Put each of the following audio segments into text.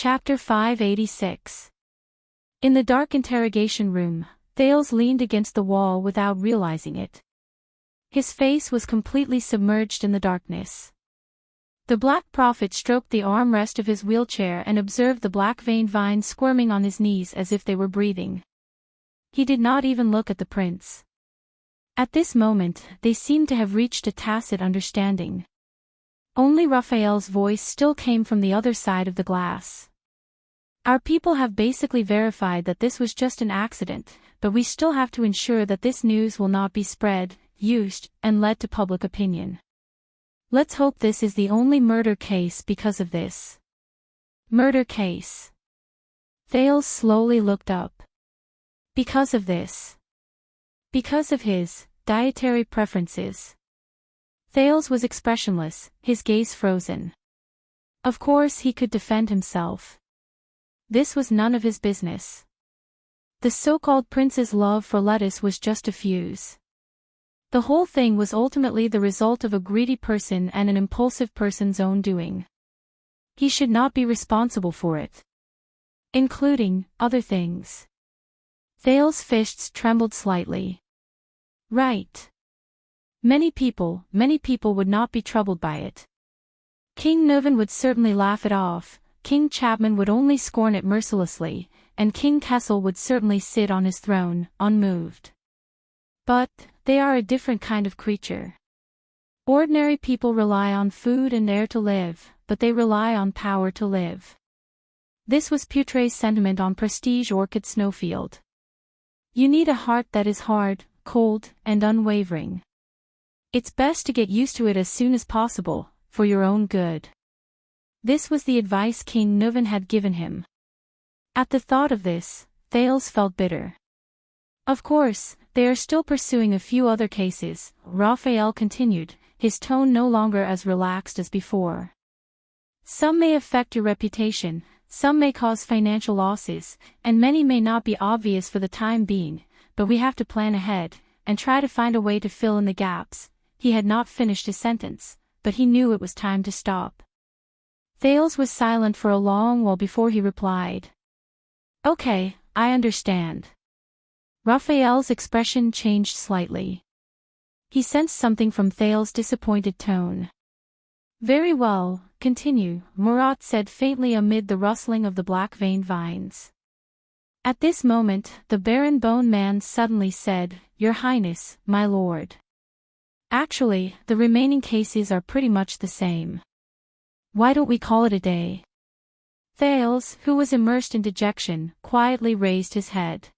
Chapter 586. In the dark interrogation room, Thales leaned against the wall without realizing it. His face was completely submerged in the darkness. The Black Prophet stroked the armrest of his wheelchair and observed the black veined vines squirming on his knees as if they were breathing. He did not even look at the prince. At this moment, they seemed to have reached a tacit understanding. Only Raphael's voice still came from the other side of the glass. Our people have basically verified that this was just an accident, but we still have to ensure that this news will not be spread, used, and led to public opinion. Let's hope this is the only murder case because of this. Murder case. Thales slowly looked up. Because of this. Because of his dietary preferences. Thales was expressionless, his gaze frozen. Of course he could defend himself. This was none of his business. The so-called prince's love for lettuce was just a fuse. The whole thing was ultimately the result of a greedy person and an impulsive person's own doing. He should not be responsible for it. Including other things. Thales' fists trembled slightly. Right. Many people would not be troubled by it. King Nuvan would certainly laugh it off, King Chapman would only scorn it mercilessly, and King Kessel would certainly sit on his throne, unmoved. But, they are a different kind of creature. Ordinary people rely on food and air to live, but they rely on power to live. This was Putre's sentiment on Prestige Orchid Snowfield. You need a heart that is hard, cold, and unwavering. It's best to get used to it as soon as possible, for your own good. This was the advice King Nuvan had given him. At the thought of this, Thales felt bitter. Of course, they are still pursuing a few other cases, Raphael continued, his tone no longer as relaxed as before. Some may affect your reputation, some may cause financial losses, and many may not be obvious for the time being, but we have to plan ahead, and try to find a way to fill in the gaps. He had not finished his sentence, but he knew it was time to stop. Thales was silent for a long while before he replied. Okay, I understand. Raphael's expression changed slightly. He sensed something from Thales' disappointed tone. Very well, continue, Murat said faintly amid the rustling of the black-veined vines. At this moment, the Baron Bone Man suddenly said, Your Highness, my lord. Actually, the remaining cases are pretty much the same. Why don't we call it a day? Thales, who was immersed in dejection, quietly raised his head.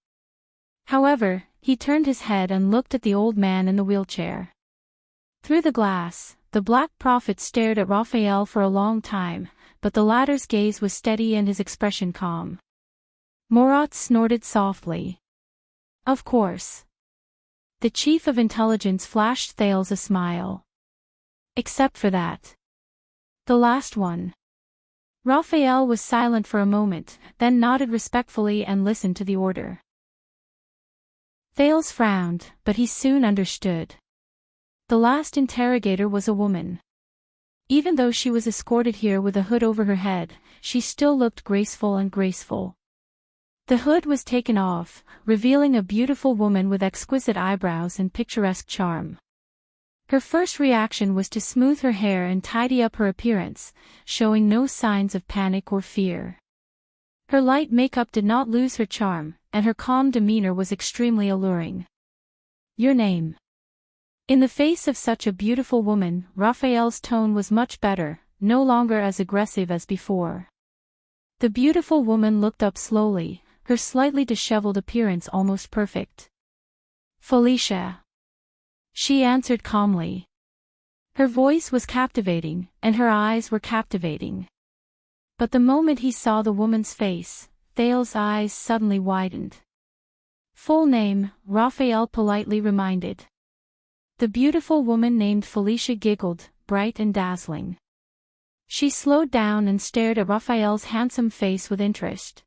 However, he turned his head and looked at the old man in the wheelchair. Through the glass, the Black Prophet stared at Raphael for a long time, but the latter's gaze was steady and his expression calm. Murat snorted softly. Of course. The Chief of Intelligence flashed Thales a smile. Except for that. The last one. Raphael was silent for a moment, then nodded respectfully and listened to the order. Thales frowned, but he soon understood. The last interrogator was a woman. Even though she was escorted here with a hood over her head, she still looked graceful and graceful. The hood was taken off, revealing a beautiful woman with exquisite eyebrows and picturesque charm. Her first reaction was to smooth her hair and tidy up her appearance, showing no signs of panic or fear. Her light makeup did not lose her charm, and her calm demeanor was extremely alluring. Your name? In the face of such a beautiful woman, Raphael's tone was much better, no longer as aggressive as before. The beautiful woman looked up slowly, her slightly disheveled appearance almost perfect. Felicia. She answered calmly. Her voice was captivating, and her eyes were captivating. But the moment he saw the woman's face, Thales' eyes suddenly widened. Full name, Raphael politely reminded. The beautiful woman named Felicia giggled, bright and dazzling. She slowed down and stared at Raphael's handsome face with interest.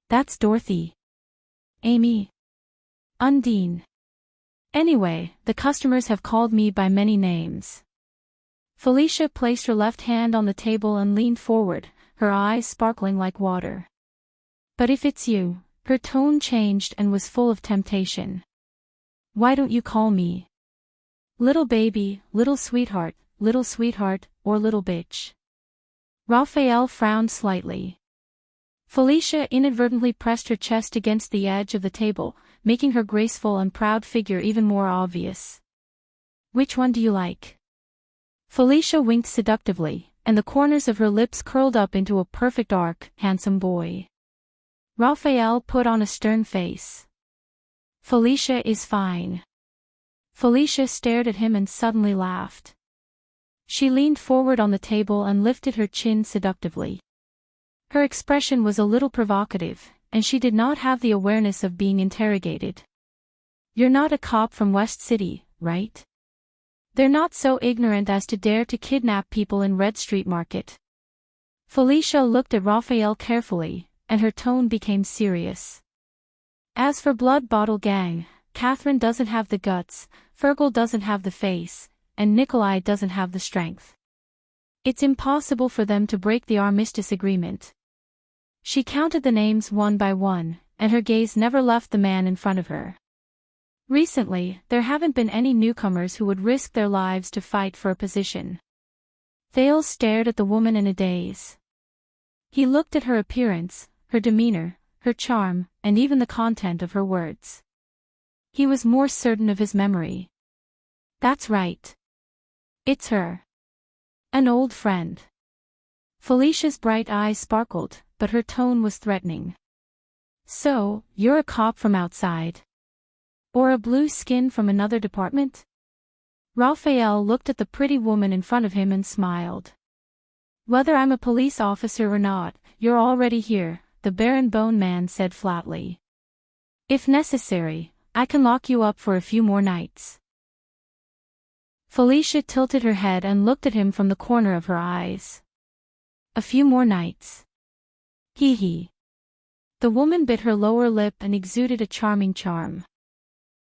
That's Dorothy. Amy. Undine. Anyway, the customers have called me by many names. Felicia placed her left hand on the table and leaned forward, her eyes sparkling like water. But if it's you, her tone changed and was full of temptation. Why don't you call me little baby, little sweetheart, or little bitch? Raphael frowned slightly. Felicia inadvertently pressed her chest against the edge of the table, making her graceful and proud figure even more obvious. Which one do you like? Felicia winked seductively, and the corners of her lips curled up into a perfect arc. Handsome boy. Raphael put on a stern face. Felicia is fine. Felicia stared at him and suddenly laughed. She leaned forward on the table and lifted her chin seductively. Her expression was a little provocative, and she did not have the awareness of being interrogated. You're not a cop from West City, right? They're not so ignorant as to dare to kidnap people in Red Street Market. Felicia looked at Raphael carefully, and her tone became serious. As for Blood Bottle Gang, Catherine doesn't have the guts, Fergal doesn't have the face, and Nikolai doesn't have the strength. It's impossible for them to break the armistice agreement. She counted the names one by one, and her gaze never left the man in front of her. Recently, there haven't been any newcomers who would risk their lives to fight for a position. Thales stared at the woman in a daze. He looked at her appearance, her demeanor, her charm, and even the content of her words. He was more certain of his memory. That's right. It's her. An old friend. Felicia's bright eyes sparkled, but her tone was threatening. So, you're a cop from outside? Or a blue skin from another department? Raphael looked at the pretty woman in front of him and smiled. Whether I'm a police officer or not, you're already here, the Baron Bone Man said flatly. If necessary, I can lock you up for a few more nights. Felicia tilted her head and looked at him from the corner of her eyes. A few more nights. Hee hee. The woman bit her lower lip and exuded a charming charm.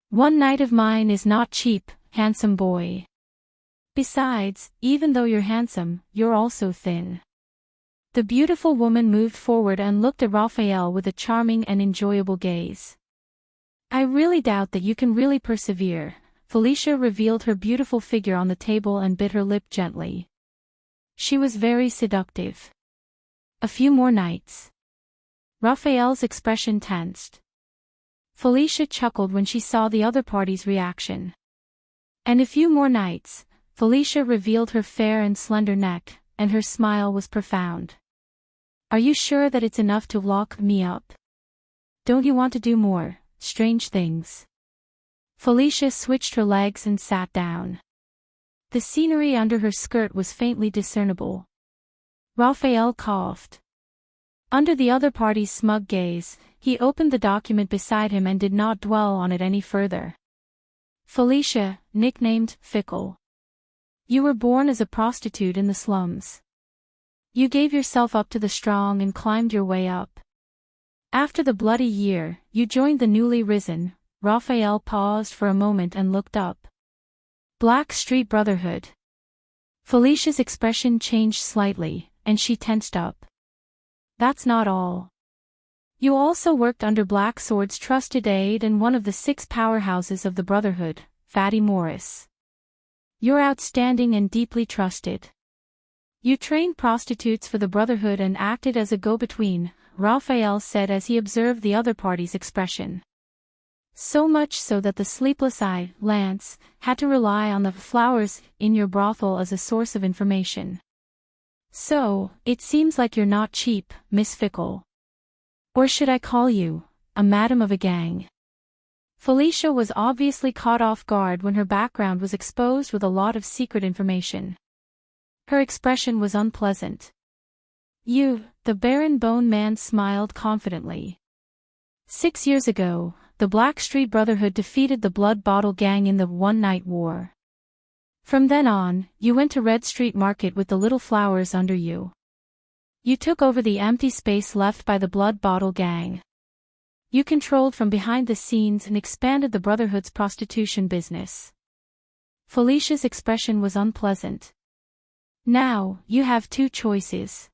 One night of mine is not cheap, handsome boy. Besides, even though you're handsome, you're also thin. The beautiful woman moved forward and looked at Raphael with a charming and enjoyable gaze. I really doubt that you can really persevere. Felicia revealed her beautiful figure on the table and bit her lip gently. She was very seductive. A few more nights. Raphael's expression tensed. Felicia chuckled when she saw the other party's reaction. And a few more nights. Felicia revealed her fair and slender neck, and her smile was profound. Are you sure that it's enough to lock me up? Don't you want to do more strange things? Felicia switched her legs and sat down. The scenery under her skirt was faintly discernible. Raphael coughed. Under the other party's smug gaze, he opened the document beside him and did not dwell on it any further. Felicia, nicknamed Fickle. You were born as a prostitute in the slums. You gave yourself up to the strong and climbed your way up. After the bloody year, you joined the newly risen. Raphael paused for a moment and looked up. Black Street Brotherhood. Felicia's expression changed slightly, and she tensed up. That's not all. You also worked under Black Sword's trusted aide and one of the 6 powerhouses of the Brotherhood, Fatty Morris. You're outstanding and deeply trusted. You trained prostitutes for the Brotherhood and acted as a go-between, Raphael said as he observed the other party's expression. So much so that the sleepless eye, Lance, had to rely on the flowers in your brothel as a source of information. So, it seems like you're not cheap, Miss Fickle. Or should I call you a madam of a gang? Felicia was obviously caught off guard when her background was exposed with a lot of secret information. Her expression was unpleasant. You, the Baron Bone Man smiled confidently. 6 years ago, the Blackstreet Brotherhood defeated the Blood Bottle Gang in the one-night war. From then on, you went to Red Street Market with the little flowers under you. You took over the empty space left by the Blood Bottle Gang. You controlled from behind the scenes and expanded the Brotherhood's prostitution business. Felicia's expression was unpleasant. Now, you have 2 choices.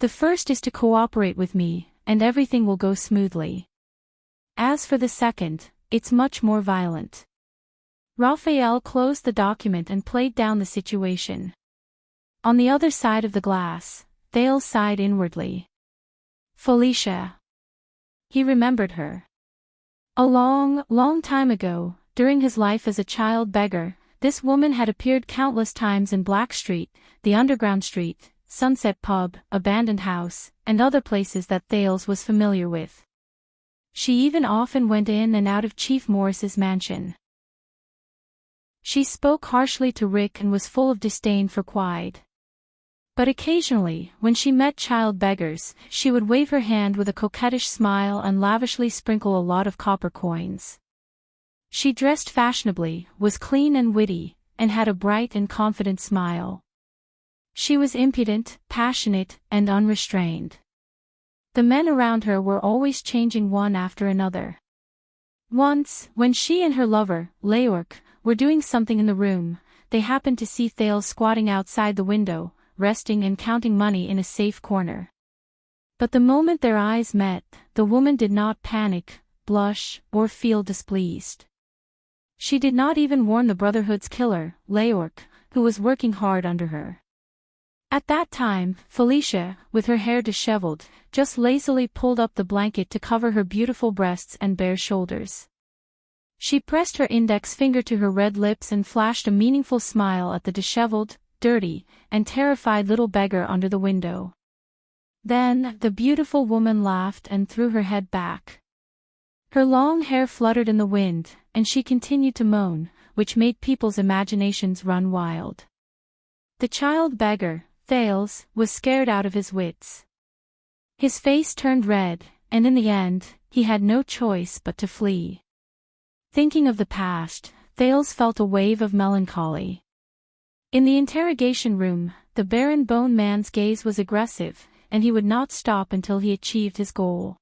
The first is to cooperate with me, and everything will go smoothly. As for the second, it's much more violent. Raphael closed the document and played down the situation. On the other side of the glass, Thales sighed inwardly. Felicia. He remembered her. A long, long time ago, during his life as a child beggar, this woman had appeared countless times in Black Street, the Underground Street, Sunset Pub, Abandoned House, and other places that Thales was familiar with. She even often went in and out of Chief Morris's mansion. She spoke harshly to Rick and was full of disdain for Quide. But occasionally, when she met child beggars, she would wave her hand with a coquettish smile and lavishly sprinkle a lot of copper coins. She dressed fashionably, was clean and witty, and had a bright and confident smile. She was impudent, passionate, and unrestrained. The men around her were always changing one after another. Once, when she and her lover, Leorc, were doing something in the room, they happened to see Thales squatting outside the window, resting and counting money in a safe corner. But the moment their eyes met, the woman did not panic, blush, or feel displeased. She did not even warn the Brotherhood's killer, Leorc, who was working hard under her. At that time, Felicia, with her hair disheveled, just lazily pulled up the blanket to cover her beautiful breasts and bare shoulders. She pressed her index finger to her red lips and flashed a meaningful smile at the disheveled, dirty, and terrified little beggar under the window. Then, the beautiful woman laughed and threw her head back. Her long hair fluttered in the wind, and she continued to moan, which made people's imaginations run wild. The child beggar, Thales, was scared out of his wits. His face turned red, and in the end, he had no choice but to flee. Thinking of the past, Thales felt a wave of melancholy. In the interrogation room, the Baron Bone Man's gaze was aggressive, and he would not stop until he achieved his goal.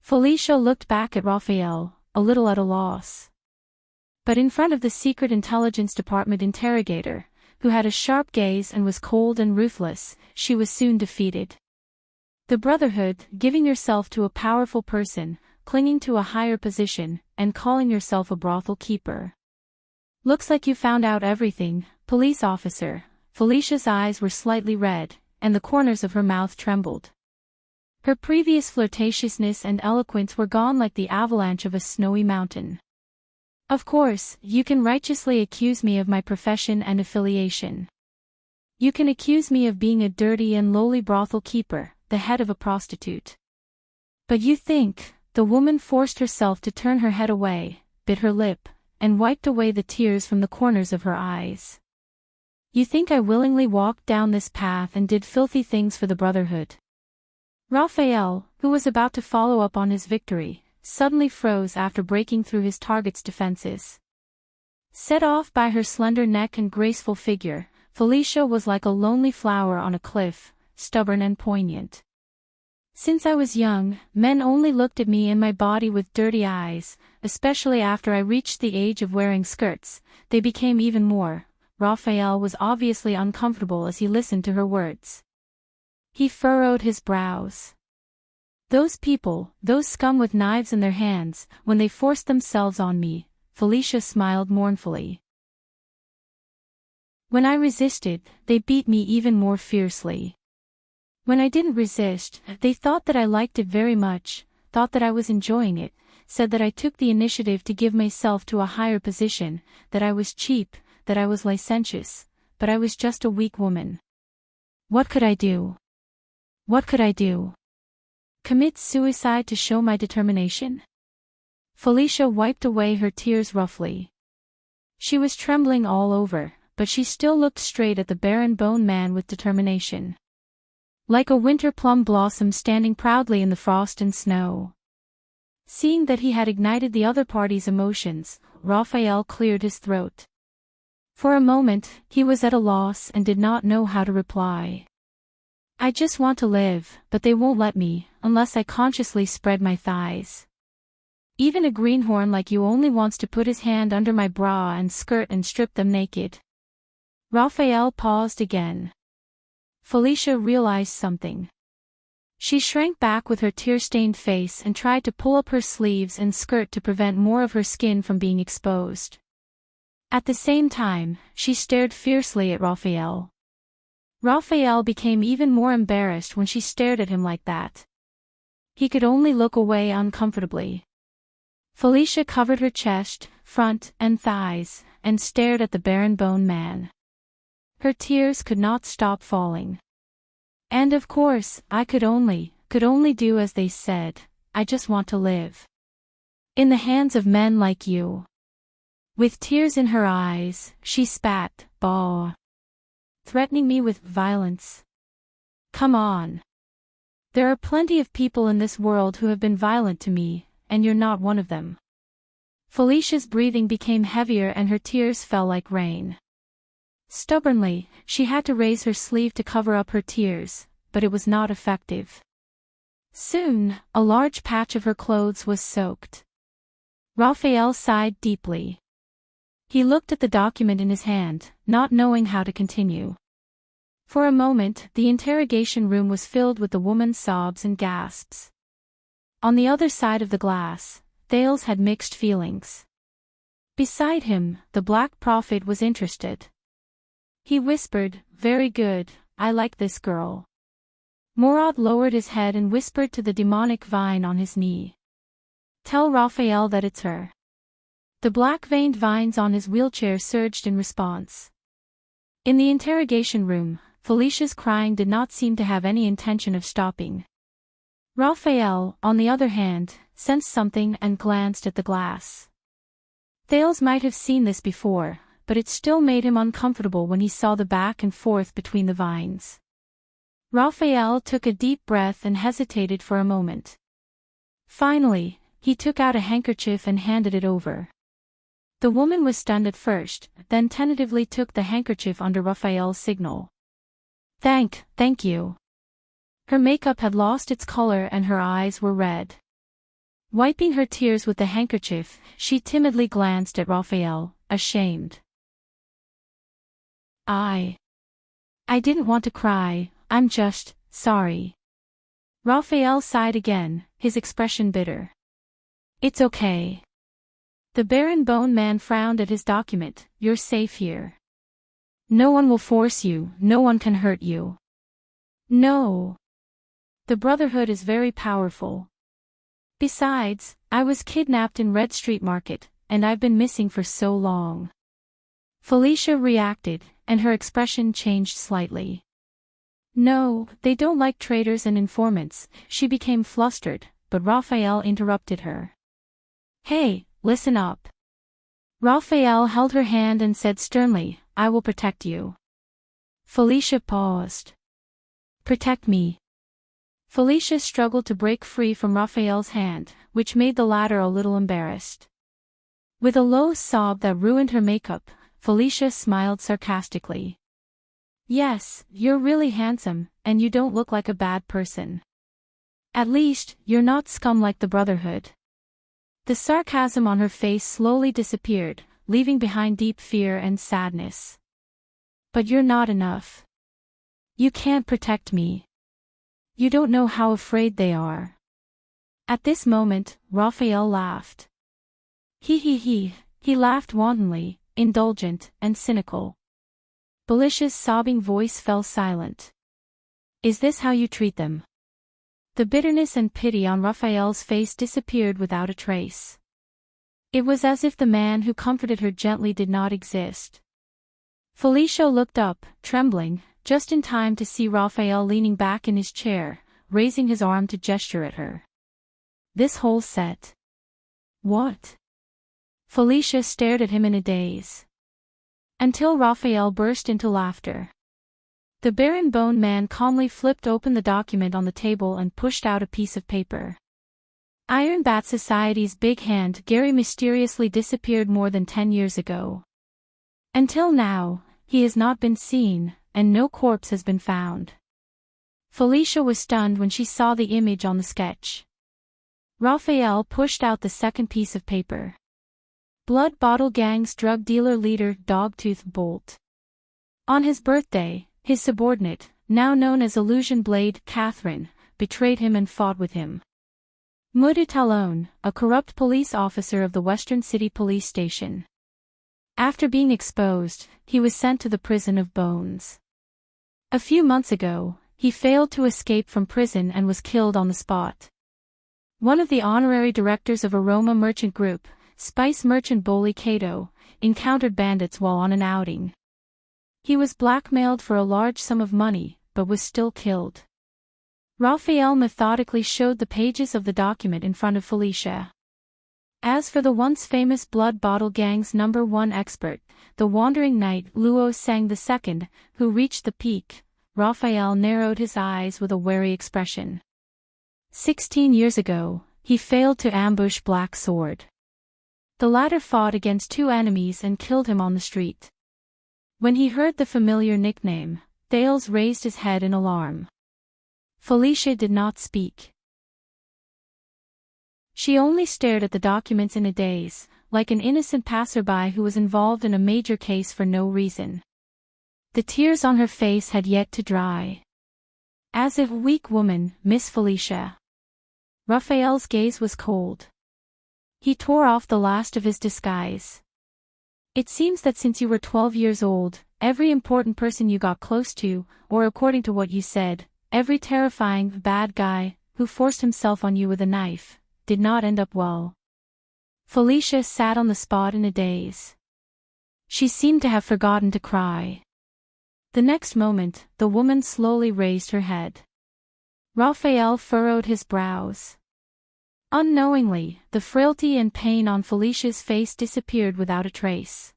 Felicia looked back at Raphael, a little at a loss. But in front of the Secret Intelligence Department interrogator, who had a sharp gaze and was cold and ruthless, she was soon defeated. The Brotherhood, giving yourself to a powerful person, clinging to a higher position, and calling yourself a brothel keeper. Looks like you found out everything, police officer. Felicia's eyes were slightly red, and the corners of her mouth trembled. Her previous flirtatiousness and eloquence were gone like the avalanche of a snowy mountain. Of course, you can righteously accuse me of my profession and affiliation. You can accuse me of being a dirty and lowly brothel keeper, the head of a prostitute. But you think, the woman forced herself to turn her head away, bit her lip, and wiped away the tears from the corners of her eyes. You think I willingly walked down this path and did filthy things for the Brotherhood? Raphael, who was about to follow up on his victory, suddenly froze after breaking through his target's defenses. Set off by her slender neck and graceful figure, Felicia was like a lonely flower on a cliff, stubborn and poignant. Since I was young, men only looked at me and my body with dirty eyes, especially after I reached the age of wearing skirts. They became even more. Raphael was obviously uncomfortable as he listened to her words. He furrowed his brows. Those people, those scum with knives in their hands, when they forced themselves on me, Felicia smiled mournfully. When I resisted, they beat me even more fiercely. When I didn't resist, they thought that I liked it very much, thought that I was enjoying it, said that I took the initiative to give myself to a higher position, that I was cheap, that I was licentious, but I was just a weak woman. What could I do? What could I do? Commit suicide to show my determination? Felicia wiped away her tears roughly. She was trembling all over, but she still looked straight at the Baron Bone Man with determination. Like a winter plum blossom standing proudly in the frost and snow. Seeing that he had ignited the other party's emotions, Raphael cleared his throat. For a moment, he was at a loss and did not know how to reply. I just want to live, but they won't let me, unless I consciously spread my thighs. Even a greenhorn like you only wants to put his hand under my bra and skirt and strip them naked. Raphael paused again. Felicia realized something. She shrank back with her tear-stained face and tried to pull up her sleeves and skirt to prevent more of her skin from being exposed. At the same time, she stared fiercely at Raphael. Raphael became even more embarrassed when she stared at him like that. He could only look away uncomfortably. Felicia covered her chest, front, and thighs, and stared at the barren bone man. Her tears could not stop falling. And of course, I could only do as they said. I just want to live. In the hands of men like you. With tears in her eyes, she spat, "Bah. Threatening me with violence. Come on. There are plenty of people in this world who have been violent to me, and you're not one of them." Felicia's breathing became heavier and her tears fell like rain. Stubbornly, she had to raise her sleeve to cover up her tears, but it was not effective. Soon, a large patch of her clothes was soaked. Raphael sighed deeply. He looked at the document in his hand, not knowing how to continue. For a moment, the interrogation room was filled with the woman's sobs and gasps. On the other side of the glass, Thales had mixed feelings. Beside him, the Black Prophet was interested. He whispered, "Very good, I like this girl." Morad lowered his head and whispered to the demonic vine on his knee. "Tell Raphael that it's her." The black-veined vines on his wheelchair surged in response. In the interrogation room, Felicia's crying did not seem to have any intention of stopping. Raphael, on the other hand, sensed something and glanced at the glass. Thales might have seen this before, but it still made him uncomfortable when he saw the back and forth between the vines. Raphael took a deep breath and hesitated for a moment. Finally, he took out a handkerchief and handed it over. The woman was stunned at first, then tentatively took the handkerchief under Raphael's signal. Thank you." Her makeup had lost its color and her eyes were red. Wiping her tears with the handkerchief, she timidly glanced at Raphael, ashamed. I didn't want to cry, I'm just sorry." Raphael sighed again, his expression bitter. "It's okay." The barren bone man frowned at his document. "You're safe here. No one will force you, no one can hurt you." "No. The Brotherhood is very powerful. Besides, I was kidnapped in Red Street Market, and I've been missing for so long." Felicia reacted, and her expression changed slightly. "No, they don't like traitors and informants." She became flustered, but Raphael interrupted her. "Hey, listen up." Raphael held her hand and said sternly, "I will protect you." Felicia paused. "Protect me." Felicia struggled to break free from Raphael's hand, which made the latter a little embarrassed. With a low sob that ruined her makeup, Felicia smiled sarcastically. "Yes, you're really handsome, and you don't look like a bad person. At least, you're not scum like the Brotherhood." The sarcasm on her face slowly disappeared, leaving behind deep fear and sadness. "But you're not enough. You can't protect me. You don't know how afraid they are." At this moment, Raphael laughed. He laughed wantonly, indulgent, and cynical. Felicia's sobbing voice fell silent. "Is this how you treat them?" The bitterness and pity on Raphael's face disappeared without a trace. It was as if the man who comforted her gently did not exist. Felicia looked up, trembling, just in time to see Raphael leaning back in his chair, raising his arm to gesture at her. "This whole set." "What?" Felicia stared at him in a daze. Until Raphael burst into laughter. The barren bone man calmly flipped open the document on the table and pushed out a piece of paper. Iron Bat Society's big hand Gary mysteriously disappeared more than 10 years ago. Until now, he has not been seen, and no corpse has been found. Felicia was stunned when she saw the image on the sketch. Raphael pushed out the second piece of paper. Blood Bottle Gang's drug dealer leader Dogtooth Bolt. On his birthday, his subordinate, now known as Illusion Blade Catherine, betrayed him and fought with him. Mudu Talon, a corrupt police officer of the Western City Police Station. After being exposed, he was sent to the prison of Bones. A few months ago, he failed to escape from prison and was killed on the spot. One of the honorary directors of Aroma Merchant Group, spice merchant Boli Kato, encountered bandits while on an outing. He was blackmailed for a large sum of money, but was still killed. Raphael methodically showed the pages of the document in front of Felicia. As for the once famous Blood Bottle Gang's #1 expert, the wandering knight Luo Sang II, who reached the peak, Raphael narrowed his eyes with a wary expression. 16 years ago, he failed to ambush Black Sword. The latter fought against 2 enemies and killed him on the street. When he heard the familiar nickname, Thales raised his head in alarm. Felicia did not speak. She only stared at the documents in a daze, like an innocent passerby who was involved in a major case for no reason. The tears on her face had yet to dry. As if a weak woman, Miss Felicia. Raphael's gaze was cold. He tore off the last of his disguise. It seems that since you were 12 years old, every important person you got close to, or according to what you said, every terrifying bad guy, who forced himself on you with a knife, did not end up well. Felicia sat on the spot in a daze. She seemed to have forgotten to cry. The next moment, the woman slowly raised her head. Raphael furrowed his brows. Unknowingly, the frailty and pain on Felicia's face disappeared without a trace.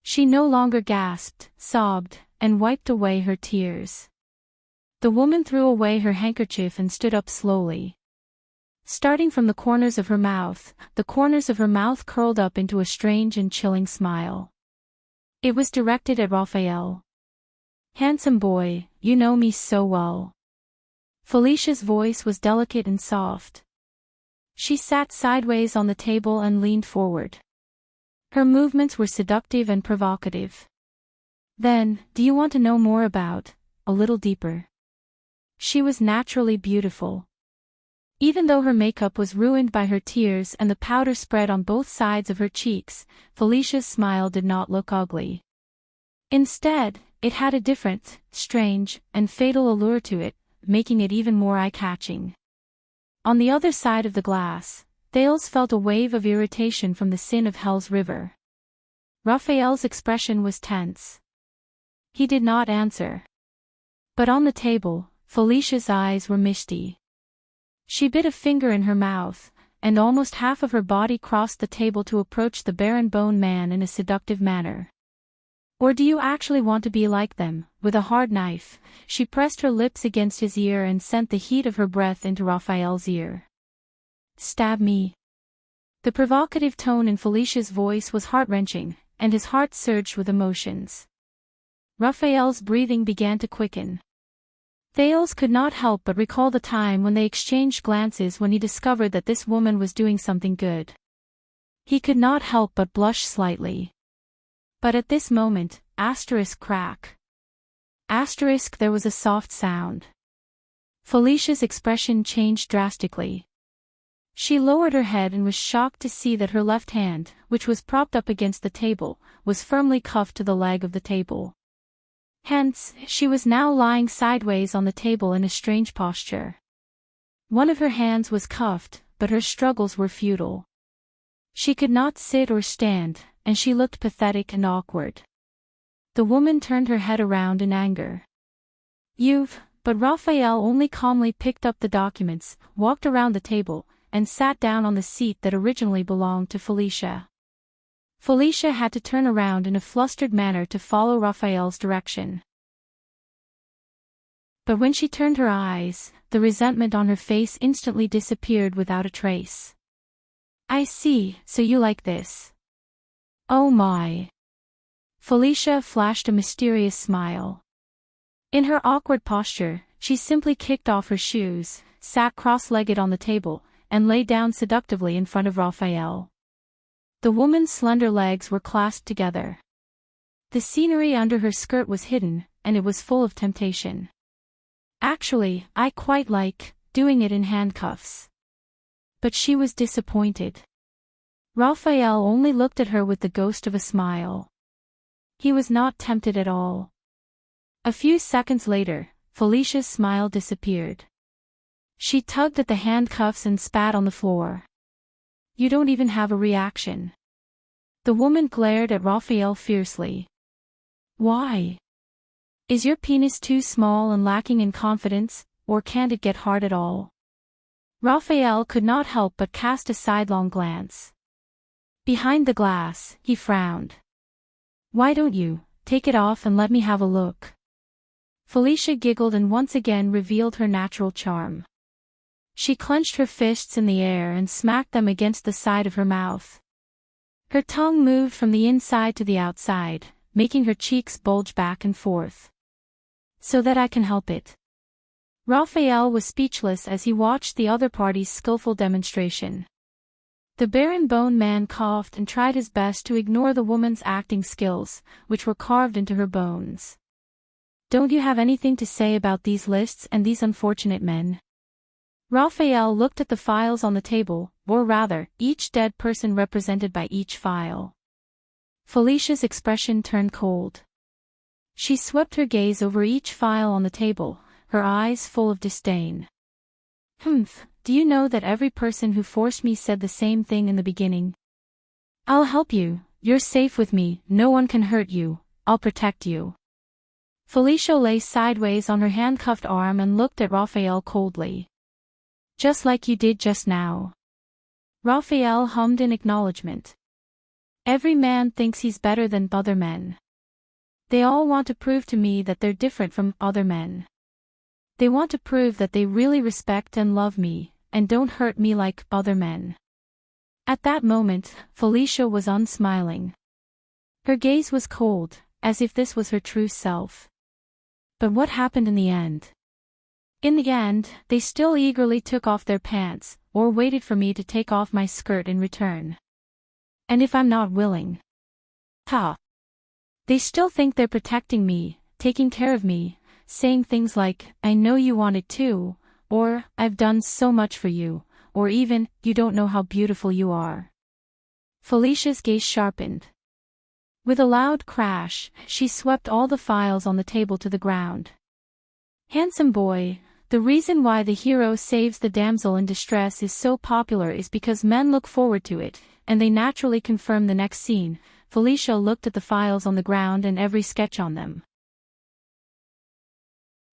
She no longer gasped, sobbed, and wiped away her tears. The woman threw away her handkerchief and stood up slowly. Starting from the corners of her mouth curled up into a strange and chilling smile. It was directed at Raphael. "Handsome boy, you know me so well." Felicia's voice was delicate and soft. She sat sideways on the table and leaned forward. Her movements were seductive and provocative. "Then, do you want to know more about, a little deeper?" She was naturally beautiful. Even though her makeup was ruined by her tears and the powder spread on both sides of her cheeks, Felicia's smile did not look ugly. Instead, it had a different, strange, and fatal allure to it, making it even more eye-catching. On the other side of the glass, Thales felt a wave of irritation from the sin of Hell's River. Raphael's expression was tense. He did not answer. But on the table, Felicia's eyes were misty. She bit a finger in her mouth, and almost half of her body crossed the table to approach the barren bone man in a seductive manner. "Or do you actually want to be like them?" With a hard knife, she pressed her lips against his ear and sent the heat of her breath into Raphael's ear. "Stab me." The provocative tone in Felicia's voice was heart-wrenching, and his heart surged with emotions. Raphael's breathing began to quicken. Thales could not help but recall the time when they exchanged glances when he discovered that this woman was doing something good. He could not help but blush slightly. But at this moment, crack. There was a soft sound. Felicia's expression changed drastically. She lowered her head and was shocked to see that her left hand, which was propped up against the table, was firmly cuffed to the leg of the table. Hence, she was now lying sideways on the table in a strange posture. One of her hands was cuffed, but her struggles were futile. She could not sit or stand, and she looked pathetic and awkward. The woman turned her head around in anger. But Raphael only calmly picked up the documents, walked around the table, and sat down on the seat that originally belonged to Felicia. Felicia had to turn around in a flustered manner to follow Raphael's direction. But when she turned her eyes, the resentment on her face instantly disappeared without a trace. "I see, so you like this. Oh my." Felicia flashed a mysterious smile. In her awkward posture, she simply kicked off her shoes, sat cross-legged on the table, and lay down seductively in front of Raphael. The woman's slender legs were clasped together. The scenery under her skirt was hidden, and it was full of temptation. Actually, I quite like doing it in handcuffs. But she was disappointed. Raphael only looked at her with the ghost of a smile. He was not tempted at all. A few seconds later, Felicia's smile disappeared. She tugged at the handcuffs and spat on the floor. You don't even have a reaction. The woman glared at Raphael fiercely. Why? Is your penis too small and lacking in confidence, or can't it get hard at all? Raphael could not help but cast a sidelong glance. Behind the glass, he frowned. Why don't you take it off and let me have a look? Felicia giggled and once again revealed her natural charm. She clenched her fists in the air and smacked them against the side of her mouth. Her tongue moved from the inside to the outside, making her cheeks bulge back and forth. So that I can help it. Raphael was speechless as he watched the other party's skillful demonstration. The barren bone man coughed and tried his best to ignore the woman's acting skills, which were carved into her bones. Don't you have anything to say about these lists and these unfortunate men? Raphael looked at the files on the table, or rather, each dead person represented by each file. Felicia's expression turned cold. She swept her gaze over each file on the table, her eyes full of disdain. Do you know that every person who forced me said the same thing in the beginning? I'll help you, you're safe with me, no one can hurt you, I'll protect you. Felicia lay sideways on her handcuffed arm and looked at Raphael coldly. Just like you did just now. Raphael hummed in acknowledgement. Every man thinks he's better than other men. They all want to prove to me that they're different from other men. They want to prove that they really respect and love me, and don't hurt me like other men. At that moment, Felicia was unsmiling. Her gaze was cold, as if this was her true self. But what happened in the end? In the end, they still eagerly took off their pants, or waited for me to take off my skirt in return. And if I'm not willing? They still think they're protecting me, taking care of me, saying things like, I know you want it too, or, I've done so much for you, or even, you don't know how beautiful you are. Felicia's gaze sharpened. With a loud crash, she swept all the files on the table to the ground. Handsome boy, the reason why the hero saves the damsel in distress is so popular is because men look forward to it, and they naturally confirm the next scene. Felicia looked at the files on the ground and every sketch on them.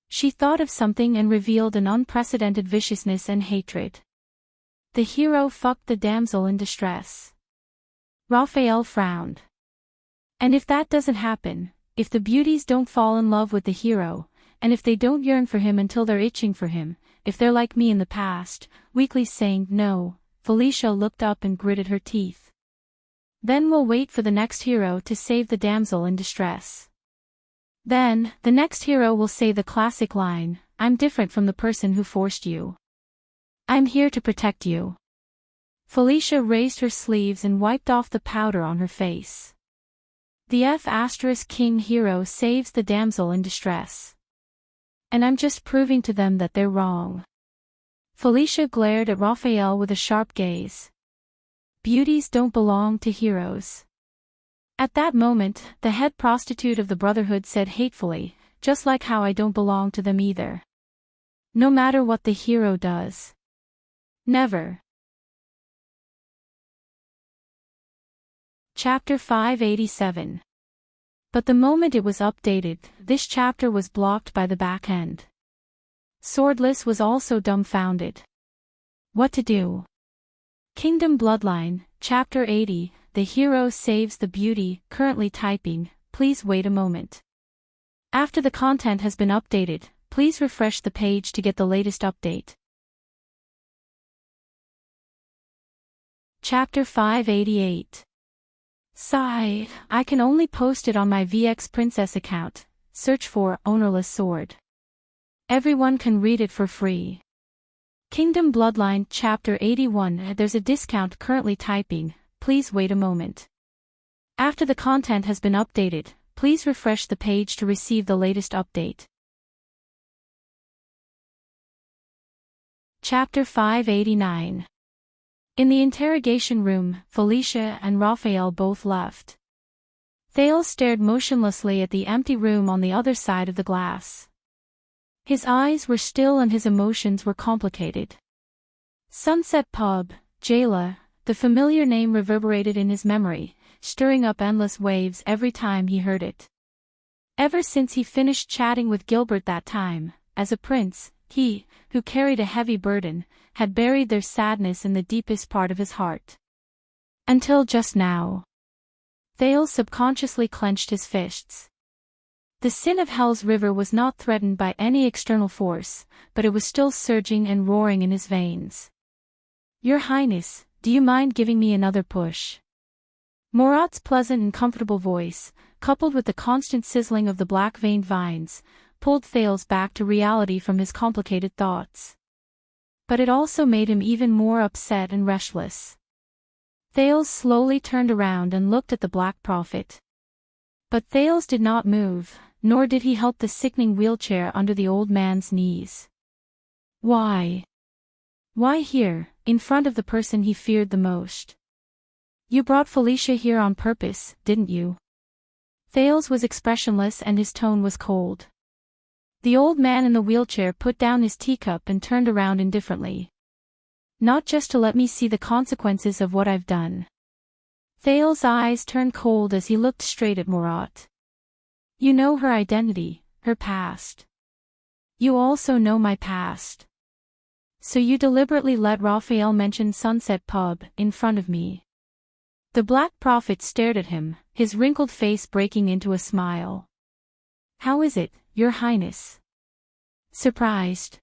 She thought of something and revealed an unprecedented viciousness and hatred. The hero fucked the damsel in distress. Raphael frowned. And if that doesn't happen, if the beauties don't fall in love with the hero, and if they don't yearn for him until they're itching for him, if they're like me in the past, weakly saying no, Felicia looked up and gritted her teeth. Then we'll wait for the next hero to save the damsel in distress. Then, the next hero will say the classic line, I'm different from the person who forced you. I'm here to protect you. Felicia raised her sleeves and wiped off the powder on her face. The F***king hero saves the damsel in distress. And I'm just proving to them that they're wrong. Felicia glared at Raphael with a sharp gaze. Beauties don't belong to heroes. At that moment, the head prostitute of the Brotherhood said hatefully, just like how I don't belong to them either. No matter what the hero does. Never. Chapter 587. But the moment it was updated, this chapter was blocked by the back end. Swordless was also dumbfounded. What to do? Kingdom Bloodline, Chapter 80, The Hero Saves the Beauty, currently typing, please wait a moment. After the content has been updated, please refresh the page to get the latest update. Chapter 588. Sigh, I can only post it on my VX Princess account, search for Ownerless Sword. Everyone can read it for free. Kingdom Bloodline Chapter 81. There's a discount currently typing, please wait a moment. After the content has been updated, please refresh the page to receive the latest update. Chapter 589. In the interrogation room, Felicia and Raphael both left. Thales stared motionlessly at the empty room on the other side of the glass. His eyes were still and his emotions were complicated. Sunset Pub, Jayla, the familiar name reverberated in his memory, stirring up endless waves every time he heard it. Ever since he finished chatting with Gilbert that time, as a prince, he, who carried a heavy burden, had buried their sadness in the deepest part of his heart. Until just now. Thales subconsciously clenched his fists. The sin of Hell's River was not threatened by any external force, but it was still surging and roaring in his veins. Your Highness, do you mind giving me another push? Murat's pleasant and comfortable voice, coupled with the constant sizzling of the black-veined vines, pulled Thales back to reality from his complicated thoughts. But it also made him even more upset and restless. Thales slowly turned around and looked at the Black Prophet. But Thales did not move, nor did he help the sickening wheelchair under the old man's knees. Why? Why here, in front of the person he feared the most? You brought Felicia here on purpose, didn't you? Thales was expressionless and his tone was cold. The old man in the wheelchair put down his teacup and turned around indifferently. Not just to let me see the consequences of what I've done. Thales' eyes turned cold as he looked straight at Murat. You know her identity, her past. You also know my past. So you deliberately let Raphael mention Sunset Pub in front of me. The Black Prophet stared at him, his wrinkled face breaking into a smile. How is it, Your Highness? Surprised.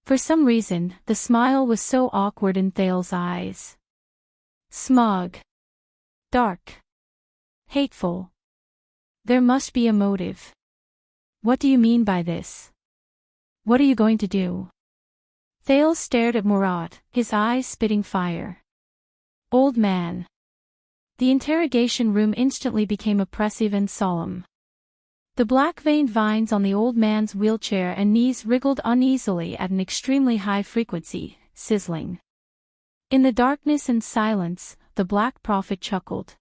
For some reason, the smile was so awkward in Thales' eyes. Smug. Dark. Hateful. There must be a motive. What do you mean by this? What are you going to do? Thales stared at Murat, his eyes spitting fire. Old man. The interrogation room instantly became oppressive and solemn. The black-veined vines on the old man's wheelchair and knees wriggled uneasily at an extremely high frequency, sizzling. In the darkness and silence, the Black Prophet chuckled.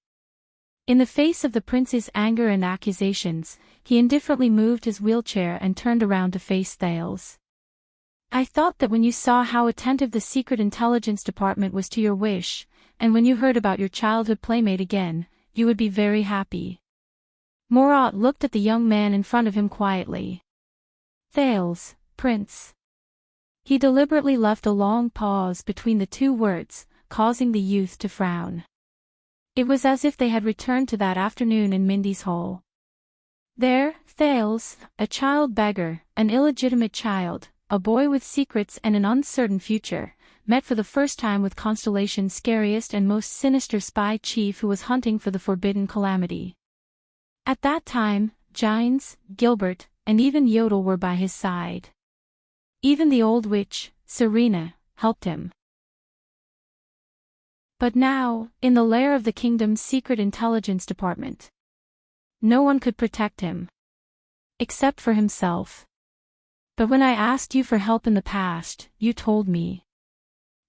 In the face of the prince's anger and accusations, he indifferently moved his wheelchair and turned around to face Thales. I thought that when you saw how attentive the Secret Intelligence Department was to your wish, and when you heard about your childhood playmate again, you would be very happy. Murat looked at the young man in front of him quietly. Thales, Prince. He deliberately left a long pause between the two words, causing the youth to frown. It was as if they had returned to that afternoon in Mindy's hall. There, Thales, a child beggar, an illegitimate child, a boy with secrets and an uncertain future, met for the first time with Constellation's scariest and most sinister spy chief who was hunting for the forbidden calamity. At that time, Gines, Gilbert, and even Yodel were by his side. Even the old witch, Serena, helped him. But now, in the lair of the kingdom's secret intelligence department, no one could protect him. Except for himself. But when I asked you for help in the past, you told me.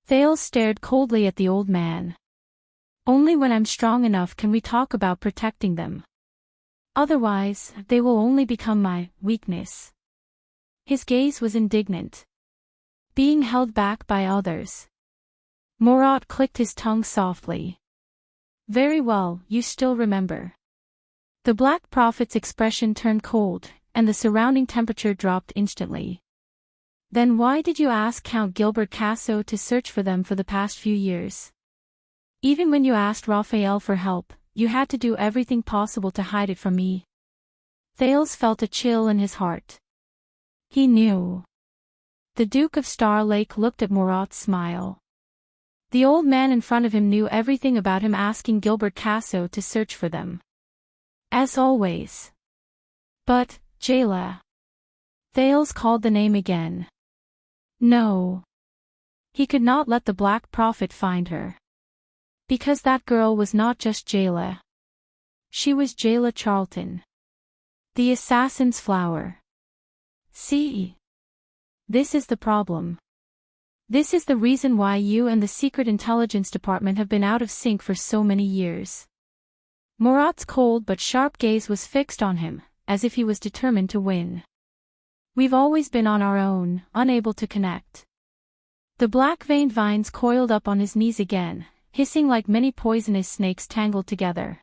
Thales stared coldly at the old man. Only when I'm strong enough can we talk about protecting them. Otherwise, they will only become my weakness. His gaze was indignant. Being held back by others. Murat clicked his tongue softly. Very well, you still remember. The Black Prophet's expression turned cold, and the surrounding temperature dropped instantly. Then why did you ask Count Gilbert Casso to search for them for the past few years? Even when you asked Raphael for help, you had to do everything possible to hide it from me. Thales felt a chill in his heart. He knew. The Duke of Star Lake looked at Murat's smile. The old man in front of him knew everything about him asking Gilbert Casso to search for them. As always. But, Jayla. Thales called the name again. No. He could not let the Black Prophet find her. Because that girl was not just Jayla. She was Jayla Charlton. The assassin's flower. See? This is the problem. This is the reason why you and the Secret Intelligence Department have been out of sync for so many years. Murat's cold but sharp gaze was fixed on him, as if he was determined to win. We've always been on our own, unable to connect. The black-veined vines coiled up on his knees again, hissing like many poisonous snakes tangled together.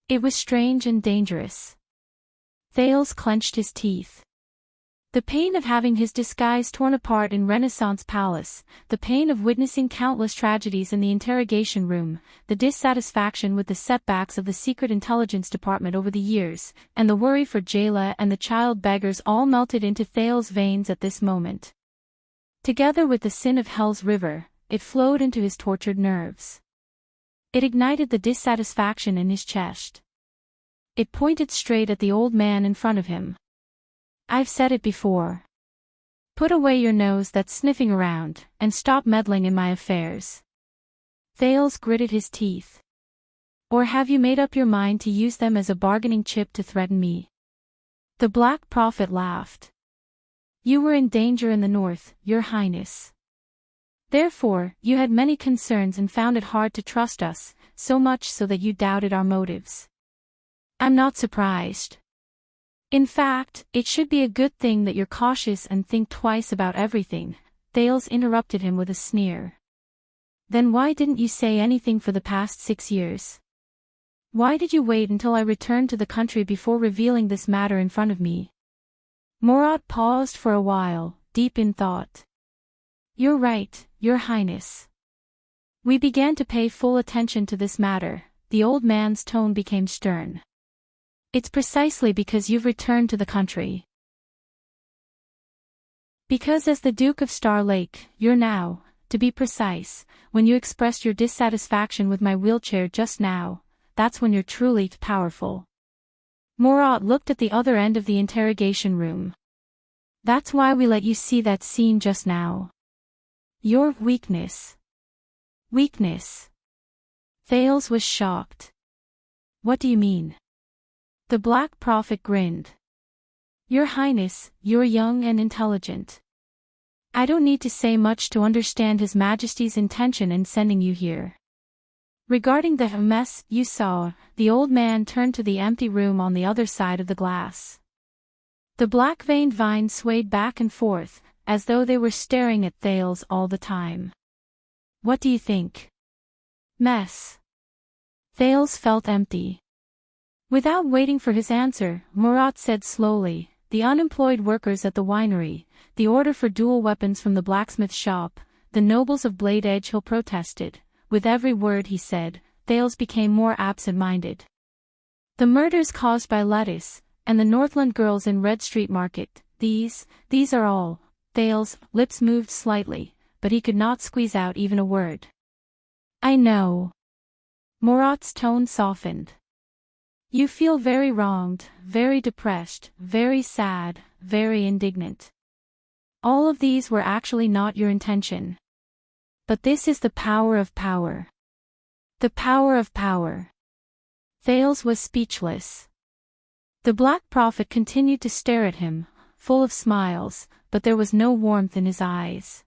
It was strange and dangerous. Thales clenched his teeth. The pain of having his disguise torn apart in Renaissance Palace, the pain of witnessing countless tragedies in the interrogation room, the dissatisfaction with the setbacks of the Secret Intelligence Department over the years, and the worry for Jayla and the child beggars all melted into Thales' veins at this moment. Together with the sin of Hell's River, it flowed into his tortured nerves. It ignited the dissatisfaction in his chest. It pointed straight at the old man in front of him. I've said it before. Put away your nose that's sniffing around, and stop meddling in my affairs. Thales gritted his teeth. Or have you made up your mind to use them as a bargaining chip to threaten me? The Black Prophet laughed. You were in danger in the north, Your Highness. Therefore, you had many concerns and found it hard to trust us, so much so that you doubted our motives. I'm not surprised. In fact, it should be a good thing that you're cautious and think twice about everything, Thales interrupted him with a sneer. Then why didn't you say anything for the past 6 years? Why did you wait until I returned to the country before revealing this matter in front of me? Murat paused for a while, deep in thought. You're right, Your Highness. We began to pay full attention to this matter, the old man's tone became stern. It's precisely because you've returned to the country. Because as the Duke of Star Lake, you're now, to be precise, when you expressed your dissatisfaction with my wheelchair just now, that's when you're truly powerful. Murat looked at the other end of the interrogation room. That's why we let you see that scene just now. Your weakness. Weakness. Thales was shocked. What do you mean? The Black Prophet grinned. Your Highness, you're young and intelligent. I don't need to say much to understand His Majesty's intention in sending you here. Regarding the mess you saw, the old man turned to the empty room on the other side of the glass. The black-veined vines swayed back and forth, as though they were staring at Thales all the time. What do you think? Mess. Thales felt empty. Without waiting for his answer, Murat said slowly, the unemployed workers at the winery, the order for dual weapons from the blacksmith shop, the nobles of Blade Edge Hill protested. With every word he said, Thales became more absent-minded. The murders caused by Lettuce, and the Northland girls in Red Street Market, these are all. Thales' lips moved slightly, but he could not squeeze out even a word. I know. Murat's tone softened. You feel very wronged, very depressed, very sad, very indignant. All of these were actually not your intention. But this is the power of power. The power of power. Thales was speechless. The Black Prophet continued to stare at him, full of smiles, but there was no warmth in his eyes.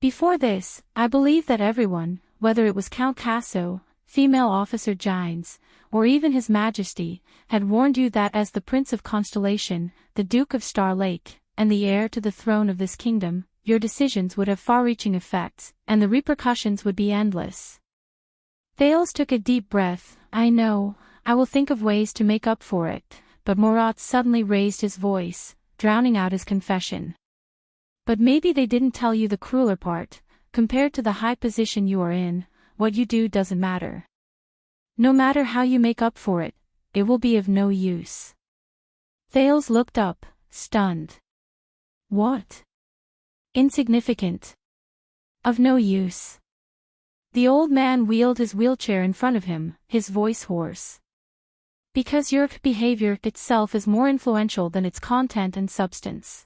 Before this, I believe that everyone, whether it was Count Casso, female officer Gines, or even His Majesty, had warned you that as the Prince of Constellation, the Duke of Star Lake, and the heir to the throne of this kingdom, your decisions would have far-reaching effects, and the repercussions would be endless. Thales took a deep breath. I know, I will think of ways to make up for it, but Murat suddenly raised his voice, drowning out his confession. But maybe they didn't tell you the crueler part. Compared to the high position you are in, what you do doesn't matter. No matter how you make up for it, it will be of no use. Thales looked up, stunned. What? Insignificant. Of no use. The old man wheeled his wheelchair in front of him, his voice hoarse. Because your behavior itself is more influential than its content and substance.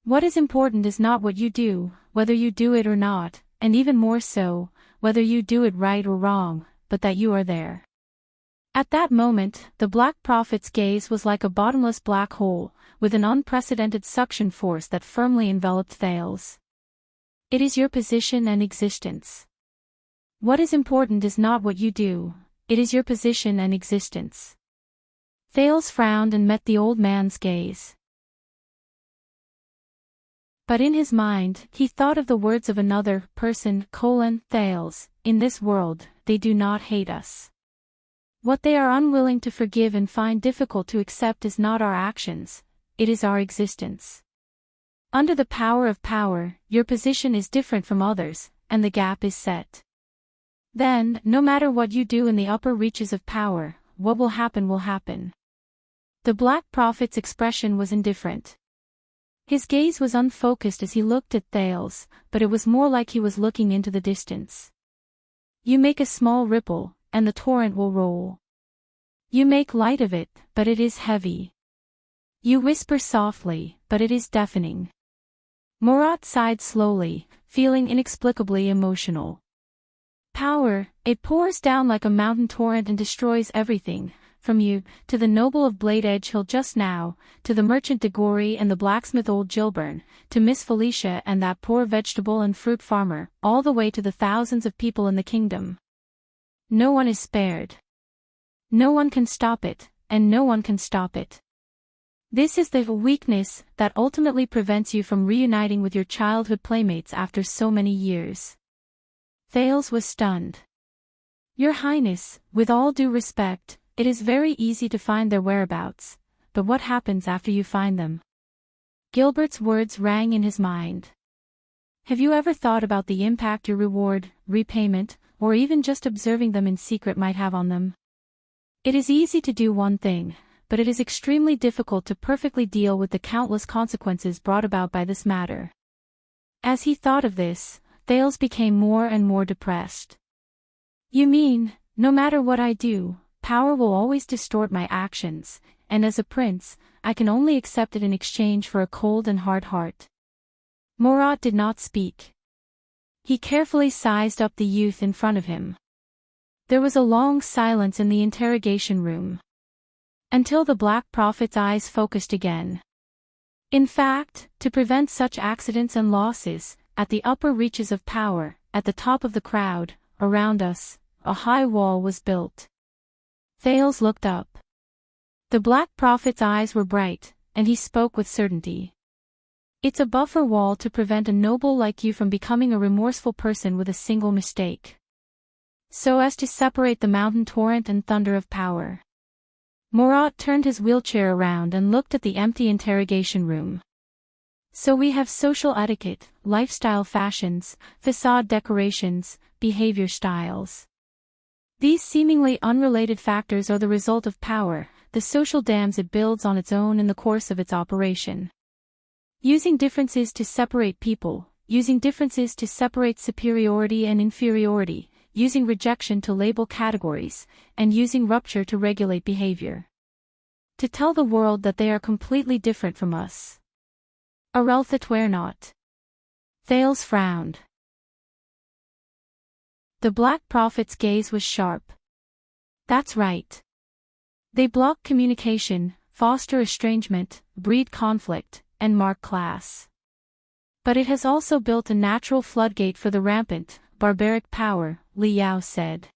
What is important is not what you do, whether you do it or not, and even more so, whether you do it right or wrong, but that you are there. At that moment, the Black Prophet's gaze was like a bottomless black hole, with an unprecedented suction force that firmly enveloped Thales. It is your position and existence. What is important is not what you do, it is your position and existence. Thales frowned and met the old man's gaze. But in his mind, he thought of the words of another person, Thales, in this world, they do not hate us. What they are unwilling to forgive and find difficult to accept is not our actions, it is our existence. Under the power of power, your position is different from others, and the gap is set. Then, no matter what you do in the upper reaches of power, what will happen will happen. The Black Prophet's expression was indifferent. His gaze was unfocused as he looked at Thales, but it was more like he was looking into the distance. You make a small ripple, and the torrent will roll. You make light of it, but it is heavy. You whisper softly, but it is deafening. Murat sighed slowly, feeling inexplicably emotional. Power, it pours down like a mountain torrent and destroys everything, from you, to the noble of Blade Edge Hill just now, to the merchant de Gory and the blacksmith old Gilburn, to Miss Felicia and that poor vegetable and fruit farmer, all the way to the thousands of people in the kingdom. No one is spared. No one can stop it, and no one can stop it. This is the weakness that ultimately prevents you from reuniting with your childhood playmates after so many years. Thales was stunned. Your Highness, with all due respect, it is very easy to find their whereabouts, but what happens after you find them? Gilbert's words rang in his mind. Have you ever thought about the impact your reward, repayment, or even just observing them in secret might have on them? It is easy to do one thing, but it is extremely difficult to perfectly deal with the countless consequences brought about by this matter. As he thought of this, Thales became more and more depressed. You mean, no matter what I do, power will always distort my actions, and as a prince, I can only accept it in exchange for a cold and hard heart. Murat did not speak. He carefully sized up the youth in front of him. There was a long silence in the interrogation room. Until the Black Prophet's eyes focused again. In fact, to prevent such accidents and losses, at the upper reaches of power, at the top of the crowd, around us, a high wall was built. Thales looked up. The Black Prophet's eyes were bright, and he spoke with certainty. It's a buffer wall to prevent a noble like you from becoming a remorseful person with a single mistake. So as to separate the mountain torrent and thunder of power. Murat turned his wheelchair around and looked at the empty interrogation room. So we have social etiquette, lifestyle fashions, facade decorations, behavior styles. These seemingly unrelated factors are the result of power, the social dams it builds on its own in the course of its operation. Using differences to separate people, using differences to separate superiority and inferiority, using rejection to label categories, and using rupture to regulate behavior. To tell the world that they are completely different from us. Areltha were not. Thales frowned. The Black Prophet's gaze was sharp. That's right. They block communication, foster estrangement, breed conflict, and mark class. But it has also built a natural floodgate for the rampant, barbaric power, Li Yao said.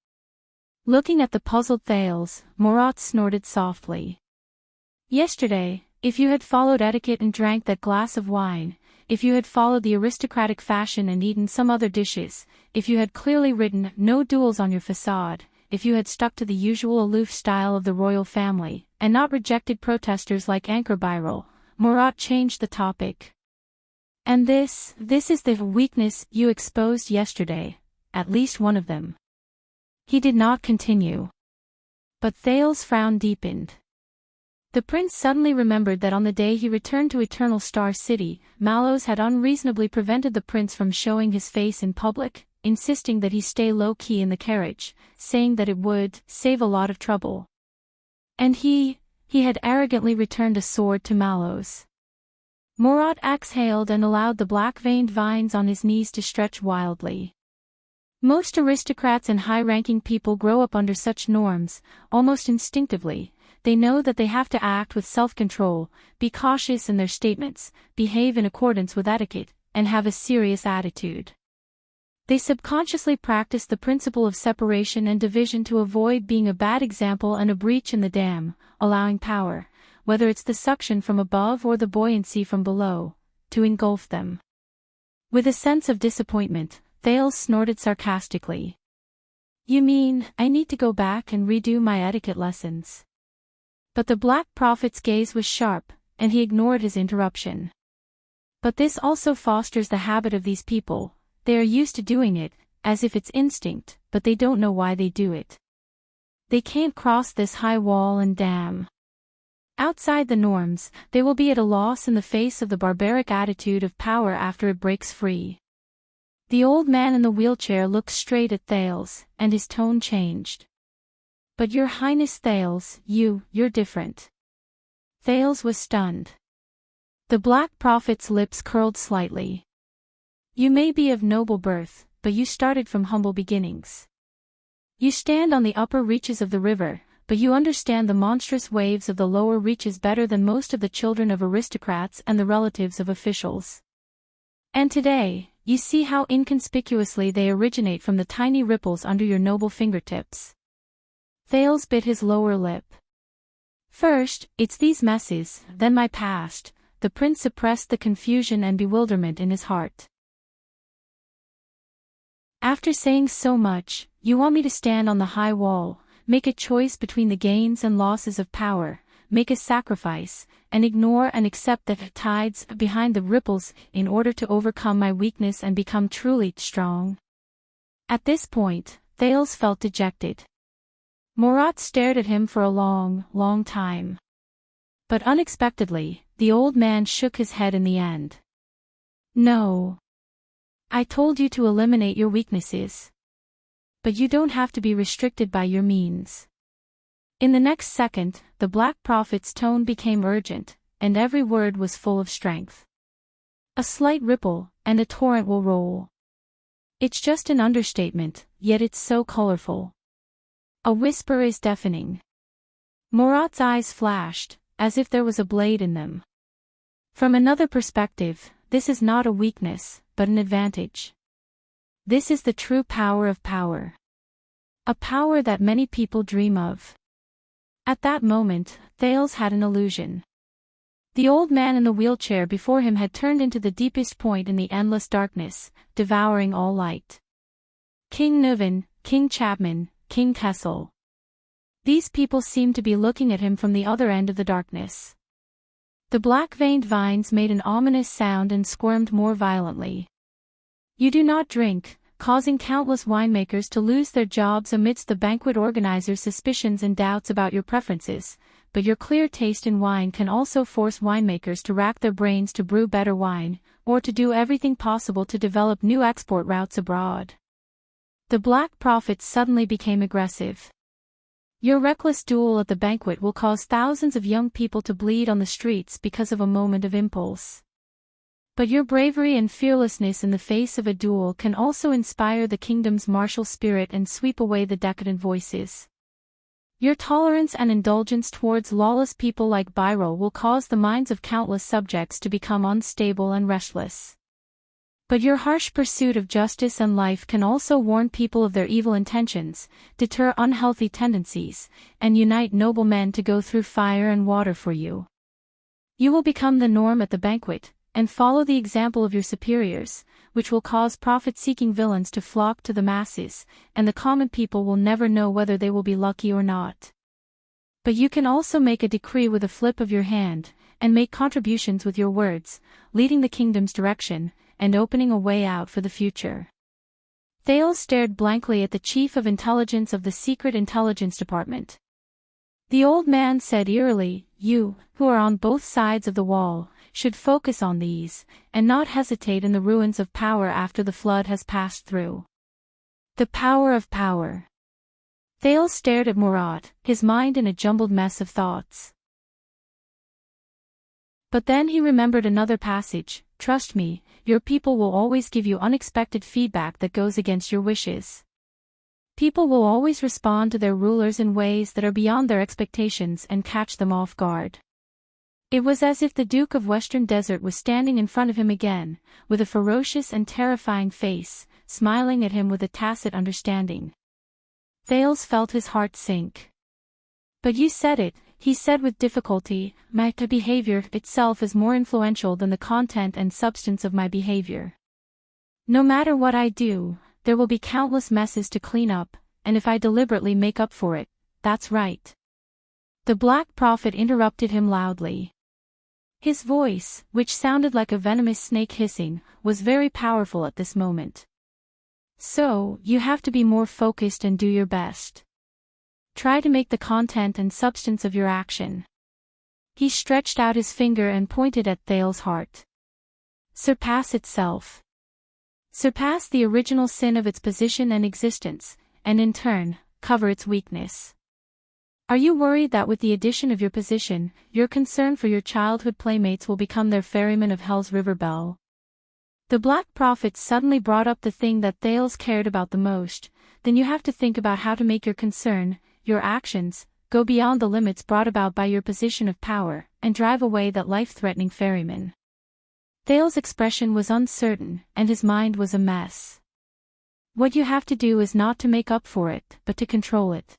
Looking at the puzzled Thales, Murat snorted softly. Yesterday, if you had followed etiquette and drank that glass of wine, if you had followed the aristocratic fashion and eaten some other dishes, if you had clearly written no duels on your facade, if you had stuck to the usual aloof style of the royal family, and not rejected protesters like Anchor Birol, Murat changed the topic. And this is the weakness you exposed yesterday, at least one of them. He did not continue. But Thales' frown deepened. The prince suddenly remembered that on the day he returned to Eternal Star City, Mallows had unreasonably prevented the prince from showing his face in public, insisting that he stay low-key in the carriage, saying that it would save a lot of trouble. And he had arrogantly returned a sword to Mallows. Murat exhaled and allowed the black-veined vines on his knees to stretch wildly. Most aristocrats and high-ranking people grow up under such norms, almost instinctively. They know that they have to act with self-control, be cautious in their statements, behave in accordance with etiquette, and have a serious attitude. They subconsciously practice the principle of separation and division to avoid being a bad example and a breach in the dam, allowing power, whether it's the suction from above or the buoyancy from below, to engulf them. With a sense of disappointment, Thales snorted sarcastically. You mean, I need to go back and redo my etiquette lessons? But the Black Prophet's gaze was sharp, and he ignored his interruption. But this also fosters the habit of these people. They are used to doing it, as if it's instinct, but they don't know why they do it. They can't cross this high wall and dam. Outside the norms, they will be at a loss in the face of the barbaric attitude of power after it breaks free. The old man in the wheelchair looked straight at Thales, and his tone changed. But Your Highness Thales, you're different. Thales was stunned. The Black Prophet's lips curled slightly. You may be of noble birth, but you started from humble beginnings. You stand on the upper reaches of the river, but you understand the monstrous waves of the lower reaches better than most of the children of aristocrats and the relatives of officials. And today, you see how inconspicuously they originate from the tiny ripples under your noble fingertips. Thales bit his lower lip. First, it's these messes, then my past. The prince suppressed the confusion and bewilderment in his heart. After saying so much, you want me to stand on the high wall, make a choice between the gains and losses of power, make a sacrifice, and ignore and accept the tides behind the ripples in order to overcome my weakness and become truly strong. At this point, Thales felt dejected. Murat stared at him for a long, long time. But unexpectedly, the old man shook his head in the end. No. I told you to eliminate your weaknesses. But you don't have to be restricted by your means. In the next second, the Black Prophet's tone became urgent, and every word was full of strength. A slight ripple, and a torrent will roll. It's just an understatement, yet it's so colorful. A whisper is deafening. Murat's eyes flashed, as if there was a blade in them. From another perspective, this is not a weakness, but an advantage. This is the true power of power. A power that many people dream of. At that moment, Thales had an illusion. The old man in the wheelchair before him had turned into the deepest point in the endless darkness, devouring all light. King Nuvan, King Chapman, King Kessel. These people seemed to be looking at him from the other end of the darkness. The black-veined vines made an ominous sound and squirmed more violently. You do not drink, causing countless winemakers to lose their jobs amidst the banquet organizers' suspicions and doubts about your preferences, but your clear taste in wine can also force winemakers to rack their brains to brew better wine, or to do everything possible to develop new export routes abroad. The Black Prophet suddenly became aggressive. Your reckless duel at the banquet will cause thousands of young people to bleed on the streets because of a moment of impulse. But your bravery and fearlessness in the face of a duel can also inspire the kingdom's martial spirit and sweep away the decadent voices. Your tolerance and indulgence towards lawless people like Biro will cause the minds of countless subjects to become unstable and restless. But your harsh pursuit of justice and life can also warn people of their evil intentions, deter unhealthy tendencies, and unite noble men to go through fire and water for you. You will become the norm at the banquet, and follow the example of your superiors, which will cause profit-seeking villains to flock to the masses, and the common people will never know whether they will be lucky or not. But you can also make a decree with a flip of your hand, and make contributions with your words, leading the kingdom's direction, and opening a way out for the future. Thales stared blankly at the chief of intelligence of the Secret Intelligence Department. The old man said eerily, "You, who are on both sides of the wall, should focus on these, and not hesitate in the ruins of power after the flood has passed through." The power of power. Thales stared at Murat, his mind in a jumbled mess of thoughts. But then he remembered another passage: "Trust me, your people will always give you unexpected feedback that goes against your wishes. People will always respond to their rulers in ways that are beyond their expectations and catch them off guard. It was as if the Duke of Western Desert was standing in front of him again, with a ferocious and terrifying face, smiling at him with a tacit understanding. Thales felt his heart sink. "But you said it," he said with difficulty, "my behavior itself is more influential than the content and substance of my behavior. No matter what I do, there will be countless messes to clean up, and if I deliberately make up for it, that's right." The Black Prophet interrupted him loudly. His voice, which sounded like a venomous snake hissing, was very powerful at this moment. "So, you have to be more focused and do your best. Try to make the content and substance of your action." He stretched out his finger and pointed at Thales' heart. "Surpass itself. Surpass the original sin of its position and existence, and in turn, cover its weakness. Are you worried that with the addition of your position, your concern for your childhood playmates will become their ferryman of Hell's River Bell?" The Black Prophet suddenly brought up the thing that Thales cared about the most. "Then you have to think about how to make your concern, your actions, go beyond the limits brought about by your position of power, and drive away that life-threatening ferryman." Thales' expression was uncertain, and his mind was a mess. "What you have to do is not to make up for it, but to control it.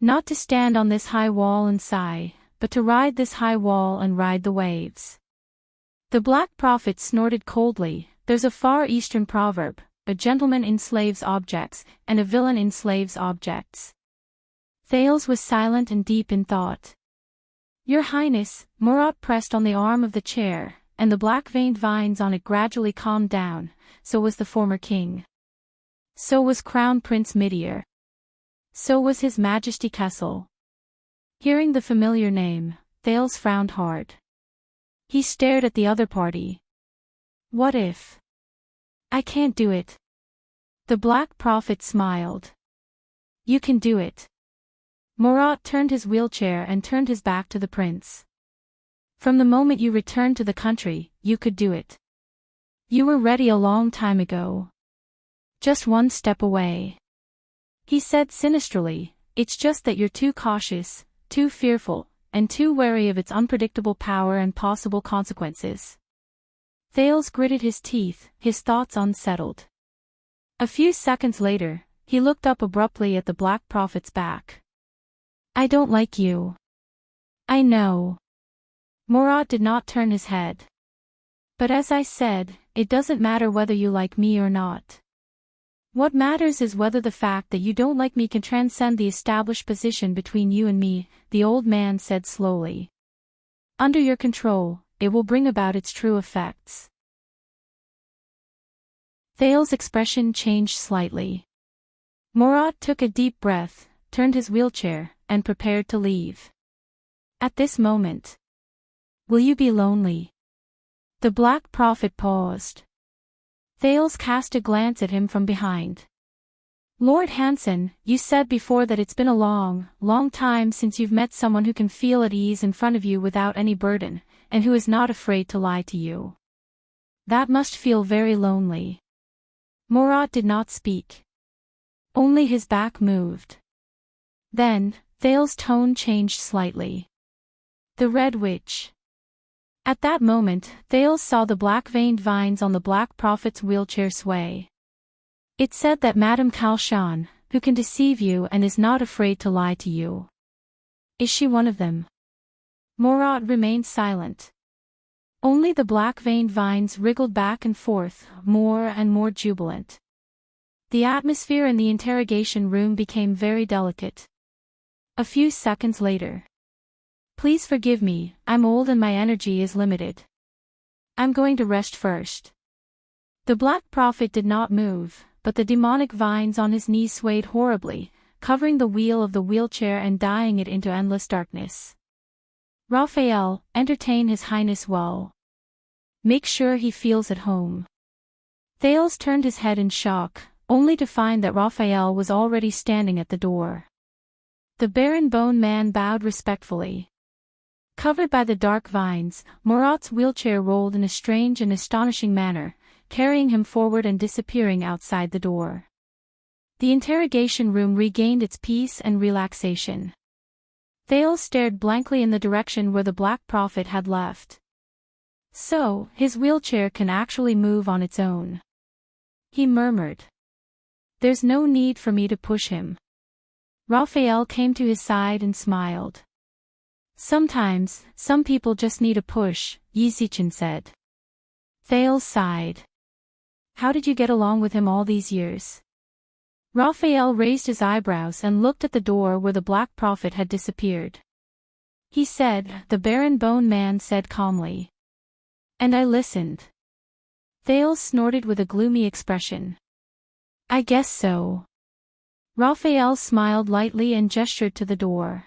Not to stand on this high wall and sigh, but to ride this high wall and ride the waves." The Black Prophet snorted coldly. "There's a Far Eastern proverb, a gentleman enslaves objects, and a villain enslaves objects." Thales was silent and deep in thought. "Your Highness," Murat pressed on the arm of the chair, and the black-veined vines on it gradually calmed down. "So was the former king. So was Crown Prince Midir. So was His Majesty Kessel." Hearing the familiar name, Thales frowned hard. He stared at the other party. "What if? I can't do it." The Black Prophet smiled. "You can do it." Murat turned his wheelchair and turned his back to the prince. "From the moment you returned to the country, you could do it. You were ready a long time ago. Just one step away." He said sinisterly, "It's just that you're too cautious, too fearful, and too wary of its unpredictable power and possible consequences." Thales gritted his teeth, his thoughts unsettled. A few seconds later, he looked up abruptly at the Black Prophet's back. "I don't like you." "I know." Murat did not turn his head. "But as I said, it doesn't matter whether you like me or not. What matters is whether the fact that you don't like me can transcend the established position between you and me," the old man said slowly. "Under your control, it will bring about its true effects." Thales' expression changed slightly. Murat took a deep breath, turned his wheelchair, and prepared to leave. At this moment, "Will you be lonely?" The Black Prophet paused. Thales cast a glance at him from behind. "Lord Hanson, you said before that it's been a long, long time since you've met someone who can feel at ease in front of you without any burden, and who is not afraid to lie to you. That must feel very lonely." Murat did not speak. Only his back moved. Then, Thales' tone changed slightly. "The Red Witch." At that moment, Thales saw the black-veined vines on the Black Prophet's wheelchair sway. It said that Madame Kalshan, who can deceive you and is not afraid to lie to you. Is she one of them? Murat remained silent. Only the black-veined vines wriggled back and forth, more and more jubilant. The atmosphere in the interrogation room became very delicate. A few seconds later. "Please forgive me, I'm old and my energy is limited. I'm going to rest first." The Black Prophet did not move, but the demonic vines on his knees swayed horribly, covering the wheel of the wheelchair and dyeing it into endless darkness. "Raphael, entertain His Highness well. Make sure he feels at home." Thales turned his head in shock, only to find that Raphael was already standing at the door. The Baron Bone Man bowed respectfully. Covered by the dark vines, Murat's wheelchair rolled in a strange and astonishing manner, carrying him forward and disappearing outside the door. The interrogation room regained its peace and relaxation. Thales stared blankly in the direction where the Black Prophet had left. So, his wheelchair can actually move on its own. He murmured. There's no need for me to push him. Raphael came to his side and smiled. Sometimes, some people just need a push, Yizichin said. Thales sighed. How did you get along with him all these years? Raphael raised his eyebrows and looked at the door where the Black Prophet had disappeared. He said, the Baron Bone Man said calmly. And I listened. Thales snorted with a gloomy expression. I guess so. Raphael smiled lightly and gestured to the door.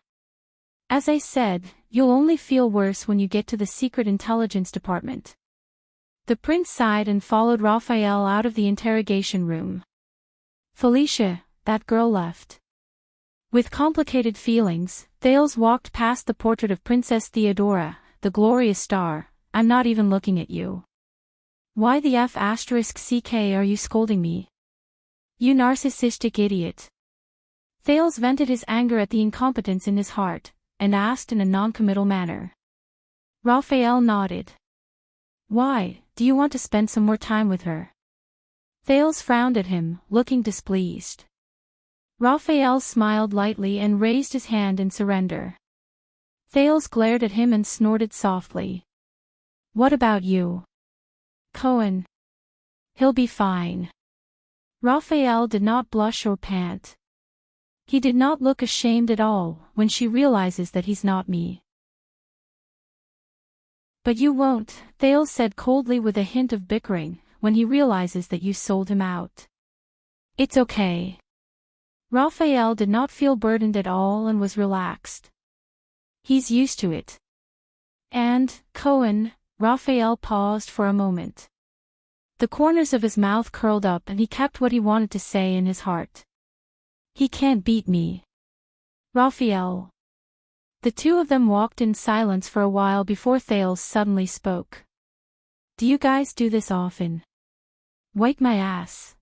As I said, you'll only feel worse when you get to the Secret Intelligence Department. The prince sighed and followed Raphael out of the interrogation room. Felicia, that girl left. With complicated feelings, Thales walked past the portrait of Princess Theodora, the glorious star. I'm not even looking at you. Why the F***ck are you scolding me? You narcissistic idiot. Thales vented his anger at the incompetence in his heart, and asked in a non-committal manner. Raphael nodded. Why, do you want to spend some more time with her? Thales frowned at him, looking displeased. Raphael smiled lightly and raised his hand in surrender. Thales glared at him and snorted softly. What about you? Cohen. He'll be fine. Raphael did not blush or pant. He did not look ashamed at all when she realizes that he's not me. But you won't, Thales said coldly with a hint of bickering, when he realizes that you sold him out. It's okay. Raphael did not feel burdened at all and was relaxed. He's used to it. And, Cohen, Raphael paused for a moment. The corners of his mouth curled up and he kept what he wanted to say in his heart. He can't beat me. Raphael. The two of them walked in silence for a while before Thales suddenly spoke. Do you guys do this often? Wipe my ass.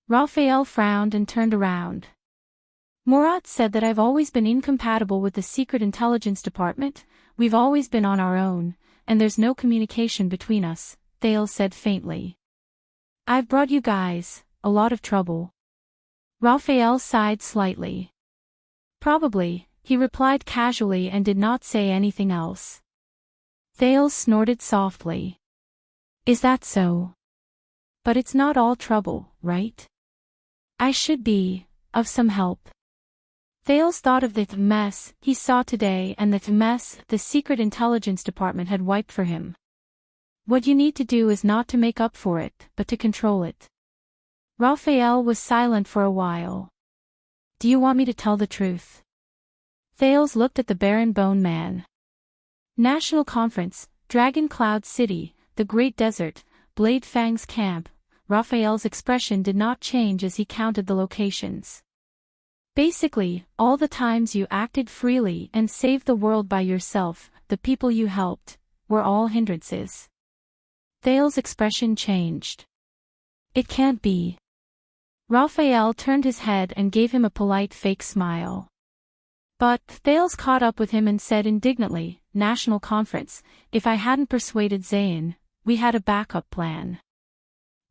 Raphael frowned and turned around. Murat said that I've always been incompatible with the Secret Intelligence Department, we've always been on our own, and there's no communication between us, Thales said faintly. I've brought you guys a lot of trouble. Raphael sighed slightly. Probably, he replied casually and did not say anything else. Thales snorted softly. Is that so? But it's not all trouble, right? I should be of some help. Thales thought of the mess he saw today and the mess the Secret Intelligence Department had wiped for him. What you need to do is not to make up for it, but to control it. Raphael was silent for a while. Do you want me to tell the truth? Thales looked at the Baron Bone Man. National Conference, Dragon Cloud City, the Great Desert, Blade Fang's Camp. Raphael's expression did not change as he counted the locations. Basically, all the times you acted freely and saved the world by yourself, the people you helped, were all hindrances. Thales' expression changed. It can't be. Raphael turned his head and gave him a polite fake smile. But, Thales caught up with him and said indignantly, National Conference, if I hadn't persuaded Zayn, we had a backup plan.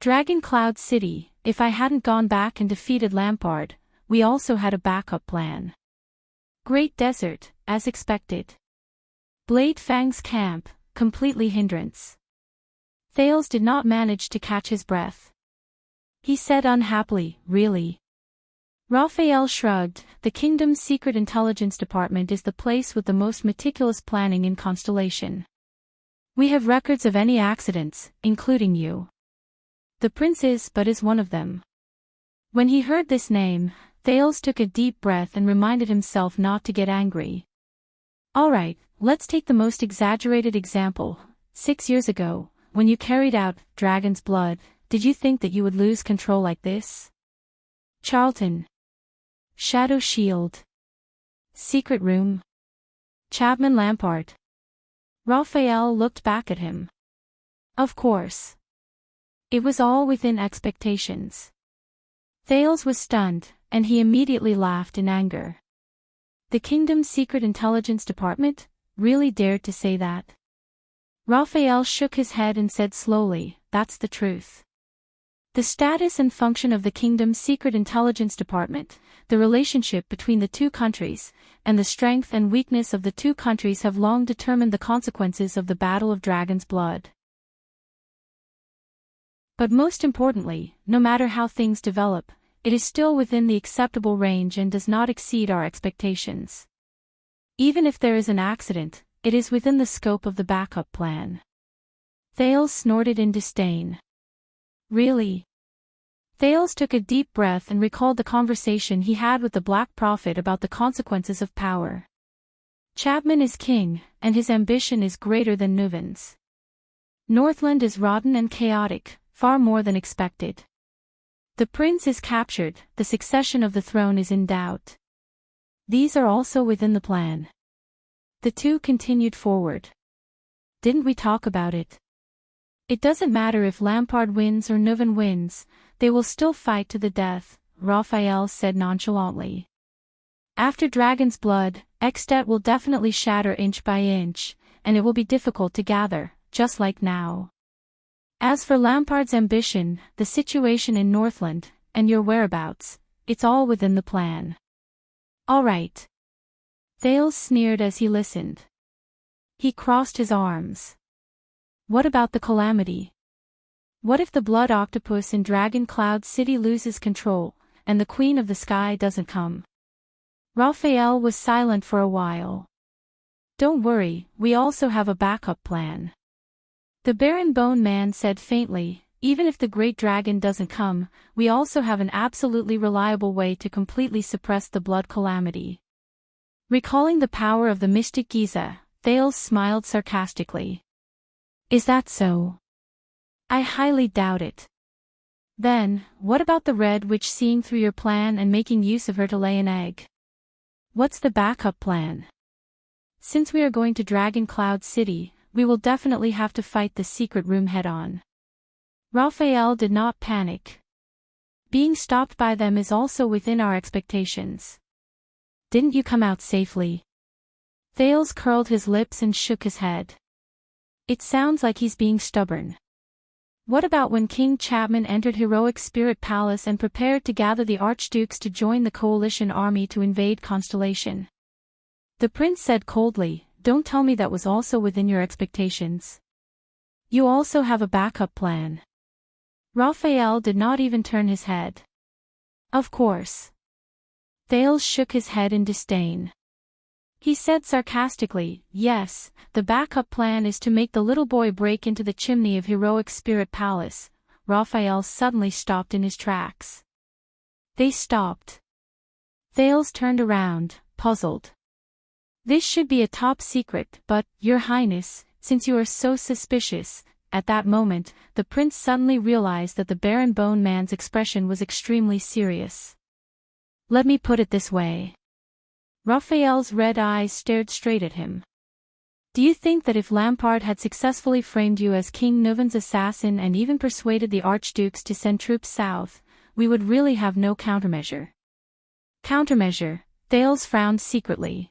Dragon Cloud City, if I hadn't gone back and defeated Lampard, we also had a backup plan. Great Desert, as expected. Blade Fang's Camp, completely hindrance. Thales did not manage to catch his breath. He said unhappily, really? Raphael shrugged, the Kingdom's Secret Intelligence Department is the place with the most meticulous planning in Constellation. We have records of any accidents, including you. The prince is one of them. When he heard this name, Thales took a deep breath and reminded himself not to get angry. Alright, let's take the most exaggerated example. 6 years ago, when you carried out Dragon's Blood, did you think that you would lose control like this? Charlton. Shadow Shield. Secret Room. Chapman Lampard. Raphael looked back at him. Of course. It was all within expectations. Thales was stunned, and he immediately laughed in anger. The kingdom's secret intelligence department really dared to say that? Raphael shook his head and said slowly, that's the truth. The status and function of the kingdom's secret intelligence department, the relationship between the two countries, and the strength and weakness of the two countries have long determined the consequences of the Battle of Dragon's Blood. But most importantly, no matter how things develop, it is still within the acceptable range and does not exceed our expectations. Even if there is an accident, it is within the scope of the backup plan. Thales snorted in disdain. Really? Thales took a deep breath and recalled the conversation he had with the Black Prophet about the consequences of power. Chapman is king, and his ambition is greater than Nuven's. Northland is rotten and chaotic, far more than expected. The prince is captured, the succession of the throne is in doubt. These are also within the plan. The two continued forward. Didn't we talk about it? It doesn't matter if Lampard wins or Nuven wins, they will still fight to the death, Raphael said nonchalantly. After Dragon's Blood, Extet will definitely shatter inch by inch, and it will be difficult to gather, just like now. As for Lampard's ambition, the situation in Northland, and your whereabouts, it's all within the plan. All right. Thales sneered as he listened. He crossed his arms. What about the calamity? What if the blood octopus in Dragon Cloud City loses control, and the Queen of the Sky doesn't come? Raphael was silent for a while. Don't worry, we also have a backup plan. The Baron Bone Man said faintly, even if the Great Dragon doesn't come, we also have an absolutely reliable way to completely suppress the blood calamity. Recalling the power of the mystic Giza, Thales smiled sarcastically. Is that so? I highly doubt it. Then, what about the Red Witch seeing through your plan and making use of her to lay an egg? What's the backup plan? Since we are going to Dragon Cloud City, we will definitely have to fight the secret room head-on. Raphael did not panic. Being stopped by them is also within our expectations. Didn't you come out safely? Thales curled his lips and shook his head. It sounds like he's being stubborn. What about when King Chapman entered Heroic Spirit Palace and prepared to gather the Archdukes to join the coalition army to invade Constellation? The prince said coldly, don't tell me that was also within your expectations. You also have a backup plan. Raphael did not even turn his head. Of course. Thales shook his head in disdain. He said sarcastically, yes, the backup plan is to make the little boy break into the chimney of Heroic Spirit Palace. Raphael suddenly stopped in his tracks. They stopped. Thales turned around, puzzled. This should be a top secret, but, Your Highness, since you are so suspicious, at that moment, the prince suddenly realized that the Baron Bone Man's expression was extremely serious. Let me put it this way. Raphael's red eyes stared straight at him. Do you think that if Lampard had successfully framed you as King Nuven's assassin and even persuaded the Archdukes to send troops south, we would really have no countermeasure? Countermeasure, Thales frowned secretly.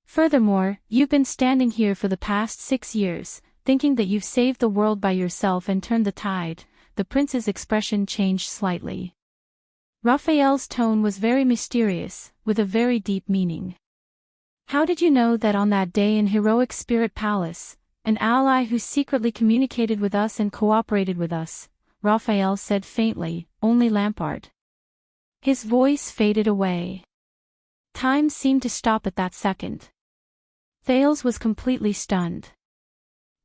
Furthermore, you've been standing here for the past 6 years, thinking that you've saved the world by yourself and turned the tide. The prince's expression changed slightly. Raphael's tone was very mysterious, with a very deep meaning. How did you know that on that day in Heroic Spirit Palace, an ally who secretly communicated with us and cooperated with us? Raphael said faintly, only Lampard. His voice faded away. Time seemed to stop at that second. Thales was completely stunned.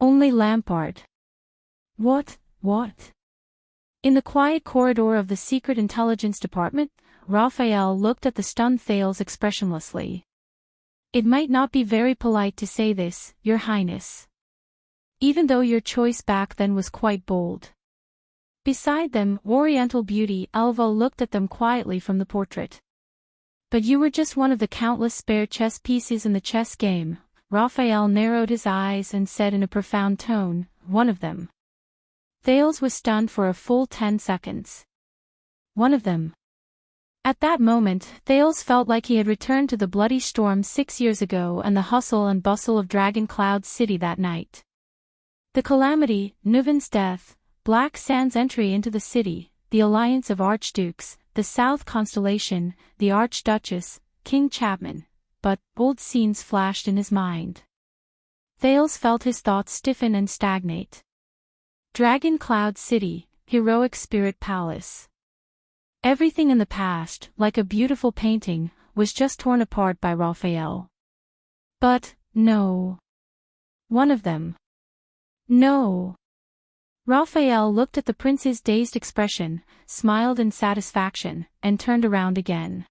Only Lampard. What? In the quiet corridor of the Secret Intelligence Department, Raphael looked at the stunned Thales expressionlessly. It might not be very polite to say this, Your Highness. Even though your choice back then was quite bold. Beside them, Oriental beauty Elva looked at them quietly from the portrait. But you were just one of the countless spare chess pieces in the chess game. Raphael narrowed his eyes and said in a profound tone, one of them. Thales was stunned for a full 10 seconds. One of them. At that moment, Thales felt like he had returned to the bloody storm 6 years ago and the hustle and bustle of Dragon Cloud City that night. The calamity, Nuven's death, Black Sand's entry into the city, the alliance of archdukes, the South Constellation, the Archduchess, King Chapman, but old scenes flashed in his mind. Thales felt his thoughts stiffen and stagnate. Dragon Cloud City, Heroic Spirit Palace. Everything in the past, like a beautiful painting, was just torn apart by Raphael. But, no. One of them. No. Raphael looked at the prince's dazed expression, smiled in satisfaction, and turned around again.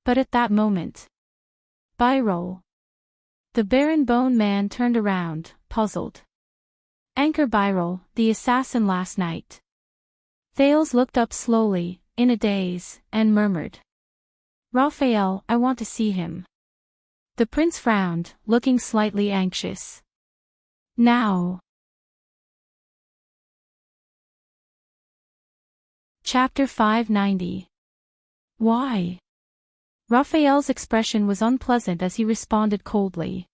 But at that moment. Byrol. The Baron Bone Man turned around, puzzled. Anchor Byrol, the assassin last night. Thales looked up slowly, in a daze, and murmured. Raphael, I want to see him. The prince frowned, looking slightly anxious. Now. Chapter 590. Why? Raphael's expression was unpleasant as he responded coldly.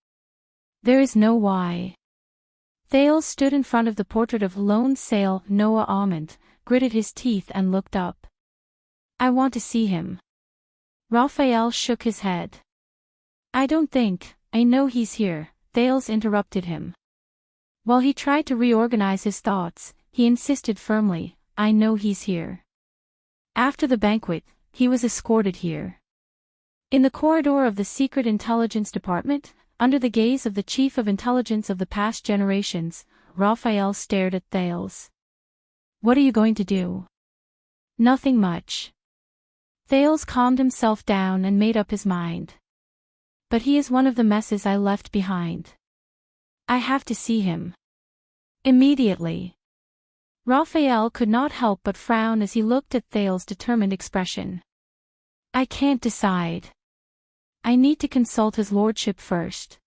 There is no why. Thales stood in front of the portrait of Lone Sail Noah Almond, gritted his teeth and looked up. I want to see him. Raphael shook his head. I know he's here, Thales interrupted him. While he tried to reorganize his thoughts, he insisted firmly, I know he's here. After the banquet, he was escorted here. In the corridor of the Secret Intelligence Department, under the gaze of the Chief of Intelligence of the past generations, Raphael stared at Thales. What are you going to do? Nothing much. Thales calmed himself down and made up his mind. But he is one of the messes I left behind. I have to see him. Immediately. Raphael could not help but frown as he looked at Thales' determined expression. I can't decide. I need to consult his lordship first.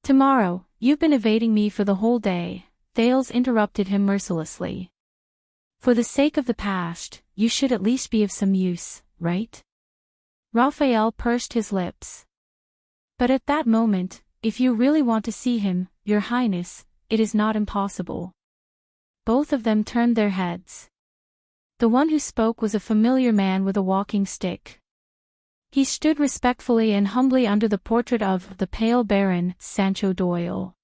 Tomorrow, you've been evading me for the whole day, Thales interrupted him mercilessly. For the sake of the past, you should at least be of some use, right? Raphael pursed his lips. But at that moment, if you really want to see him, Your Highness, it is not impossible. Both of them turned their heads. The one who spoke was a familiar man with a walking stick. He stood respectfully and humbly under the portrait of the Pale Baron, Sancho Doyle.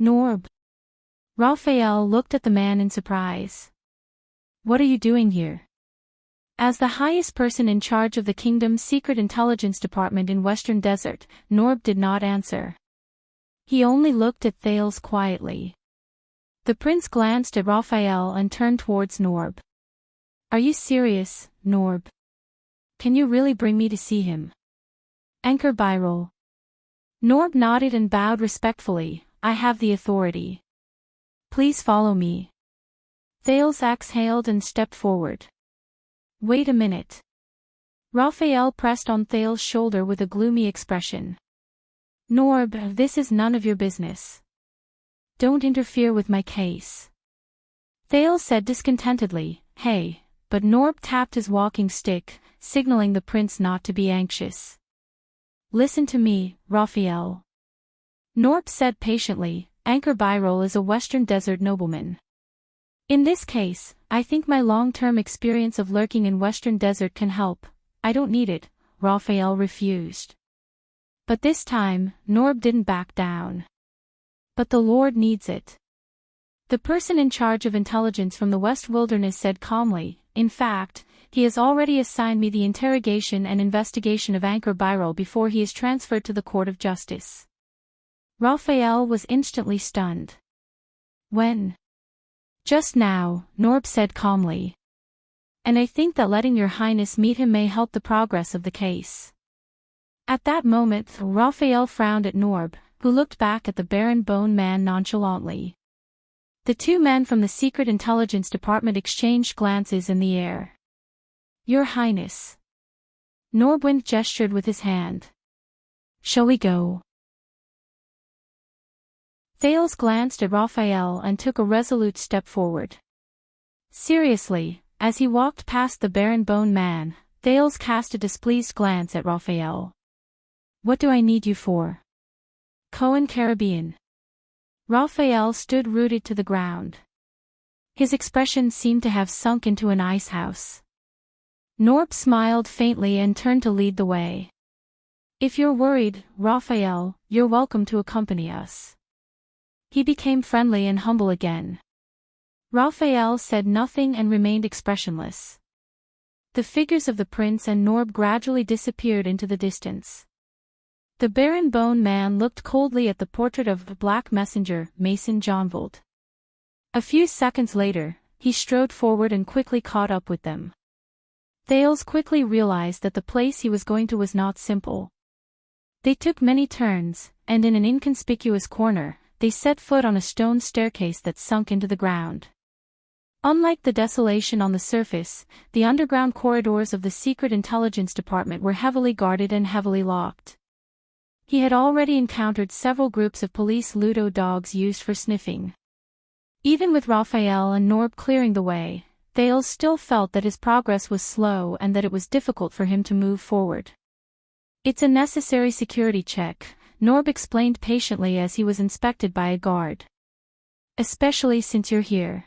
Norb. Raphael looked at the man in surprise. What are you doing here? As the highest person in charge of the kingdom's secret intelligence department in Western Desert, Norb did not answer. He only looked at Thales quietly. The prince glanced at Raphael and turned towards Norb. Are you serious, Norb? Can you really bring me to see him? Anchor Byrol. Norb nodded and bowed respectfully. I have the authority. Please follow me. Thales exhaled and stepped forward. Wait a minute. Raphael pressed on Thales' shoulder with a gloomy expression. Norb, this is none of your business. Don't interfere with my case. Thales said discontentedly, Hey, but Norb tapped his walking stick, signaling the prince not to be anxious. Listen to me, Raphael. Norb said patiently, Anchor Byrol is a Western Desert nobleman. In this case, I think my long-term experience of lurking in Western Desert can help. I don't need it, Raphael refused. But this time, Norb didn't back down. But the Lord needs it. The person in charge of intelligence from the West Wilderness said calmly, in fact, he has already assigned me the interrogation and investigation of Anchor Byrol before he is transferred to the Court of Justice. Raphael was instantly stunned. When? Just now, Norb said calmly. And I think that letting Your Highness meet him may help the progress of the case. At that moment, Raphael frowned at Norb, who looked back at the Baron Bone Man nonchalantly. The two men from the Secret Intelligence Department exchanged glances in the air. Your Highness. Norb gestured with his hand. Shall we go? Thales glanced at Raphael and took a resolute step forward. Seriously, as he walked past the Baron Bone Man, Thales cast a displeased glance at Raphael. What do I need you for? Cohen Caribbean. Raphael stood rooted to the ground. His expression seemed to have sunk into an icehouse. Norb smiled faintly and turned to lead the way. If you're worried, Raphael, you're welcome to accompany us. He became friendly and humble again. Raphael said nothing and remained expressionless. The figures of the prince and Norb gradually disappeared into the distance. The Baron Bone Man looked coldly at the portrait of the black messenger, Mason Johnvold. A few seconds later, he strode forward and quickly caught up with them. Thales quickly realized that the place he was going to was not simple. They took many turns, and in an inconspicuous corner, they set foot on a stone staircase that sunk into the ground. Unlike the desolation on the surface, the underground corridors of the Secret Intelligence Department were heavily guarded and heavily locked. He had already encountered several groups of police Ludo dogs used for sniffing. Even with Raphael and Norb clearing the way, Thales still felt that his progress was slow and that it was difficult for him to move forward. It's a necessary security check, Norb explained patiently as he was inspected by a guard. Especially since you're here.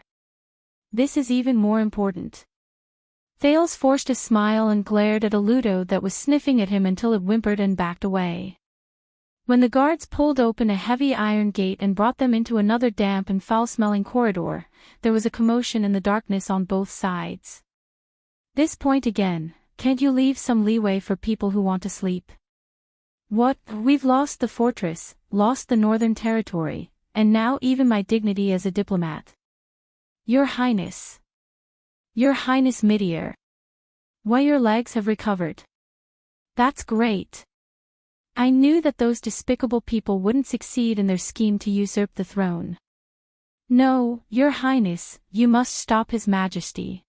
This is even more important. Thales forced a smile and glared at a Ludo that was sniffing at him until it whimpered and backed away. When the guards pulled open a heavy iron gate and brought them into another damp and foul-smelling corridor, there was a commotion in the darkness on both sides. This point again, can't you leave some leeway for people who want to sleep? What, we've lost the fortress, lost the Northern Territory, and now even my dignity as a diplomat. Your Highness. Your Highness Midier. Why your legs have recovered. That's great. I knew that those despicable people wouldn't succeed in their scheme to usurp the throne. No, Your Highness, you must stop His Majesty.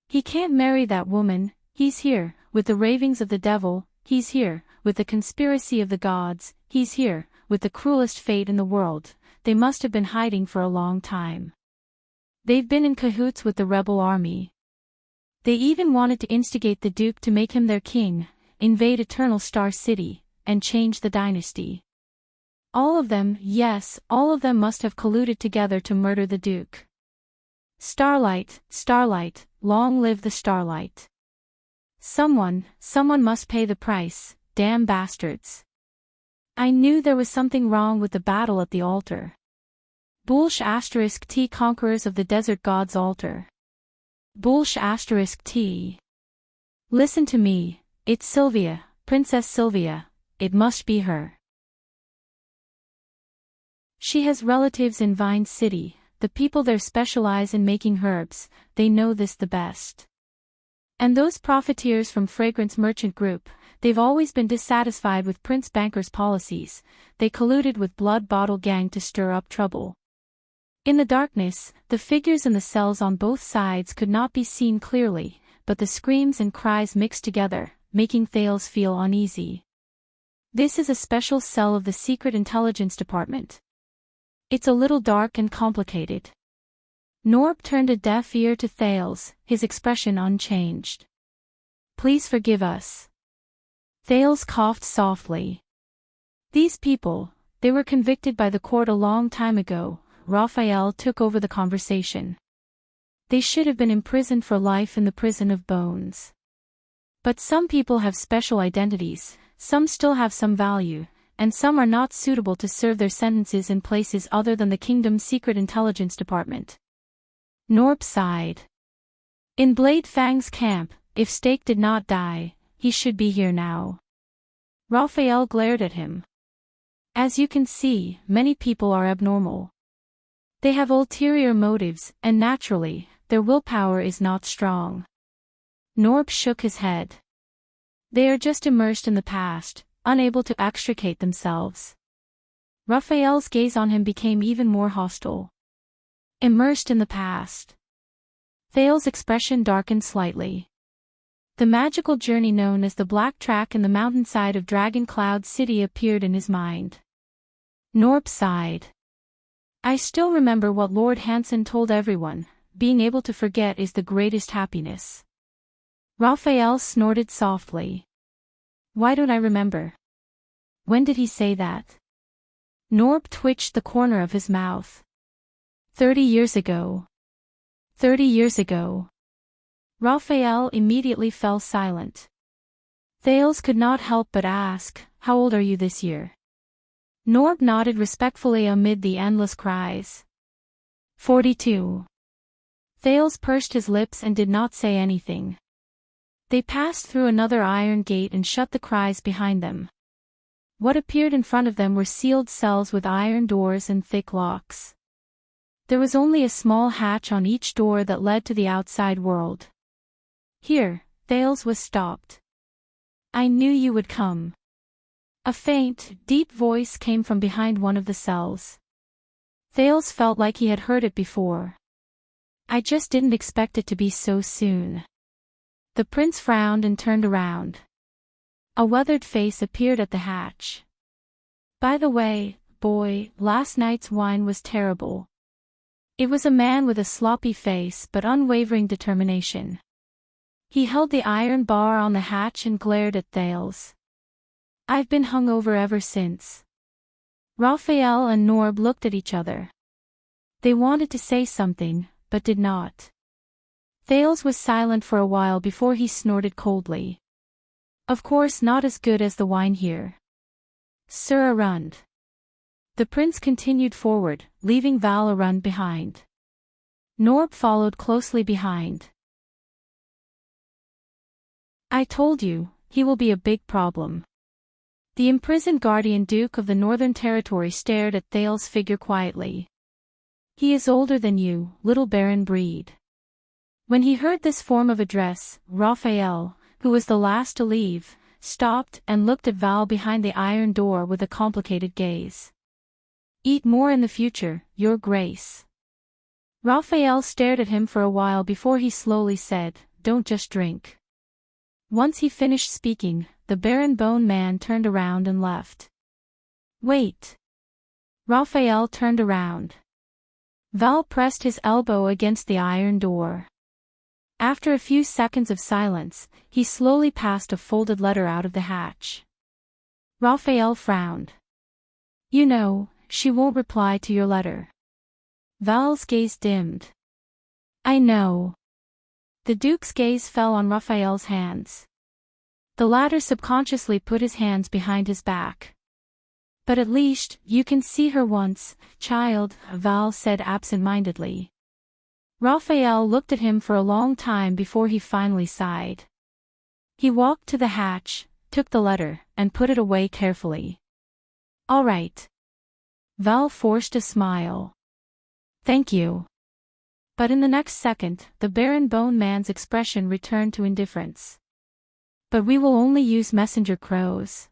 He can't marry that woman, he's here, with the ravings of the devil, he's here, with the conspiracy of the gods, he's here, with the cruelest fate in the world, they must have been hiding for a long time. They've been in cahoots with the rebel army. They even wanted to instigate the Duke to make him their king, invade Eternal Star City, and change the dynasty. All of them, yes, all of them must have colluded together to murder the Duke. Starlight, Starlight, long live the Starlight. Someone must pay the price, damn bastards. I knew there was something wrong with the battle at the altar. Bulsh * T Conquerors of the Desert Gods Altar. Bulsh * T. Listen to me, it's Sylvia, Princess Sylvia, it must be her. She has relatives in Vine City, the people there specialize in making herbs, they know this the best. And those profiteers from Fragrance Merchant Group, they've always been dissatisfied with Prince Banker's policies, they colluded with Blood Bottle Gang to stir up trouble. In the darkness, the figures in the cells on both sides could not be seen clearly, but the screams and cries mixed together, making Thales feel uneasy. This is a special cell of the Secret Intelligence Department. It's a little dark and complicated. Norb turned a deaf ear to Thales, his expression unchanged. Please forgive us. Thales coughed softly. These people, they were convicted by the court a long time ago. Raphael took over the conversation. They should have been imprisoned for life in the prison of bones. But some people have special identities, some still have some value, and some are not suitable to serve their sentences in places other than the kingdom's Secret Intelligence Department. Norb sighed. In Blade Fang's camp, if Stake did not die, he should be here now. Raphael glared at him. As you can see, many people are abnormal. They have ulterior motives, and naturally, their willpower is not strong. Norb shook his head. They are just immersed in the past, unable to extricate themselves. Raphael's gaze on him became even more hostile. Immersed in the past. Thales' expression darkened slightly. The magical journey known as the Black Track in the mountainside of Dragon Cloud City appeared in his mind. Norb sighed. I still remember what Lord Hansen told everyone, being able to forget is the greatest happiness. Raphael snorted softly. Why don't I remember? When did he say that? Norb twitched the corner of his mouth. 30 years ago. 30 years ago. Raphael immediately fell silent. Thales could not help but ask, how old are you this year? Norb nodded respectfully amid the endless cries. 42. Thales pursed his lips and did not say anything. They passed through another iron gate and shut the cries behind them. What appeared in front of them were sealed cells with iron doors and thick locks. There was only a small hatch on each door that led to the outside world. Here, Thales was stopped. I knew you would come. A faint, deep voice came from behind one of the cells. Thales felt like he had heard it before. I just didn't expect it to be so soon. The prince frowned and turned around. A weathered face appeared at the hatch. By the way, boy, last night's wine was terrible. It was a man with a sloppy face but unwavering determination. He held the iron bar on the hatch and glared at Thales. I've been hungover ever since. Raphael and Norb looked at each other. They wanted to say something, but did not. Thales was silent for a while before he snorted coldly. Of course not as good as the wine here. Sir Arund. The prince continued forward, leaving Val Arund behind. Norb followed closely behind. I told you, he will be a big problem. The imprisoned guardian duke of the Northern Territory stared at Thales' figure quietly. He is older than you, little Baron Breed. When he heard this form of address, Raphael, who was the last to leave, stopped and looked at Val behind the iron door with a complicated gaze. Eat more in the future, Your Grace. Raphael stared at him for a while before he slowly said, Don't just drink. Once he finished speaking, the Baron Bone Man turned around and left. Wait. Raphael turned around. Val pressed his elbow against the iron door. After a few seconds of silence, he slowly passed a folded letter out of the hatch. Raphael frowned. You know, she won't reply to your letter. Val's gaze dimmed. I know. The Duke's gaze fell on Raphael's hands. The latter subconsciously put his hands behind his back. But at least, you can see her once, child, Val said absent-mindedly. Raphael looked at him for a long time before he finally sighed. He walked to the hatch, took the letter, and put it away carefully. All right. Val forced a smile. Thank you. But in the next second, the Baron Bone Man's expression returned to indifference. But we will only use messenger crows.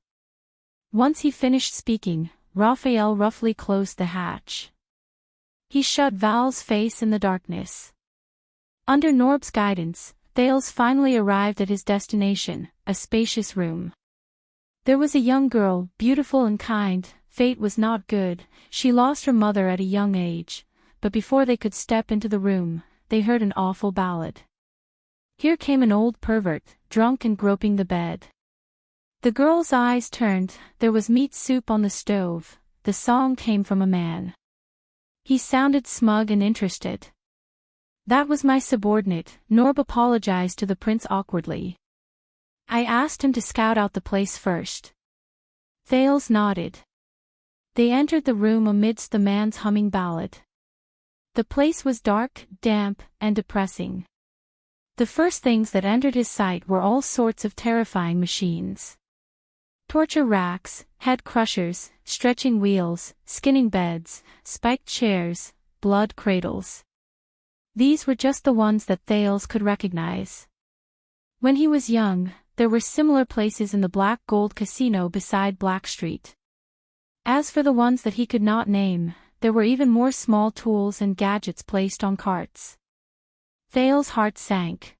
Once he finished speaking, Raphael roughly closed the hatch. He shut Val's face in the darkness. Under Norb's guidance, Thales finally arrived at his destination, a spacious room. There was a young girl, beautiful and kind. Fate was not good, she lost her mother at a young age, but before they could step into the room, they heard an awful ballad. Here came an old pervert, drunk and groping the bed. The girl's eyes turned, there was meat soup on the stove, the song came from a man. He sounded smug and interested. That was my subordinate, Norb apologized to the prince awkwardly. I asked him to scout out the place first. Thales nodded. They entered the room amidst the man's humming ballad. The place was dark, damp, and depressing. The first things that entered his sight were all sorts of terrifying machines. Torture racks, head crushers, stretching wheels, skinning beds, spiked chairs, blood cradles. These were just the ones that Thales could recognize. When he was young, there were similar places in the Black Gold Casino beside Black Street. As for the ones that he could not name, there were even more small tools and gadgets placed on carts. Thales' heart sank.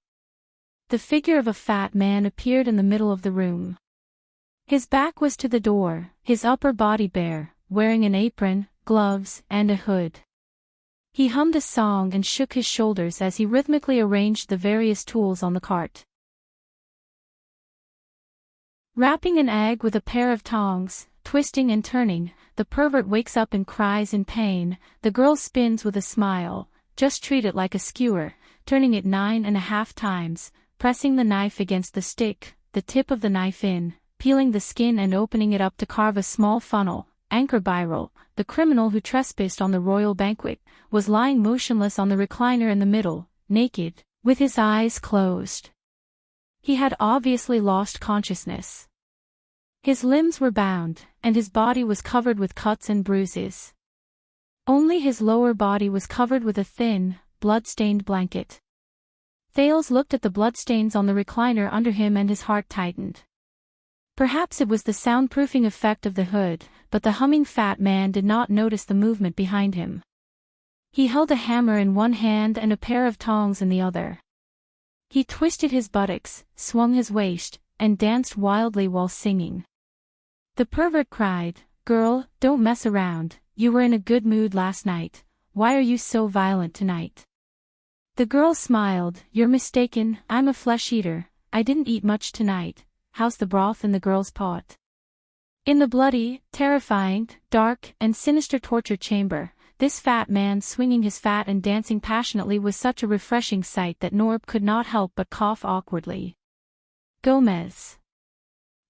The figure of a fat man appeared in the middle of the room. His back was to the door, his upper body bare, wearing an apron, gloves, and a hood. He hummed a song and shook his shoulders as he rhythmically arranged the various tools on the cart. Wrapping an egg with a pair of tongs, twisting and turning, the pervert wakes up and cries in pain. The girl spins with a smile. Just treat it like a skewer, turning it 9.5 times, pressing the knife against the stick, the tip of the knife in, peeling the skin and opening it up to carve a small funnel. Anchor Byril, the criminal who trespassed on the royal banquet, was lying motionless on the recliner in the middle, naked, with his eyes closed. He had obviously lost consciousness. His limbs were bound, and his body was covered with cuts and bruises. Only his lower body was covered with a thin, blood-stained blanket. Thales looked at the bloodstains on the recliner under him and his heart tightened. Perhaps it was the soundproofing effect of the hood, but the humming fat man did not notice the movement behind him. He held a hammer in one hand and a pair of tongs in the other. He twisted his buttocks, swung his waist, and danced wildly while singing. The pervert cried, "Girl, don't mess around, you were in a good mood last night, why are you so violent tonight?" The girl smiled, "You're mistaken, I'm a flesh-eater, I didn't eat much tonight, how's the broth in the girl's pot?" In the bloody, terrifying, dark, and sinister torture chamber, this fat man swinging his fat and dancing passionately was such a refreshing sight that Norb could not help but cough awkwardly. Gomez.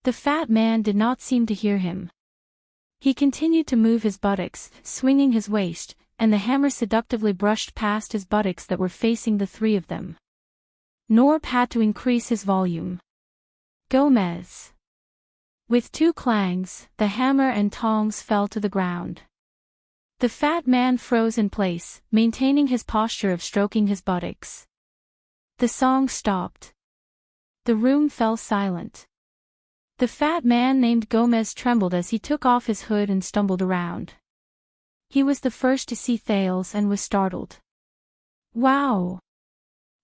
The fat man did not seem to hear him. He continued to move his buttocks, swinging his waist, and the hammer seductively brushed past his buttocks that were facing the three of them. Norb had to increase his volume. Gomez. With two clangs, the hammer and tongs fell to the ground. The fat man froze in place, maintaining his posture of stroking his buttocks. The song stopped. The room fell silent. The fat man named Gomez trembled as he took off his hood and stumbled around. He was the first to see Thales and was startled. "Wow!"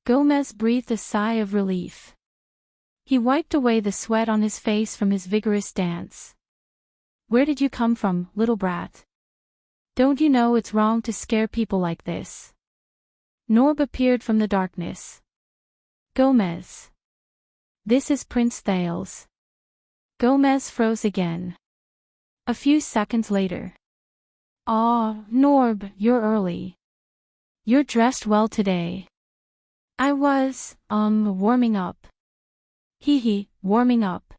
Gomez breathed a sigh of relief. He wiped away the sweat on his face from his vigorous dance. "Where did you come from, little brat? Don't you know it's wrong to scare people like this?" Norb appeared from the darkness. "Gomez. This is Prince Thales." Gomez froze again. A few seconds later. "Aw, Norb, you're early. You're dressed well today." "I was, warming up." Warming up."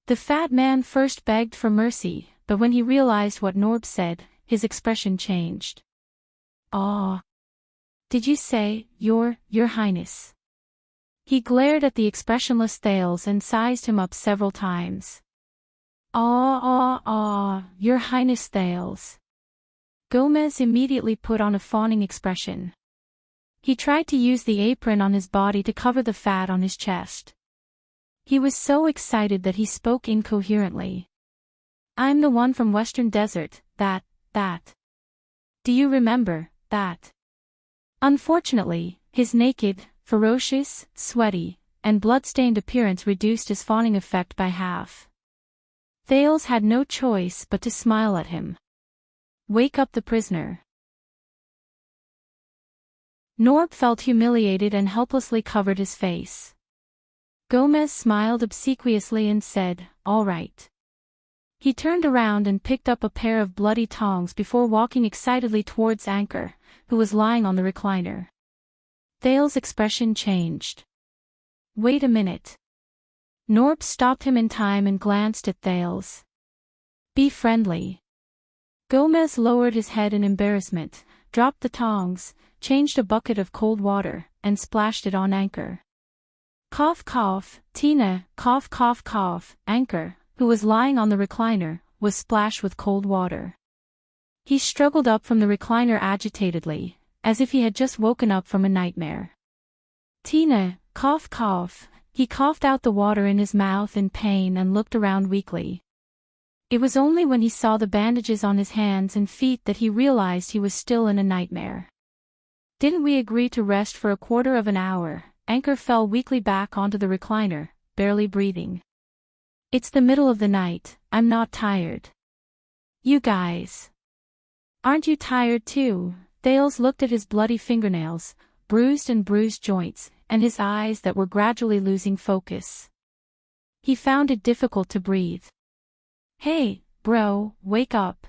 The fat man first begged for mercy, but when he realized what Norb said, his expression changed. "Aw. Did you say, your highness?" He glared at the expressionless Thales and sized him up several times. Your highness Thales." Gomez immediately put on a fawning expression. He tried to use the apron on his body to cover the fat on his chest. He was so excited that he spoke incoherently. "I'm the one from Western Desert, that. Do you remember, that?" Unfortunately, his naked, ferocious, sweaty, and blood-stained appearance reduced his fawning effect by half. Thales had no choice but to smile at him. "Wake up the prisoner." Norb felt humiliated and helplessly covered his face. Gomez smiled obsequiously and said, "All right." He turned around and picked up a pair of bloody tongs before walking excitedly towards Anchor, who was lying on the recliner. Thales' expression changed. "Wait a minute." Norb stopped him in time and glanced at Thales. "Be friendly." Gomez lowered his head in embarrassment, dropped the tongs, changed a bucket of cold water, and splashed it on Anchor. Cough cough, Tina, cough cough cough. Anchor, who was lying on the recliner, was splashed with cold water. He struggled up from the recliner agitatedly, as if he had just woken up from a nightmare. "Tina, cough cough." He coughed out the water in his mouth in pain and looked around weakly. It was only when he saw the bandages on his hands and feet that he realized he was still in a nightmare. "Didn't we agree to rest for a quarter of an hour?" Anchor fell weakly back onto the recliner, barely breathing. "It's the middle of the night, I'm not tired." "You guys. Aren't you tired too?" Thales looked at his bloody fingernails, bruised joints, and his eyes that were gradually losing focus. He found it difficult to breathe. "Hey, bro, wake up."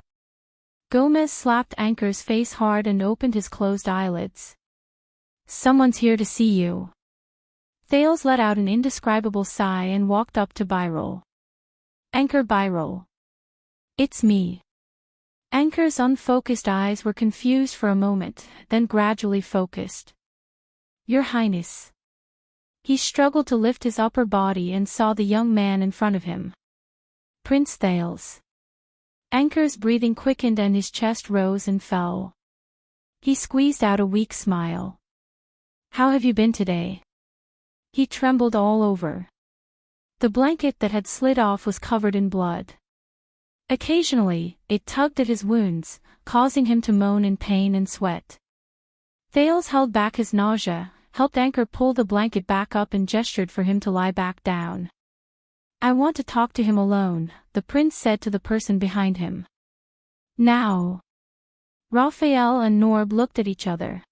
Gomez slapped Anchor's face hard and opened his closed eyelids. "Someone's here to see you." Thales let out an indescribable sigh and walked up to Byrol. "Anchor Byrol." "It's me." Anchor's unfocused eyes were confused for a moment, then gradually focused. "Your Highness." He struggled to lift his upper body and saw the young man in front of him. "Prince Thales." Anchor's breathing quickened and his chest rose and fell. He squeezed out a weak smile. "How have you been today?" He trembled all over. The blanket that had slid off was covered in blood. Occasionally, it tugged at his wounds, causing him to moan in pain and sweat. Thales held back his nausea, helped Anchor pull the blanket back up and gestured for him to lie back down. "I want to talk to him alone," the prince said to the person behind him. "Now." Raphael and Norb looked at each other.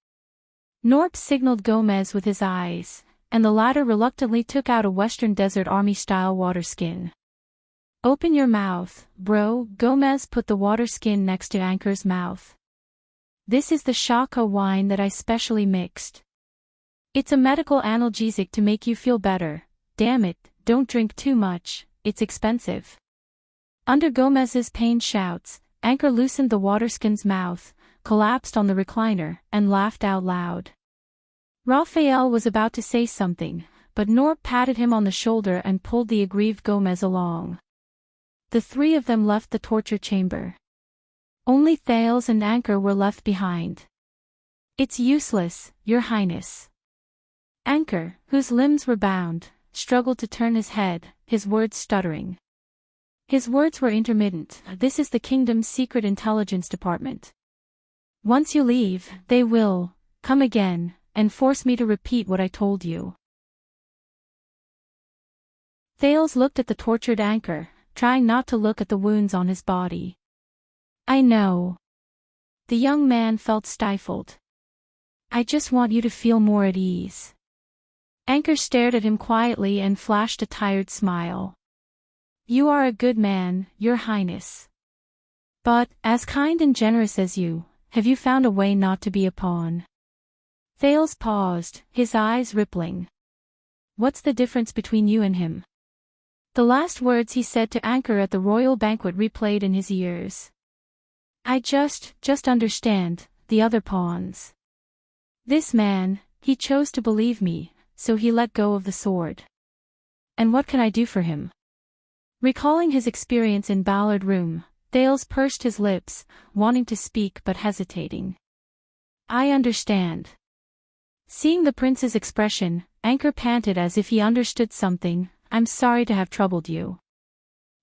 Norb signaled Gomez with his eyes, and the latter reluctantly took out a Western Desert Army-style water skin. "Open your mouth, bro." Gomez put the water skin next to Anchor's mouth. "This is the Shaka wine that I specially mixed. It's a medical analgesic to make you feel better. Damn it, don't drink too much, it's expensive." Under Gomez's pained shouts, Anchor loosened the water skin's mouth, collapsed on the recliner, and laughed out loud. Raphael was about to say something, but Norb patted him on the shoulder and pulled the aggrieved Gomez along. The three of them left the torture chamber. Only Thales and Anchor were left behind. "It's useless, Your Highness." Anchor, whose limbs were bound, struggled to turn his head, his words stuttering. His words were intermittent. "This is the kingdom's secret intelligence department. Once you leave, they will come again and force me to repeat what I told you." Thales looked at the tortured Anchor, trying not to look at the wounds on his body. "I know." The young man felt stifled. "I just want you to feel more at ease." Anchor stared at him quietly and flashed a tired smile. "You are a good man, Your Highness. But, as kind and generous as you, have you found a way not to be a pawn?" Thales paused, his eyes rippling. "What's the difference between you and him?" The last words he said to Anchor at the royal banquet replayed in his ears. "I just understand the other pawns. This man, he chose to believe me, so he let go of the sword. And what can I do for him?" Recalling his experience in Ballard Room, Thales pursed his lips, wanting to speak but hesitating. "I understand." Seeing the prince's expression, Anchor panted as if he understood something. "I'm sorry to have troubled you.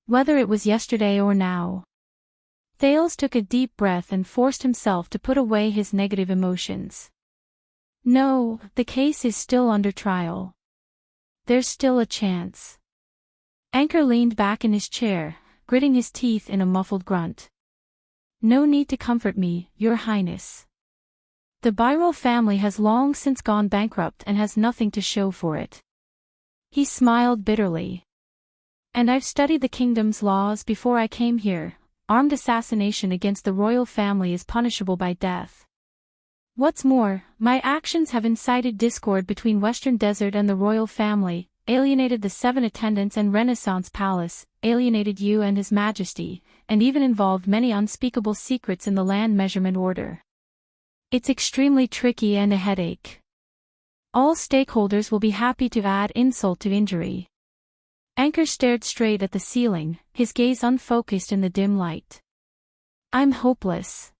Whether it was yesterday or now." Thales took a deep breath and forced himself to put away his negative emotions. "No, the case is still under trial. There's still a chance." Anchor leaned back in his chair, gritting his teeth in a muffled grunt. "No need to comfort me, Your Highness. The Byrol family has long since gone bankrupt and has nothing to show for it." He smiled bitterly. "And I've studied the kingdom's laws before I came here. Armed assassination against the royal family is punishable by death. What's more, my actions have incited discord between Western Desert and the royal family, alienated the 7 attendants and Renaissance Palace, alienated you and His Majesty, and even involved many unspeakable secrets in the land measurement order. It's extremely tricky and a headache. All stakeholders will be happy to add insult to injury." Anchor stared straight at the ceiling, his gaze unfocused in the dim light. "I'm hopeless."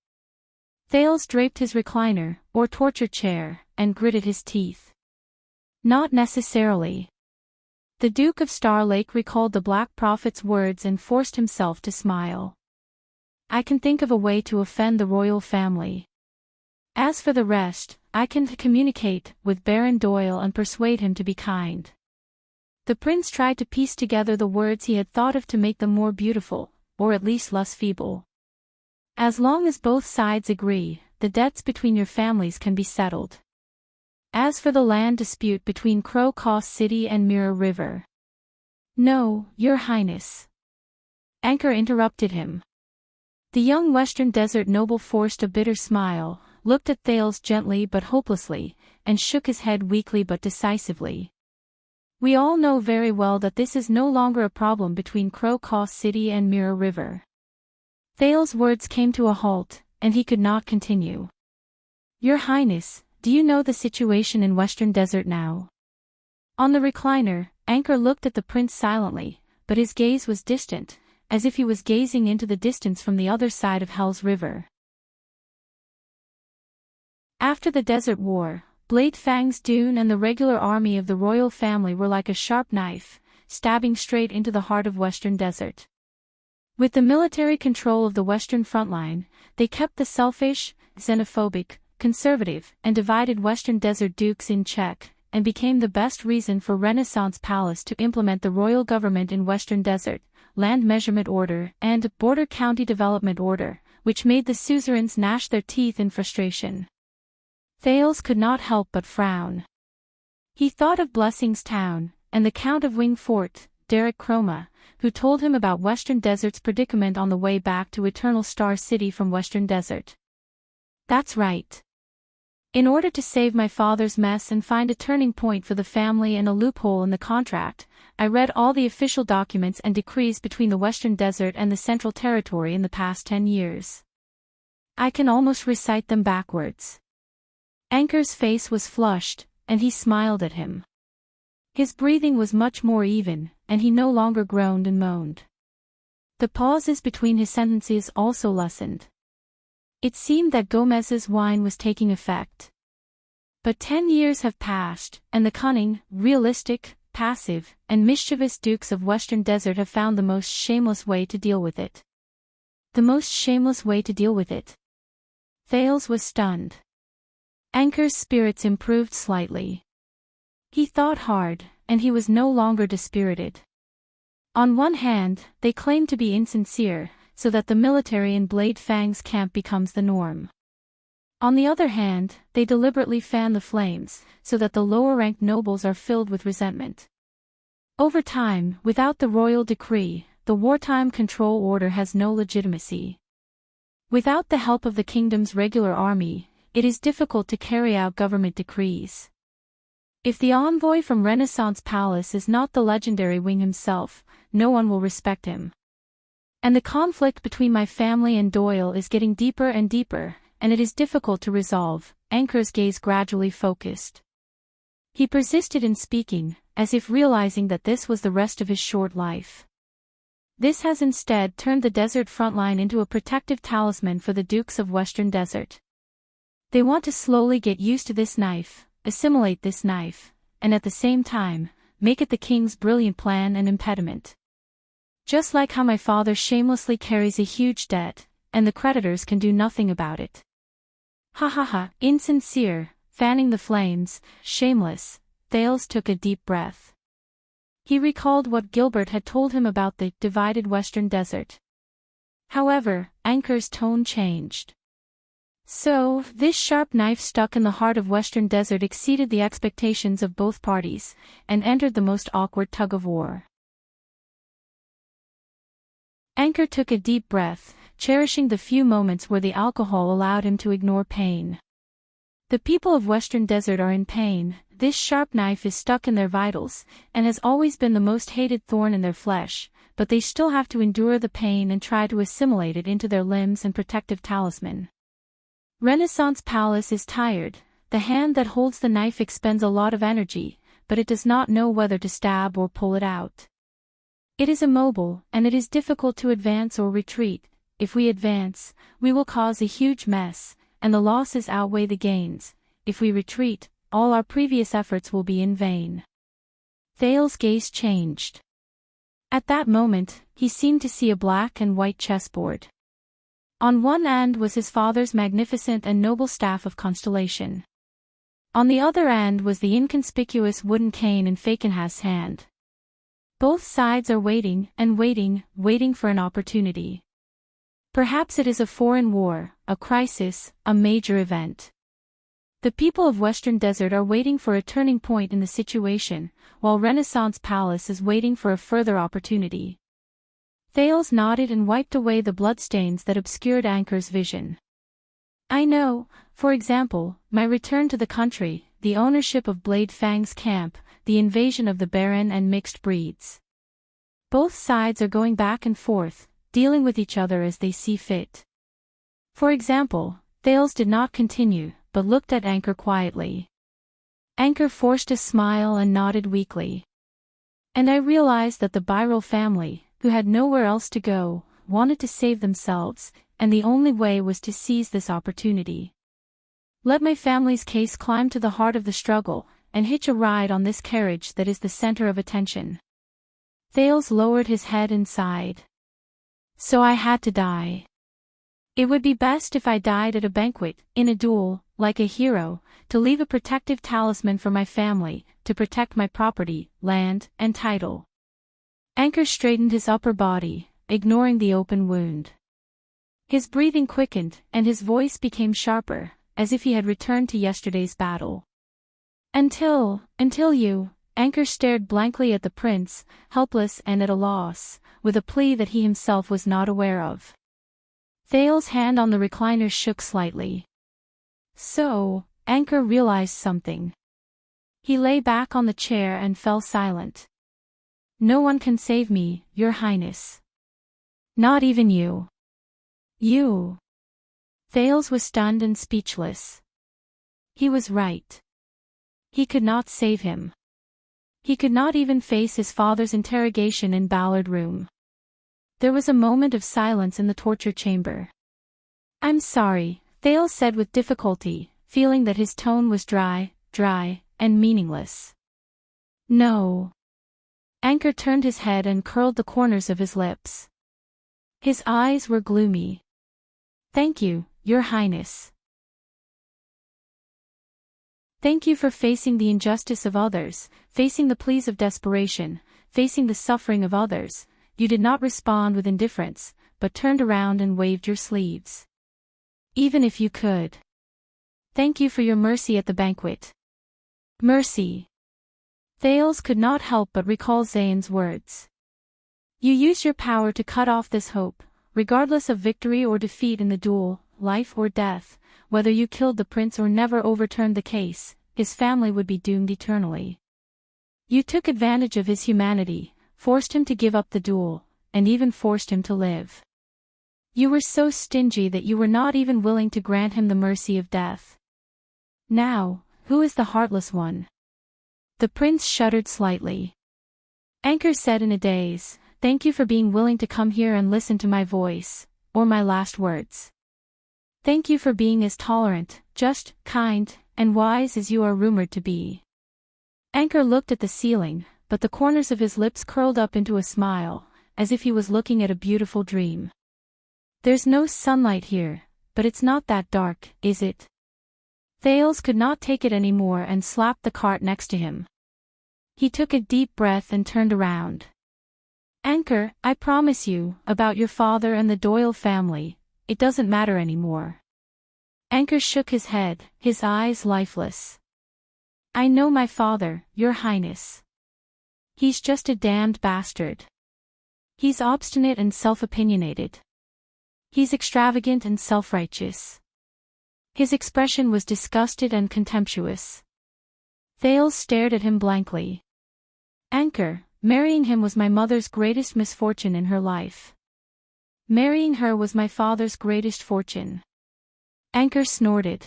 Thales draped his recliner, or torture chair, and gritted his teeth. "Not necessarily." The Duke of Star Lake recalled the Black Prophet's words and forced himself to smile. "I can think of a way to offend the royal family. As for the rest, I can communicate with Baron Doyle and persuade him to be kind." The prince tried to piece together the words he had thought of to make them more beautiful, or at least less feeble. "As long as both sides agree, the debts between your families can be settled. As for the land dispute between Crow Cause City and Mirror River, No, Your Highness. Anchor interrupted him. The young Western Desert noble forced a bitter smile, looked at Thales gently but hopelessly, and shook his head weakly but decisively. We all know very well that this is no longer a problem between Crow Caw City and Mirror River. Thales' words came to a halt, and he could not continue. Your Highness, do you know the situation in Western Desert now? On the recliner, Anchor looked at the prince silently, but his gaze was distant, as if he was gazing into the distance from the other side of Hell's River. After the Desert War, Blade Fang's Dune and the regular army of the royal family were like a sharp knife, stabbing straight into the heart of Western Desert. With the military control of the Western frontline, they kept the selfish, xenophobic, conservative, and divided Western Desert dukes in check, and became the best reason for Renaissance Palace to implement the royal government in Western Desert, Land Measurement Order, and Border County Development Order, which made the suzerains gnash their teeth in frustration. Thales could not help but frown. He thought of Blessing's town, and the Count of Wing Fort, Derek Chroma, who told him about Western Desert's predicament on the way back to Eternal Star City from Western Desert. That's right. In order to save my father's mess and find a turning point for the family and a loophole in the contract, I read all the official documents and decrees between the Western Desert and the Central Territory in the past 10 years. I can almost recite them backwards. Anchor's face was flushed, and he smiled at him. His breathing was much more even, and he no longer groaned and moaned. The pauses between his sentences also lessened. It seemed that Gomez's wine was taking effect. But 10 years have passed, and the cunning, realistic, passive, and mischievous dukes of Western Desert have found the most shameless way to deal with it. The most shameless way to deal with it. Thales was stunned. Anchor's spirits improved slightly. He thought hard, and he was no longer dispirited. On one hand, they claim to be insincere, so that the military in Blade Fang's camp becomes the norm. On the other hand, they deliberately fan the flames, so that the lower-ranked nobles are filled with resentment. Over time, without the royal decree, the wartime control order has no legitimacy. Without the help of the kingdom's regular army, it is difficult to carry out government decrees. If the envoy from Renaissance Palace is not the legendary Wing himself, no one will respect him. And the conflict between my family and Doyle is getting deeper and deeper, and it is difficult to resolve. Anchor's gaze gradually focused. He persisted in speaking, as if realizing that this was the rest of his short life. This has instead turned the desert frontline into a protective talisman for the Dukes of Western Desert. They want to slowly get used to this knife, assimilate this knife, and at the same time, make it the king's brilliant plan and impediment. Just like how my father shamelessly carries a huge debt, and the creditors can do nothing about it. Ha ha ha, insincere, fanning the flames, shameless. Thales took a deep breath. He recalled what Gilbert had told him about the divided Western Desert. However, Anchor's tone changed. So, this sharp knife stuck in the heart of Western Desert exceeded the expectations of both parties, and entered the most awkward tug-of-war. Anchor took a deep breath, cherishing the few moments where the alcohol allowed him to ignore pain. The people of Western Desert are in pain, this sharp knife is stuck in their vitals, and has always been the most hated thorn in their flesh, but they still have to endure the pain and try to assimilate it into their limbs and protective talisman. Renaissance Palace is tired, the hand that holds the knife expends a lot of energy, but it does not know whether to stab or pull it out. It is immobile, and it is difficult to advance or retreat. If we advance, we will cause a huge mess, and the losses outweigh the gains. If we retreat, all our previous efforts will be in vain. Thales' gaze changed. At that moment, he seemed to see a black and white chessboard. On one end was his father's magnificent and noble staff of constellation. On the other end was the inconspicuous wooden cane in Fakenhas's hand. Both sides are waiting and waiting, waiting for an opportunity. Perhaps it is a foreign war, a crisis, a major event. The people of Western Desert are waiting for a turning point in the situation, while Renaissance Palace is waiting for a further opportunity. Thales nodded and wiped away the bloodstains that obscured Anchor's vision. I know, for example, my return to the country, the ownership of Blade Fang's camp, the invasion of the Baron and mixed breeds. Both sides are going back and forth, dealing with each other as they see fit. For example, Thales did not continue, but looked at Anchor quietly. Anchor forced a smile and nodded weakly. And I realized that the Byril family, who had nowhere else to go, wanted to save themselves, and the only way was to seize this opportunity. Let my family's case climb to the heart of the struggle, and hitch a ride on this carriage that is the center of attention. Thales lowered his head and sighed. So I had to die. It would be best if I died at a banquet, in a duel, like a hero, to leave a protective talisman for my family, to protect my property, land, and title. Anchor straightened his upper body, ignoring the open wound. His breathing quickened, and his voice became sharper, as if he had returned to yesterday's battle. Until you, Anchor stared blankly at the prince, helpless and at a loss, with a plea that he himself was not aware of. Thales' hand on the recliner shook slightly. So, Anchor realized something. He lay back on the chair and fell silent. No one can save me, Your Highness. Not even you. You. Thales was stunned and speechless. He was right. He could not save him. He could not even face his father's interrogation in Ballard Room. There was a moment of silence in the torture chamber. I'm sorry, Thales said with difficulty, feeling that his tone was dry, and meaningless. No. Anchor turned his head and curled the corners of his lips. His eyes were gloomy. Thank you, Your Highness. Thank you for facing the injustice of others, facing the pleas of desperation, facing the suffering of others. You did not respond with indifference, but turned around and waved your sleeves. Even if you could. Thank you for your mercy at the banquet. Mercy. Thales could not help but recall Zayn's words. You use your power to cut off this hope, regardless of victory or defeat in the duel, life or death, whether you killed the prince or never overturned the case, his family would be doomed eternally. You took advantage of his humanity, forced him to give up the duel, and even forced him to live. You were so stingy that you were not even willing to grant him the mercy of death. Now, who is the heartless one? The prince shuddered slightly. Anchor said in a daze, Thank you for being willing to come here and listen to my voice, or my last words. Thank you for being as tolerant, just, kind, and wise as you are rumored to be. Anchor looked at the ceiling, but the corners of his lips curled up into a smile, as if he was looking at a beautiful dream. There's no sunlight here, but it's not that dark, is it? Thales could not take it anymore and slapped the cart next to him. He took a deep breath and turned around. Anchor, I promise you, about your father and the Doyle family, it doesn't matter anymore. Anchor shook his head, his eyes lifeless. I know my father, Your Highness. He's just a damned bastard. He's obstinate and self-opinionated. He's extravagant and self-righteous. His expression was disgusted and contemptuous. Thales stared at him blankly. Anchor, marrying him was my mother's greatest misfortune in her life. Marrying her was my father's greatest fortune. Anchor snorted.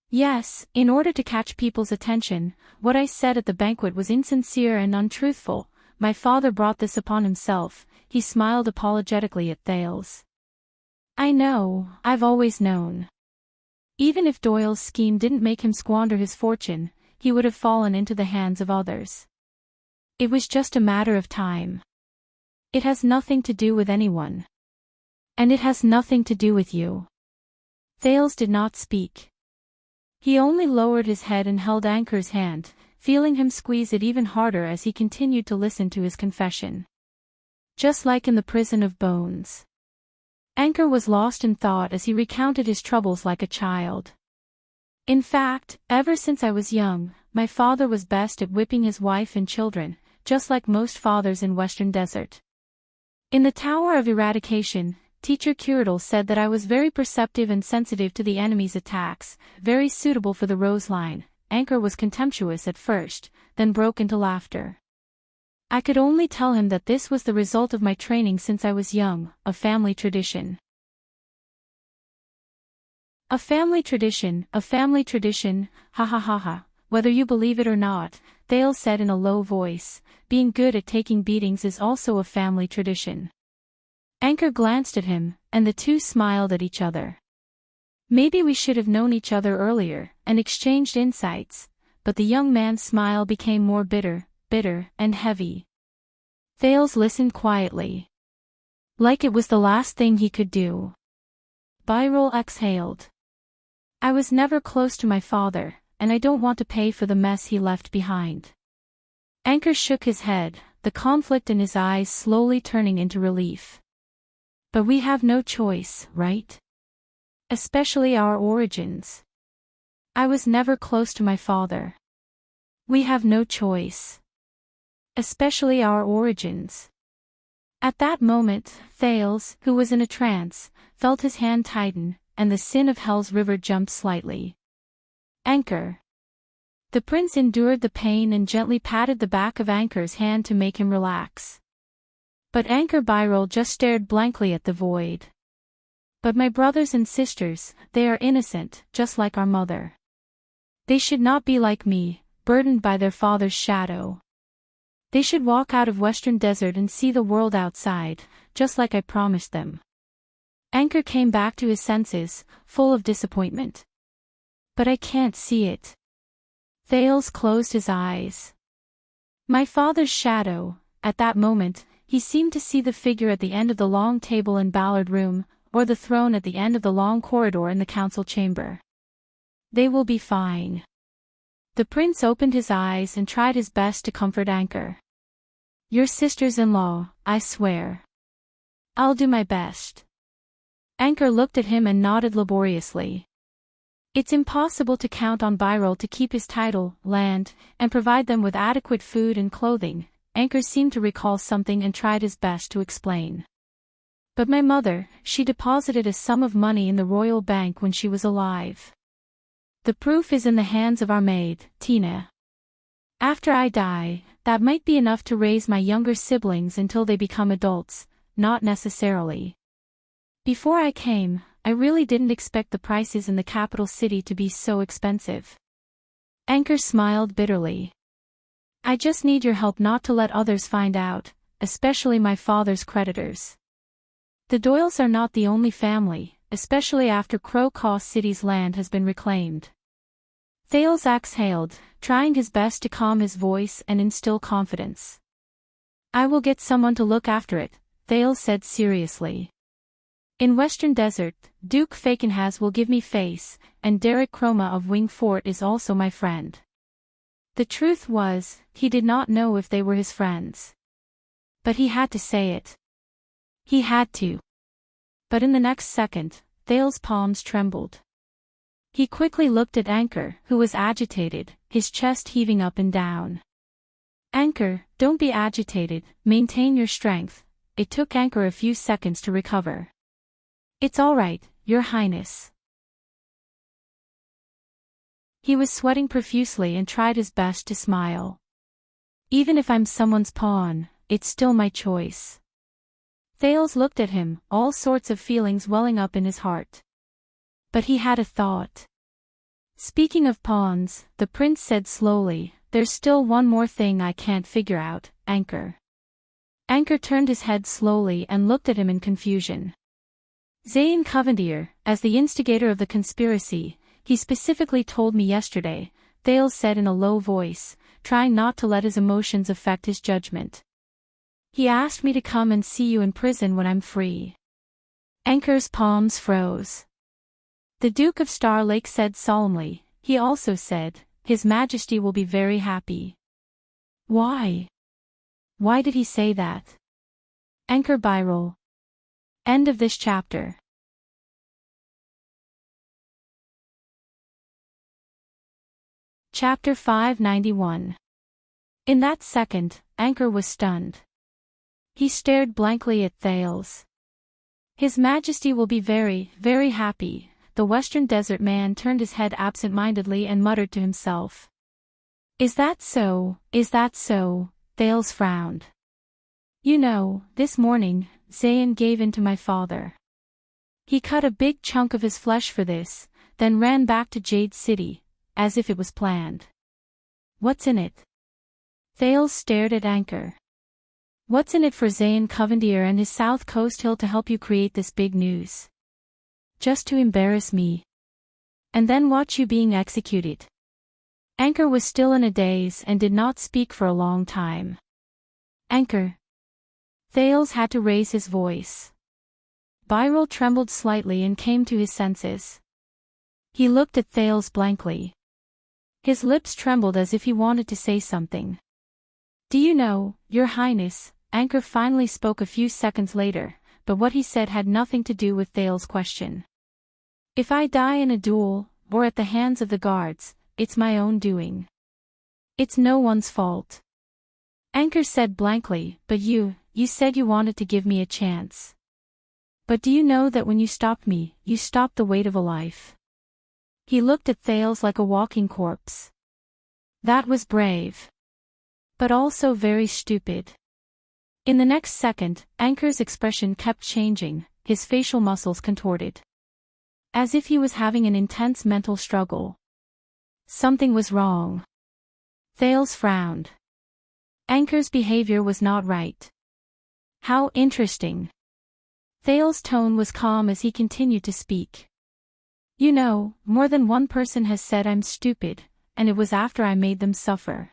Yes, in order to catch people's attention, what I said at the banquet was insincere and untruthful. My father brought this upon himself. He smiled apologetically at Thales. I know, I've always known. Even if Doyle's scheme didn't make him squander his fortune, he would have fallen into the hands of others. It was just a matter of time. It has nothing to do with anyone. And it has nothing to do with you. Thales did not speak. He only lowered his head and held Anchor's hand, feeling him squeeze it even harder as he continued to listen to his confession. Just like in the prison of bones. Anchor was lost in thought as he recounted his troubles like a child. In fact, ever since I was young, my father was best at whipping his wife and children, just like most fathers in Western Desert. In the Tower of Eradication, Teacher Curital said that I was very perceptive and sensitive to the enemy's attacks, very suitable for the Rose Line. Anchor was contemptuous at first, then broke into laughter. I could only tell him that this was the result of my training since I was young, a family tradition. A family tradition, ha ha ha ha. Whether you believe it or not, Thales said in a low voice, being good at taking beatings is also a family tradition. Anchor glanced at him, and the two smiled at each other. Maybe we should have known each other earlier, and exchanged insights, but the young man's smile became more bitter, and heavy. Thales listened quietly. Like it was the last thing he could do. Byrol exhaled. I was never close to my father, and I don't want to pay for the mess he left behind. Anchor shook his head, the conflict in his eyes slowly turning into relief. But we have no choice, right? Especially our origins. I was never close to my father. We have no choice. Especially our origins. At that moment, Thales, who was in a trance, felt his hand tighten, and the sin of Hell's river jumped slightly. Anchor. The prince endured the pain and gently patted the back of Anchor's hand to make him relax. But Anchor Byrol just stared blankly at the void. But my brothers and sisters, they are innocent, just like our mother. They should not be like me, burdened by their father's shadow. They should walk out of Western Desert and see the world outside, just like I promised them. Anchor came back to his senses, full of disappointment. But I can't see it. Thales closed his eyes. My father's shadow. At that moment, he seemed to see the figure at the end of the long table in Ballard Room, or the throne at the end of the long corridor in the council chamber. They will be fine. The prince opened his eyes and tried his best to comfort Anchor. Your sisters-in-law, I swear. I'll do my best. Anchor looked at him and nodded laboriously. It's impossible to count on Byrol to keep his title, land, and provide them with adequate food and clothing. Anchor seemed to recall something and tried his best to explain. But my mother, she deposited a sum of money in the royal bank when she was alive. The proof is in the hands of our maid, Tina. After I die, that might be enough to raise my younger siblings until they become adults, not necessarily. Before I came, I really didn't expect the prices in the capital city to be so expensive. Anchor smiled bitterly. I just need your help not to let others find out, especially my father's creditors. The Doyles are not the only family, especially after Crow City's land has been reclaimed. Thales exhaled, trying his best to calm his voice and instill confidence. I will get someone to look after it, Thales said seriously. In Western Desert, Duke Fakenhas will give me face, and Derek Chroma of Wing Fort is also my friend. The truth was, he did not know if they were his friends. But he had to say it. He had to. But in the next second, Thales' palms trembled. He quickly looked at Anchor, who was agitated, his chest heaving up and down. Anchor, don't be agitated, maintain your strength. It took Anchor a few seconds to recover. It's all right, Your Highness. He was sweating profusely and tried his best to smile. Even if I'm someone's pawn, it's still my choice. Thales looked at him, all sorts of feelings welling up in his heart. But he had a thought. Speaking of pawns, the prince said slowly, there's still one more thing I can't figure out, Anchor. Anchor turned his head slowly and looked at him in confusion. Zayn Covendier, as the instigator of the conspiracy, he specifically told me yesterday, Thales said in a low voice, trying not to let his emotions affect his judgment. He asked me to come and see you in prison when I'm free. Anchor's palms froze. The Duke of Star Lake said solemnly, he also said, His Majesty will be very happy. Why? Why did he say that? Anchor Byrol. End of this chapter. Chapter 591. In that second, Anchor was stunned. He stared blankly at Thales. His Majesty will be very, very happy. The Western Desert man turned his head absent-mindedly and muttered to himself. Is that so? Is that so? Thales frowned. You know, this morning, Zayn gave in to my father. He cut a big chunk of his flesh for this, then ran back to Jade City, as if it was planned. What's in it? Thales stared at Anchor. What's in it for Zayn Covendier and his South Coast Hill to help you create this big news? Just to embarrass me. And then watch you being executed. Anchor was still in a daze and did not speak for a long time. Anchor. Thales had to raise his voice. Byril trembled slightly and came to his senses. He looked at Thales blankly. His lips trembled as if he wanted to say something. Do you know, Your Highness, Anchor finally spoke a few seconds later, but what he said had nothing to do with Thales' question. If I die in a duel, or at the hands of the guards, it's my own doing. It's no one's fault. Anchor said blankly, but you said you wanted to give me a chance. But do you know that when you stopped me, you stopped the weight of a life? He looked at Thales like a walking corpse. That was brave. But also very stupid. In the next second, Anchor's expression kept changing, his facial muscles contorted. As if he was having an intense mental struggle. Something was wrong. Thales frowned. Anchor's behavior was not right. How interesting. Thales' tone was calm as he continued to speak. You know, more than one person has said I'm stupid, and it was after I made them suffer.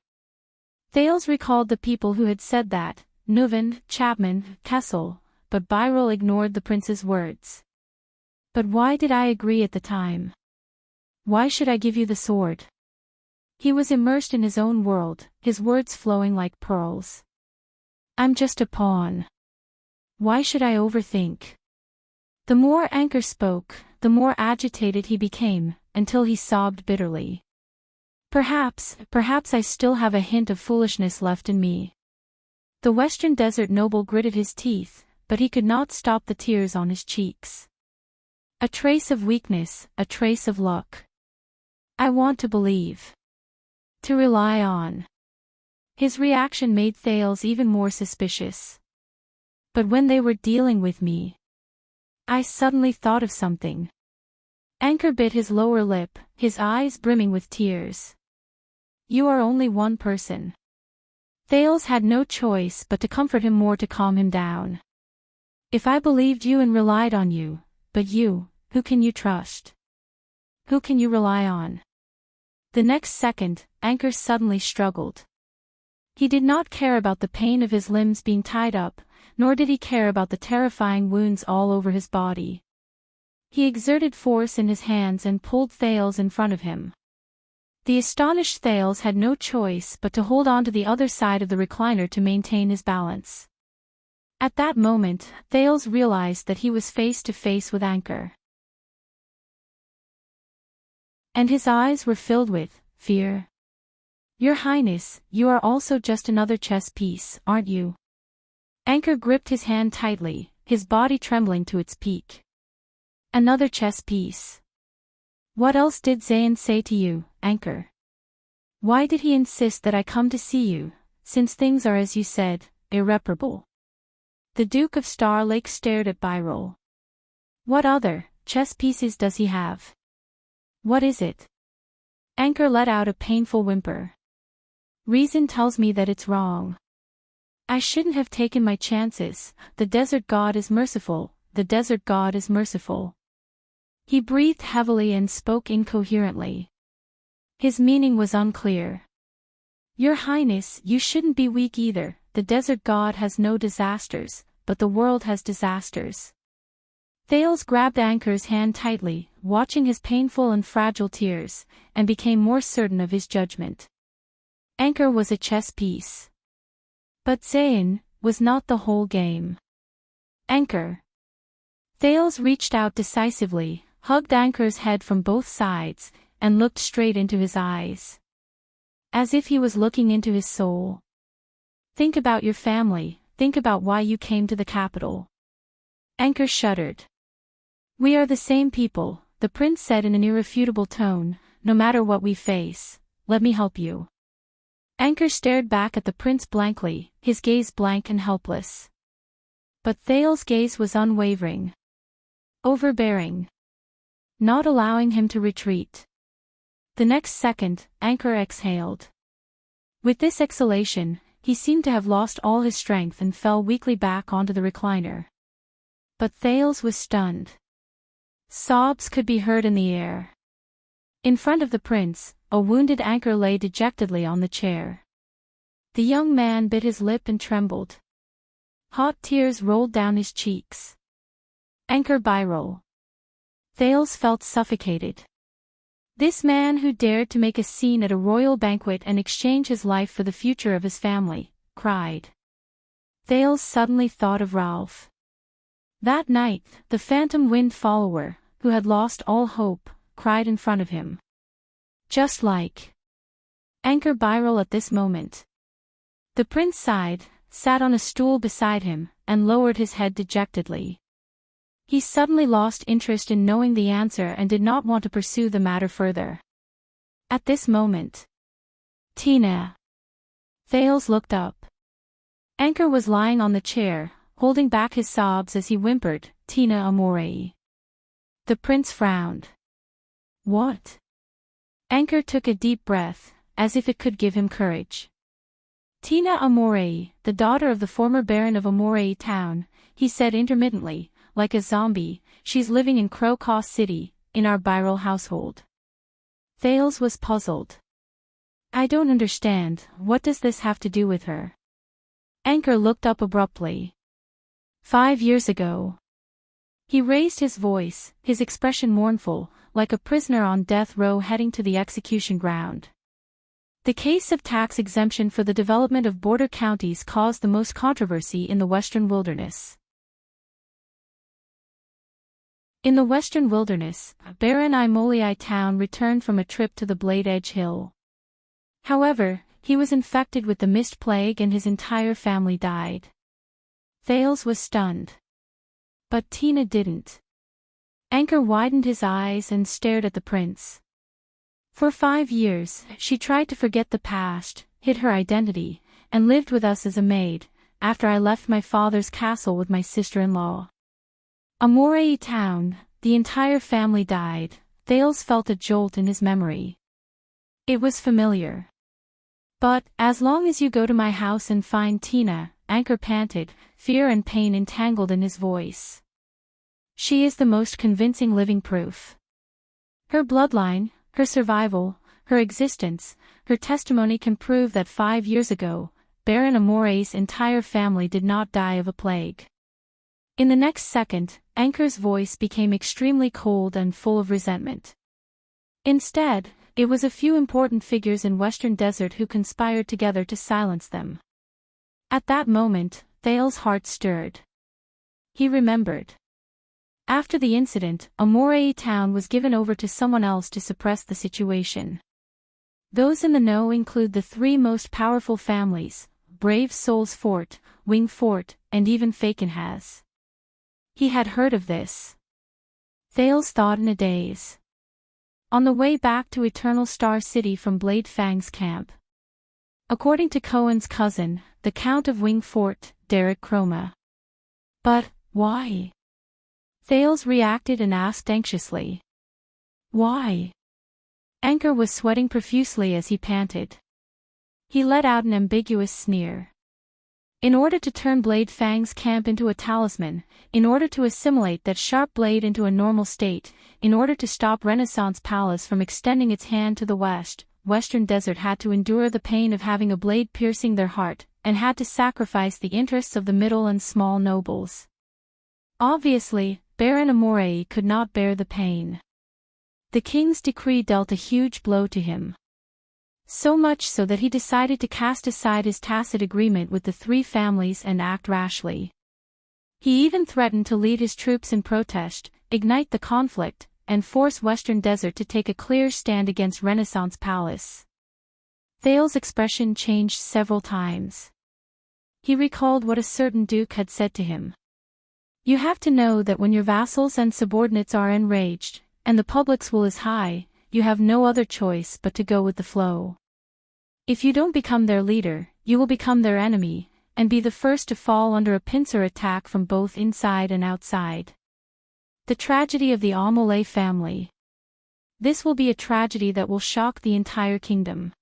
Thales recalled the people who had said that, Nuvend, Chapman, Kessel, but Byril ignored the prince's words. But why did I agree at the time? Why should I give you the sword? He was immersed in his own world, his words flowing like pearls. I'm just a pawn. Why should I overthink? The more Anchor spoke, the more agitated he became, until he sobbed bitterly. Perhaps I still have a hint of foolishness left in me. The Western Desert noble gritted his teeth, but he could not stop the tears on his cheeks. A trace of weakness, a trace of luck. I want to believe. To rely on. His reaction made Thales even more suspicious. But when they were dealing with me, I suddenly thought of something. Anchor bit his lower lip, his eyes brimming with tears. You are only one person. Thales had no choice but to comfort him more to calm him down. If I believed you and relied on you, but you, who can you trust? Who can you rely on? The next second, Anchor suddenly struggled. He did not care about the pain of his limbs being tied up, nor did he care about the terrifying wounds all over his body. He exerted force in his hands and pulled Thales in front of him. The astonished Thales had no choice but to hold on to the other side of the recliner to maintain his balance. At that moment, Thales realized that he was face to face with Anchor. And his eyes were filled with fear. Your Highness, you are also just another chess piece, aren't you? Anchor gripped his hand tightly, his body trembling to its peak. Another chess piece. What else did Zayn say to you, Anchor? Why did he insist that I come to see you, since things are as you said, irreparable? The Duke of Star Lake stared at Byril. What other chess pieces does he have? What is it? Anchor let out a painful whimper. Reason tells me that it's wrong. I shouldn't have taken my chances. The desert god is merciful, the desert god is merciful. He breathed heavily and spoke incoherently. His meaning was unclear. Your Highness, you shouldn't be weak either. The desert god has no disasters, but the world has disasters. Thales grabbed Anchor's hand tightly, watching his painful and fragile tears, and became more certain of his judgment. Anchor was a chess piece. But Zayn was not the whole game. Anchor. Thales reached out decisively, hugged Anchor's head from both sides, and looked straight into his eyes. as if he was looking into his soul. Think about your family, think about why you came to the capital. Anchor shuddered. We are the same people, the prince said in an irrefutable tone, no matter what we face, let me help you. Anchor stared back at the prince blankly, his gaze blank and helpless. But Thales's gaze was unwavering. Overbearing. Not allowing him to retreat. The next second, Anchor exhaled. With this exhalation, he seemed to have lost all his strength and fell weakly back onto the recliner. But Thales was stunned. Sobs could be heard in the air. In front of the prince, a wounded Anchor lay dejectedly on the chair. The young man bit his lip and trembled. Hot tears rolled down his cheeks. Anchor Byrol. Thales felt suffocated. This man who dared to make a scene at a royal banquet and exchange his life for the future of his family, cried. Thales suddenly thought of Ralph. That night, the phantom wind follower, who had lost all hope, cried in front of him. Just like Anchor Byrol at this moment. The prince sighed, sat on a stool beside him, and lowered his head dejectedly. He suddenly lost interest in knowing the answer and did not want to pursue the matter further. At this moment. Tina. Thales looked up. Anchor was lying on the chair, holding back his sobs as he whimpered, Tina Amore. The prince frowned. What? Anchor took a deep breath, as if it could give him courage. Tina Amore, the daughter of the former Baron of Amore Town, he said intermittently, like a zombie, she's living in Crowcaw City, in our Byrol household. Thales was puzzled. I don't understand, what does this have to do with her? Anchor looked up abruptly. 5 years ago. He raised his voice, his expression mournful, like a prisoner on death row heading to the execution ground. The case of tax exemption for the development of border counties caused the most controversy in the Western Wilderness. In the Western Wilderness, Baron Imolii Town returned from a trip to the Blade Edge Hill. However, he was infected with the mist plague and his entire family died. Thales was stunned. But Tina didn't. Anchor widened his eyes and stared at the prince. For 5 years, she tried to forget the past, hid her identity, and lived with us as a maid, after I left my father's castle with my sister-in-law. Amorei Town, the entire family died. Thales felt a jolt in his memory. It was familiar. But, as long as you go to my house and find Tina, Anchor panted, fear and pain entangled in his voice. She is the most convincing living proof. Her bloodline, her survival, her existence, her testimony can prove that 5 years ago, Baron Amore's entire family did not die of a plague. In the next second, Anchor's voice became extremely cold and full of resentment. Instead, it was a few important figures in Western Desert who conspired together to silence them. At that moment, Thales' heart stirred. He remembered. After the incident, Amorei Town was given over to someone else to suppress the situation. Those in the know include the 3 most powerful families, Brave Souls Fort, Wing Fort, and even Fakenhaz. He had heard of this. Thales thought in a daze. On the way back to Eternal Star City from Blade Fang's camp. According to Cohen's cousin, the Count of Wing Fort, Derek Chroma. But, why? Thales reacted and asked anxiously. Why? Anchor was sweating profusely as he panted. He let out an ambiguous sneer. In order to turn Blade Fang's camp into a talisman, in order to assimilate that sharp blade into a normal state, in order to stop Renaissance Palace from extending its hand to the west, Western Desert had to endure the pain of having a blade piercing their heart, and had to sacrifice the interests of the middle and small nobles. Obviously, Baron Amorei could not bear the pain. The king's decree dealt a huge blow to him. So much so that he decided to cast aside his tacit agreement with the 3 families and act rashly. He even threatened to lead his troops in protest, ignite the conflict, and force Western Desert to take a clear stand against Renaissance Palace. Thales' expression changed several times. He recalled what a certain duke had said to him. You have to know that when your vassals and subordinates are enraged, and the public's will is high, you have no other choice but to go with the flow. If you don't become their leader, you will become their enemy, and be the first to fall under a pincer attack from both inside and outside. The tragedy of the Aumole family. This will be a tragedy that will shock the entire kingdom.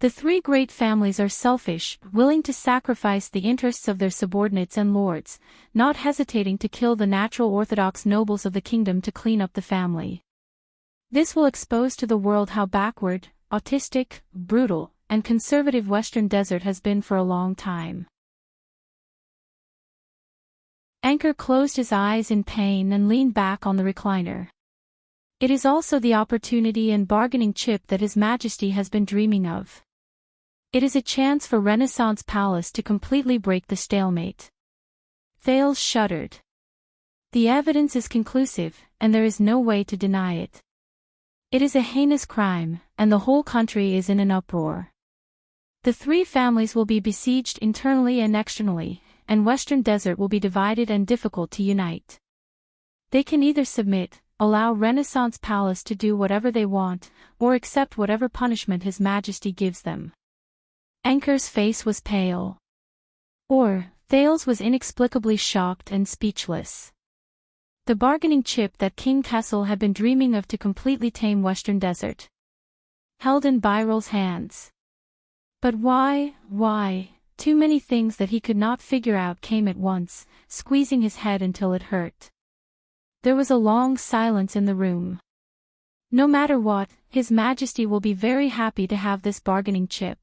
The three great families are selfish, willing to sacrifice the interests of their subordinates and lords, not hesitating to kill the natural orthodox nobles of the kingdom to clean up the family. This will expose to the world how backward, autistic, brutal, and conservative Western Desert has been for a long time. Anchor closed his eyes in pain and leaned back on the recliner. It is also the opportunity and bargaining chip that His Majesty has been dreaming of. It is a chance for Renaissance Palace to completely break the stalemate. Thales shuddered. The evidence is conclusive, and there is no way to deny it. It is a heinous crime, and the whole country is in an uproar. The three families will be besieged internally and externally, and Western Desert will be divided and difficult to unite. They can either submit, allow Renaissance Palace to do whatever they want, or accept whatever punishment His Majesty gives them. Anchor's face was pale. Or, Thales was inexplicably shocked and speechless. The bargaining chip that King Kessel had been dreaming of to completely tame Western Desert. Held in Byral's hands. But why? Too many things that he could not figure out came at once, squeezing his head until it hurt. There was a long silence in the room. No matter what, His Majesty will be very happy to have this bargaining chip.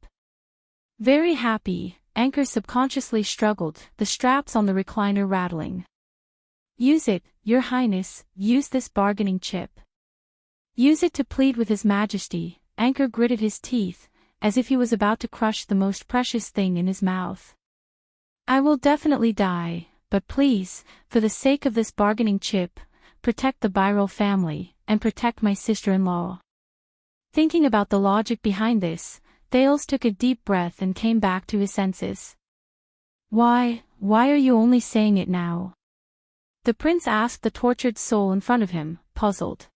Very happy, Anchor subconsciously struggled, the straps on the recliner rattling. Use it, Your Highness, use this bargaining chip. Use it to plead with His Majesty. Anchor gritted his teeth, as if he was about to crush the most precious thing in his mouth. I will definitely die, but please, for the sake of this bargaining chip, protect the Byral family, and protect my sister-in-law. Thinking about the logic behind this, Thales took a deep breath and came back to his senses. Why are you only saying it now? The prince asked the tortured soul in front of him, puzzled.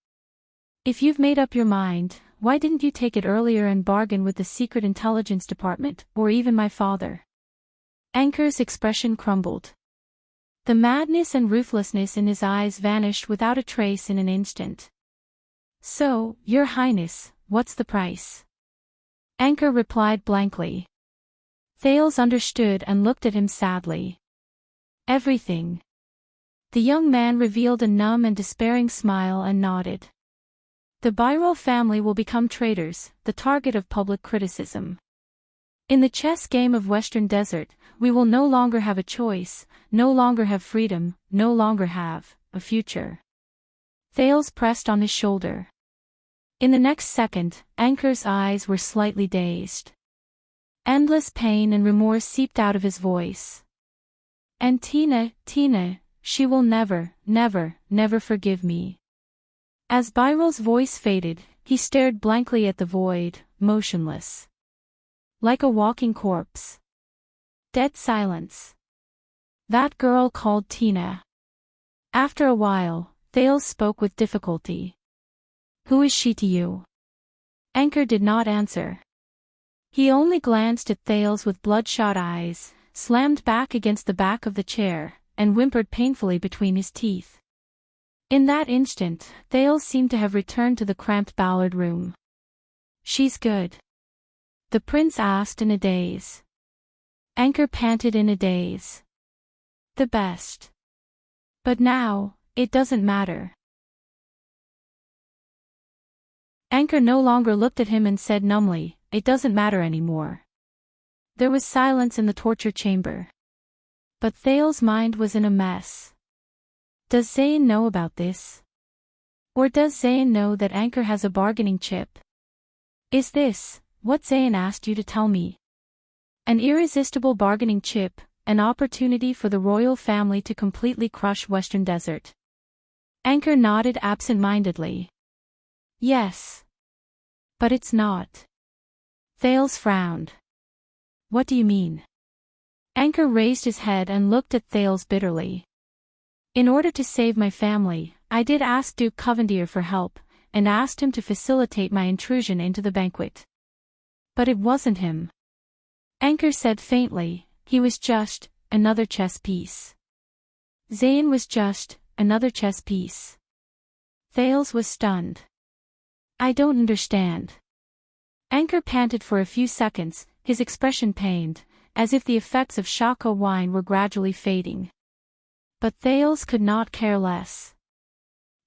If you've made up your mind, why didn't you take it earlier and bargain with the Secret Intelligence Department, or even my father? Anchor's expression crumbled. The madness and ruthlessness in his eyes vanished without a trace in an instant. So, Your Highness, what's the price? Anchor replied blankly. Thales understood and looked at him sadly. Everything. The young man revealed a numb and despairing smile and nodded. The Byral family will become traitors, the target of public criticism. In the chess game of Western Desert, we will no longer have a choice, no longer have freedom, no longer have a future. Thales pressed on his shoulder. In the next second, Anchor's eyes were slightly dazed. Endless pain and remorse seeped out of his voice. And Tina, she will never forgive me. As Byral's voice faded, he stared blankly at the void, motionless. Like a walking corpse. Dead silence. That girl called Tina. After a while, Thales spoke with difficulty. Who is she to you? Anchor did not answer. He only glanced at Thales with bloodshot eyes, slammed back against the back of the chair, and whimpered painfully between his teeth. In that instant, Thales seemed to have returned to the cramped Ballard room. She's good? The prince asked in a daze. Anchor panted in a daze. The best. But now, it doesn't matter. Anchor no longer looked at him and said numbly, it doesn't matter anymore. There was silence in the torture chamber. But Thales' mind was in a mess. Does Zayn know about this? Or does Zayn know that Anchor has a bargaining chip? Is this what Zayn asked you to tell me? An irresistible bargaining chip, an opportunity for the royal family to completely crush Western Desert. Anchor nodded absent-mindedly. Yes. But it's not. Thales frowned. What do you mean? Anchor raised his head and looked at Thales bitterly. In order to save my family, I did ask Duke Covendier for help, and asked him to facilitate my intrusion into the banquet. But it wasn't him. Anchor said faintly, he was just another chess piece. Zayn was just another chess piece. Thales was stunned. I don't understand. Anchor panted for a few seconds, his expression pained, as if the effects of Shaka wine were gradually fading. But Thales could not care less.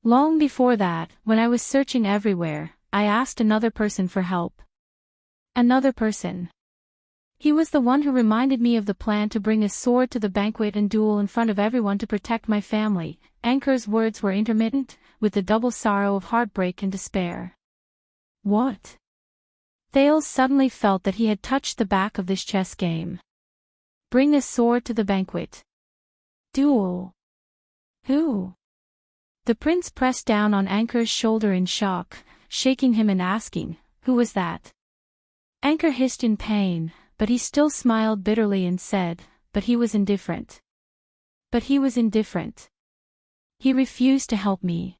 Long before that, when I was searching everywhere, I asked another person for help. Another person. He was the one who reminded me of the plan to bring a sword to the banquet and duel in front of everyone to protect my family. Anchor's words were intermittent, with the double sorrow of heartbreak and despair. What? Thales suddenly felt that he had touched the back of this chess game. Bring a sword to the banquet. Duel. Who? The prince pressed down on Anchor's shoulder in shock, shaking him and asking, who was that? Anchor hissed in pain, but he still smiled bitterly and said, but he was indifferent. But he was indifferent. He refused to help me.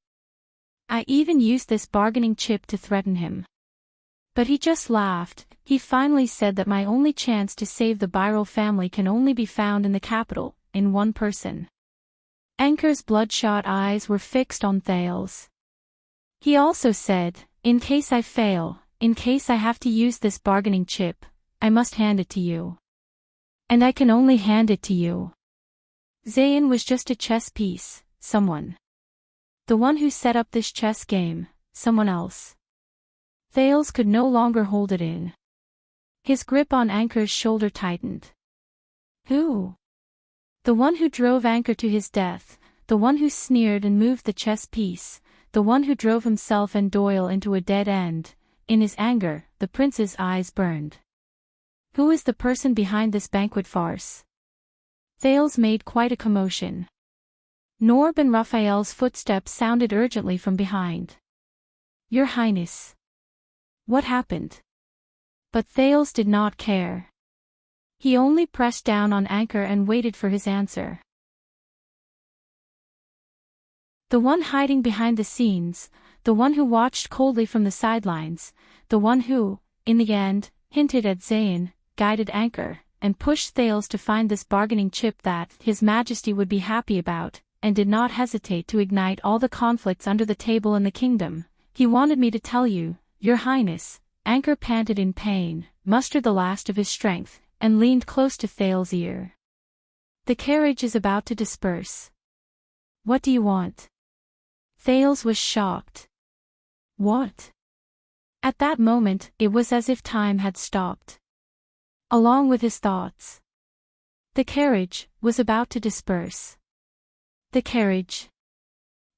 I even used this bargaining chip to threaten him. But he just laughed. He finally said that my only chance to save the Byrrell family can only be found in the capital, in one person. Anchor's bloodshot eyes were fixed on Thales. He also said, in case I fail, in case I have to use this bargaining chip, I must hand it to you. And I can only hand it to you. Zayn was just a chess piece, someone. The one who set up this chess game, someone else. Thales could no longer hold it in. His grip on Anchor's shoulder tightened. Who? The one who drove Anchor to his death, the one who sneered and moved the chess piece, the one who drove himself and Doyle into a dead end. In his anger, the prince's eyes burned. Who is the person behind this banquet farce? Thales made quite a commotion. Norb and Raphael's footsteps sounded urgently from behind. Your Highness. What happened? But Thales did not care. He only pressed down on Anchor and waited for his answer. The one hiding behind the scenes, the one who watched coldly from the sidelines, the one who, in the end, hinted at Zayn, guided Anchor, and pushed Thales to find this bargaining chip that His Majesty would be happy about, and did not hesitate to ignite all the conflicts under the table in the kingdom. He wanted me to tell you, Your Highness. Anchor panted in pain, mustered the last of his strength, and leaned close to Thales' ear. The carriage is about to disperse. What do you want? Thales was shocked. What? At that moment, it was as if time had stopped. Along with his thoughts. The carriage was about to disperse. The carriage.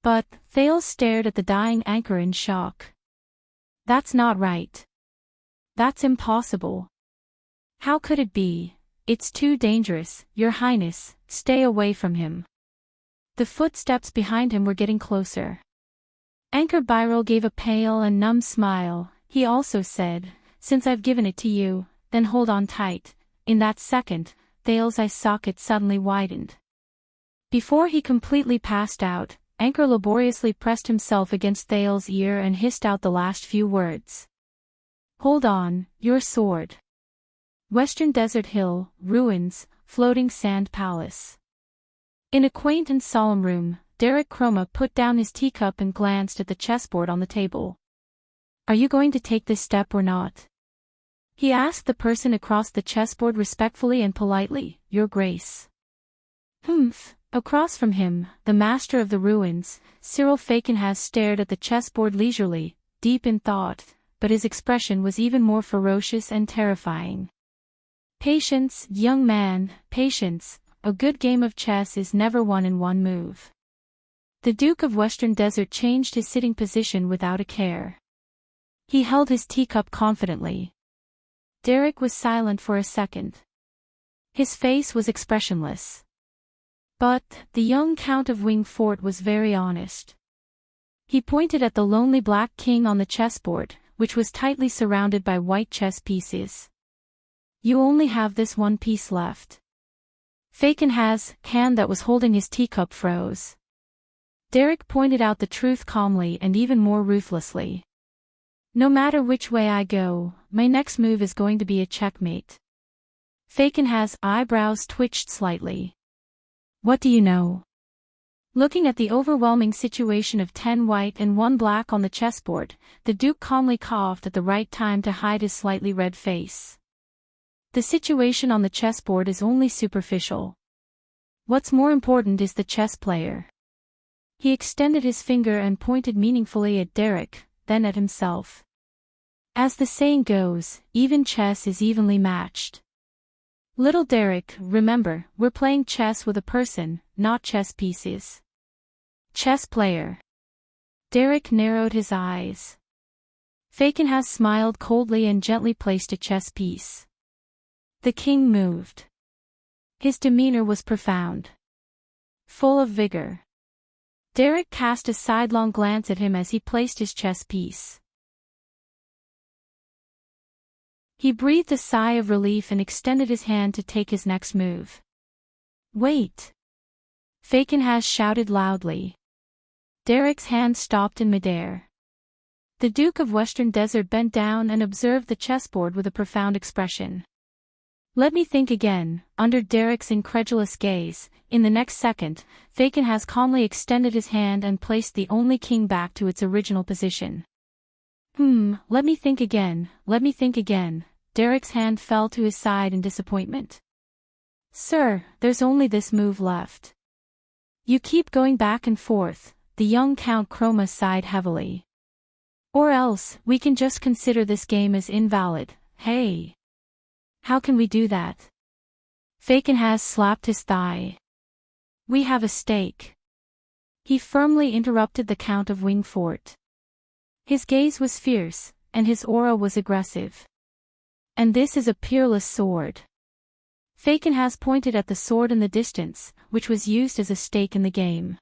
But Thales stared at the dying Anchor in shock. That's not right. That's impossible. How could it be? It's too dangerous, Your Highness, stay away from him. The footsteps behind him were getting closer. Anchor Byrrell gave a pale and numb smile. He also said, since I've given it to you, then hold on tight. In that second, Thales' eye socket suddenly widened. Before he completely passed out, Anchor laboriously pressed himself against Thales' ear and hissed out the last few words. Hold on, your sword. Western Desert Hill, ruins, floating sand palace. In a quaint and solemn room, Derek Chroma put down his teacup and glanced at the chessboard on the table. Are you going to take this step or not? He asked the person across the chessboard respectfully and politely, Your Grace. Humph. Across from him, the master of the ruins, Cyril Fakenhas stared at the chessboard leisurely, deep in thought, but his expression was even more ferocious and terrifying. Patience, young man, patience. A good game of chess is never won in one move. The Duke of Western Desert changed his sitting position without a care. He held his teacup confidently. Derek was silent for a second. His face was expressionless. But the young Count of Wingfort was very honest. He pointed at the lonely black king on the chessboard, which was tightly surrounded by white chess pieces. You only have this one piece left. Fakenhas' hand that was holding his teacup froze. Derek pointed out the truth calmly and even more ruthlessly. No matter which way I go, my next move is going to be a checkmate. Fakenhas' eyebrows twitched slightly. What do you know? Looking at the overwhelming situation of 10 white and 1 black on the chessboard, the Duke calmly coughed at the right time to hide his slightly red face. The situation on the chessboard is only superficial. What's more important is the chess player. He extended his finger and pointed meaningfully at Derek, then at himself. As the saying goes, even chess is evenly matched. Little Derek, remember, we're playing chess with a person, not chess pieces. Chess player. Derek narrowed his eyes. Fakenhas smiled coldly and gently placed a chess piece. The king moved. His demeanor was profound. Full of vigor. Derek cast a sidelong glance at him as he placed his chess piece. He breathed a sigh of relief and extended his hand to take his next move. Wait! Fakenhas shouted loudly. Derek's hand stopped in midair. The Duke of Western Desert bent down and observed the chessboard with a profound expression. Let me think again. Under Derek's incredulous gaze, in the next second, Fakenhas calmly extended his hand and placed the only king back to its original position. Let me think again, Derek's hand fell to his side in disappointment. Sir, there's only this move left. You keep going back and forth, the young Count Chroma sighed heavily. Or else, we can just consider this game as invalid. Hey! How can we do that? Fakenhas slapped his thigh. We have a stake. He firmly interrupted the Count of Wingfort. His gaze was fierce, and his aura was aggressive. And this is a peerless sword. Fakenhas pointed at the sword in the distance, which was used as a stake in the game.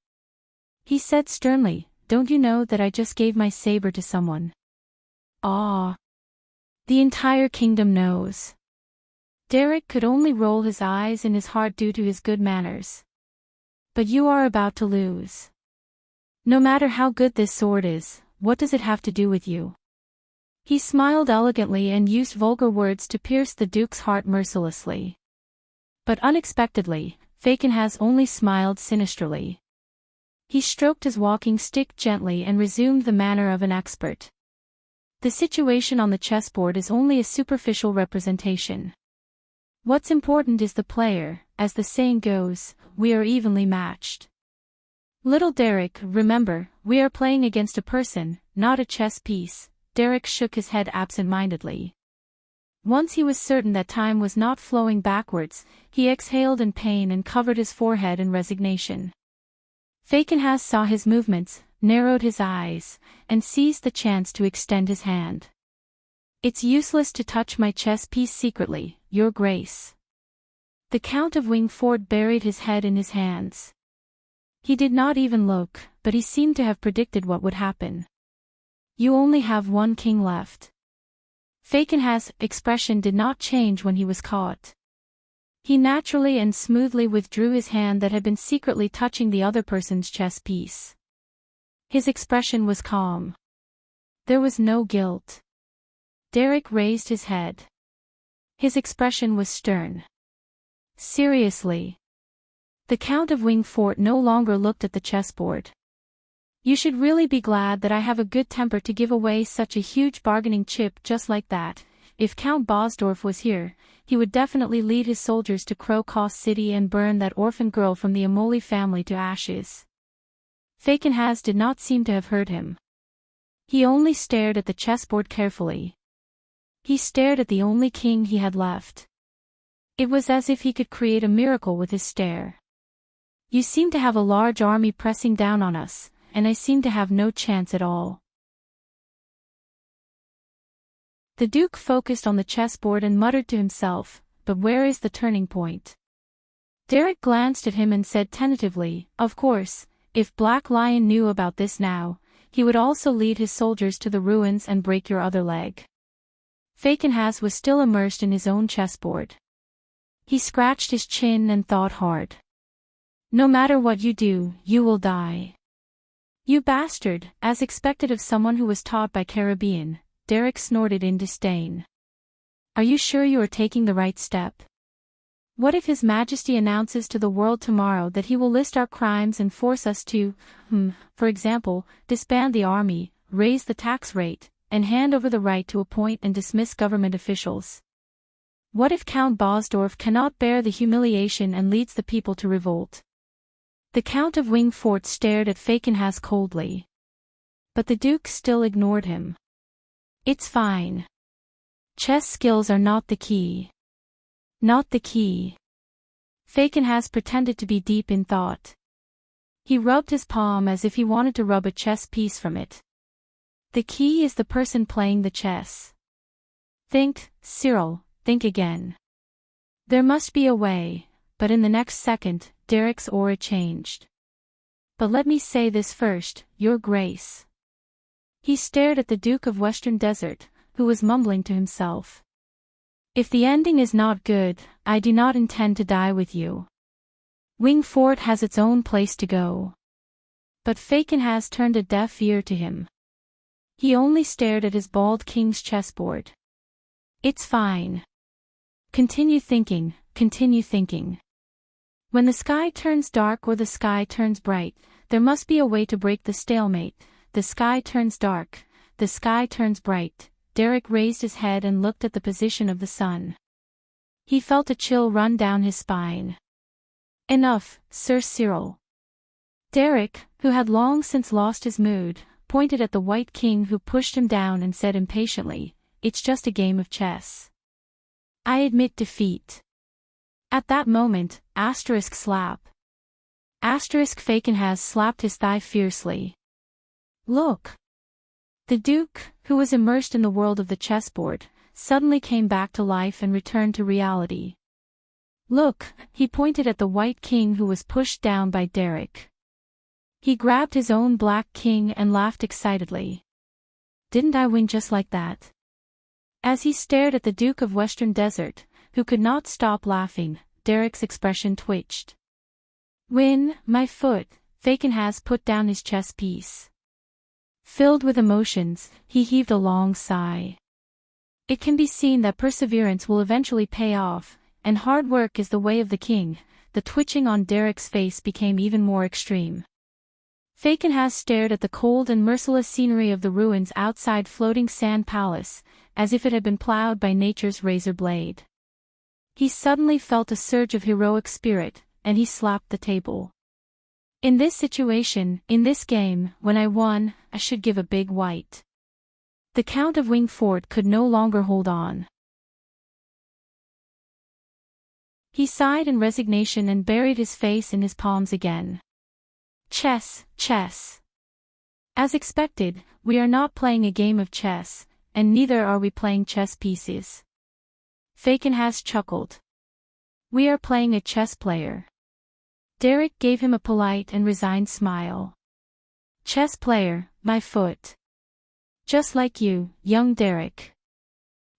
He said sternly, Don't you know that I just gave my saber to someone? Ah! The entire kingdom knows. Derek could only roll his eyes in his heart due to his good manners. But you are about to lose. No matter how good this sword is, what does it have to do with you? He smiled elegantly and used vulgar words to pierce the Duke's heart mercilessly. But unexpectedly, Fakenhas only smiled sinisterly. He stroked his walking stick gently and resumed the manner of an expert. The situation on the chessboard is only a superficial representation. What's important is the player, as the saying goes, we are evenly matched. Little Derek, remember, we are playing against a person, not a chess piece. Derek shook his head absent-mindedly. Once he was certain that time was not flowing backwards, he exhaled in pain and covered his forehead in resignation. Fakenhas saw his movements, narrowed his eyes, and seized the chance to extend his hand. It's useless to touch my chess piece secretly, Your Grace. The Count of Wingfort buried his head in his hands. He did not even look, but he seemed to have predicted what would happen. You only have one king left. Fakenhas' expression did not change when he was caught. He naturally and smoothly withdrew his hand that had been secretly touching the other person's chess piece. His expression was calm. There was no guilt. Derek raised his head. His expression was stern. Seriously. The Count of Wingfort no longer looked at the chessboard. You should really be glad that I have a good temper to give away such a huge bargaining chip just like that. If Count Bosdorf was here, he would definitely lead his soldiers to Crowcost City and burn that orphan girl from the Amoli family to ashes. Fakenhas did not seem to have heard him. He only stared at the chessboard carefully. He stared at the only king he had left. It was as if he could create a miracle with his stare. You seem to have a large army pressing down on us, and I seem to have no chance at all. The Duke focused on the chessboard and muttered to himself, but where is the turning point? Derek glanced at him and said tentatively, Of course, if Black Lion knew about this now, he would also lead his soldiers to the ruins and break your other leg. Fakenhas was still immersed in his own chessboard. He scratched his chin and thought hard. No matter what you do, you will die. You bastard, as expected of someone who was taught by Caribbean, Derek snorted in disdain. Are you sure you are taking the right step? What if His Majesty announces to the world tomorrow that he will list our crimes and force us to, for example, disband the army, raise the tax rate, and hand over the right to appoint and dismiss government officials? What if Count Bosdorf cannot bear the humiliation and leads the people to revolt? The Count of Wingfort stared at Fakenhas coldly. But the Duke still ignored him. It's fine. Chess skills are not the key. Not the key. Fakenhas pretended to be deep in thought. He rubbed his palm as if he wanted to rub a chess piece from it. The key is the person playing the chess. Think, Cyril, think again. There must be a way, but in the next second, Derek's aura changed. But let me say this first, Your Grace. He stared at the Duke of Western Desert, who was mumbling to himself. If the ending is not good, I do not intend to die with you. Wingfort has its own place to go. But Fakenhas turned a deaf ear to him. He only stared at his bald king's chessboard. It's fine. Continue thinking, continue thinking. When the sky turns dark or the sky turns bright, there must be a way to break the stalemate. The sky turns dark, the sky turns bright. Derek raised his head and looked at the position of the sun. He felt a chill run down his spine. Enough, Sir Cyril. Derek, who had long since lost his mood, pointed at the White King who pushed him down and said impatiently, It's just a game of chess. I admit defeat. At that moment, slap. Fakenhas slapped his thigh fiercely. Look. The Duke, who was immersed in the world of the chessboard, suddenly came back to life and returned to reality. Look, he pointed at the White King who was pushed down by Derek. He grabbed his own Black King and laughed excitedly. Didn't I win just like that? As he stared at the Duke of Western Desert, who could not stop laughing, Derek's expression twitched. Win, my foot, Fakenhas put down his chess piece. Filled with emotions, he heaved a long sigh. It can be seen that perseverance will eventually pay off, and hard work is the way of the king. The twitching on Derek's face became even more extreme. Fakenhas stared at the cold and merciless scenery of the ruins outside Floating Sand Palace, as if it had been plowed by nature's razor blade. He suddenly felt a surge of heroic spirit, and he slapped the table. In this situation, in this game, when I won, I should give a big white. The Count of Wingfort could no longer hold on. He sighed in resignation and buried his face in his palms again. Chess, chess. As expected, we are not playing a game of chess, and neither are we playing chess pieces. Fakenhas chuckled. We are playing a chess player. Derek gave him a polite and resigned smile. Chess player, my foot. Just like you, young Derek.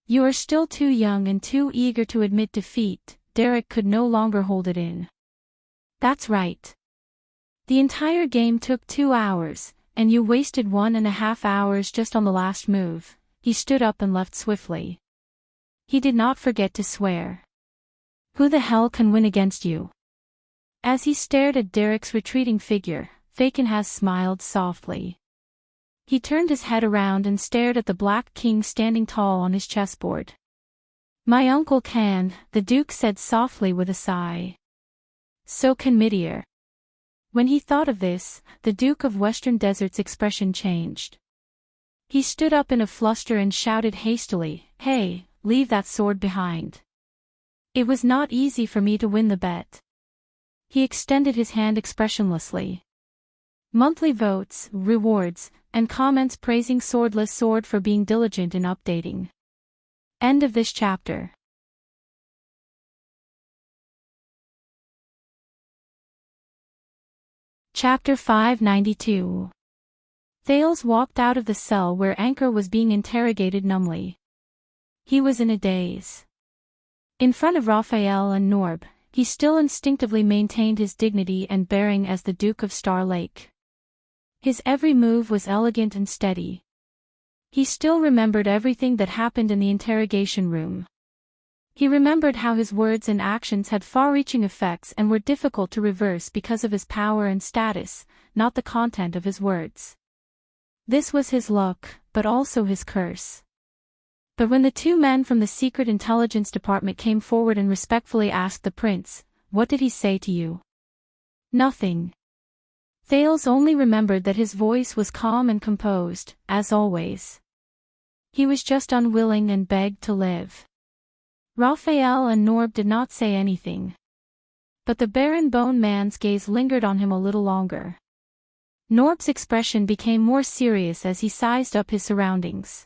You are still too young and too eager to admit defeat. Derek could no longer hold it in. That's right. The entire game took 2 hours, and you wasted 1.5 hours just on the last move. He stood up and left swiftly. He did not forget to swear. Who the hell can win against you? As he stared at Derek's retreating figure, Fakenhas smiled softly. He turned his head around and stared at the Black King standing tall on his chessboard. My uncle can, the Duke said softly with a sigh. So can Midir. When he thought of this, the Duke of Western Desert's expression changed. He stood up in a fluster and shouted hastily, Hey, leave that sword behind. It was not easy for me to win the bet. He extended his hand expressionlessly. Monthly votes, rewards, and comments praising Swordless Sword for being diligent in updating. End of this chapter. Chapter 592. Thales walked out of the cell where Anchor was being interrogated numbly. He was in a daze. In front of Raphael and Norb, he still instinctively maintained his dignity and bearing as the Duke of Star Lake. His every move was elegant and steady. He still remembered everything that happened in the interrogation room. He remembered how his words and actions had far-reaching effects and were difficult to reverse because of his power and status, not the content of his words. This was his luck, but also his curse. But when the two men from the Secret Intelligence Department came forward and respectfully asked the prince, "What did he say to you?" "Nothing." Thales only remembered that his voice was calm and composed, as always. He was just unwilling and begged to live. Raphael and Norb did not say anything. But the Baron Bone Man's gaze lingered on him a little longer. Norb's expression became more serious as he sized up his surroundings.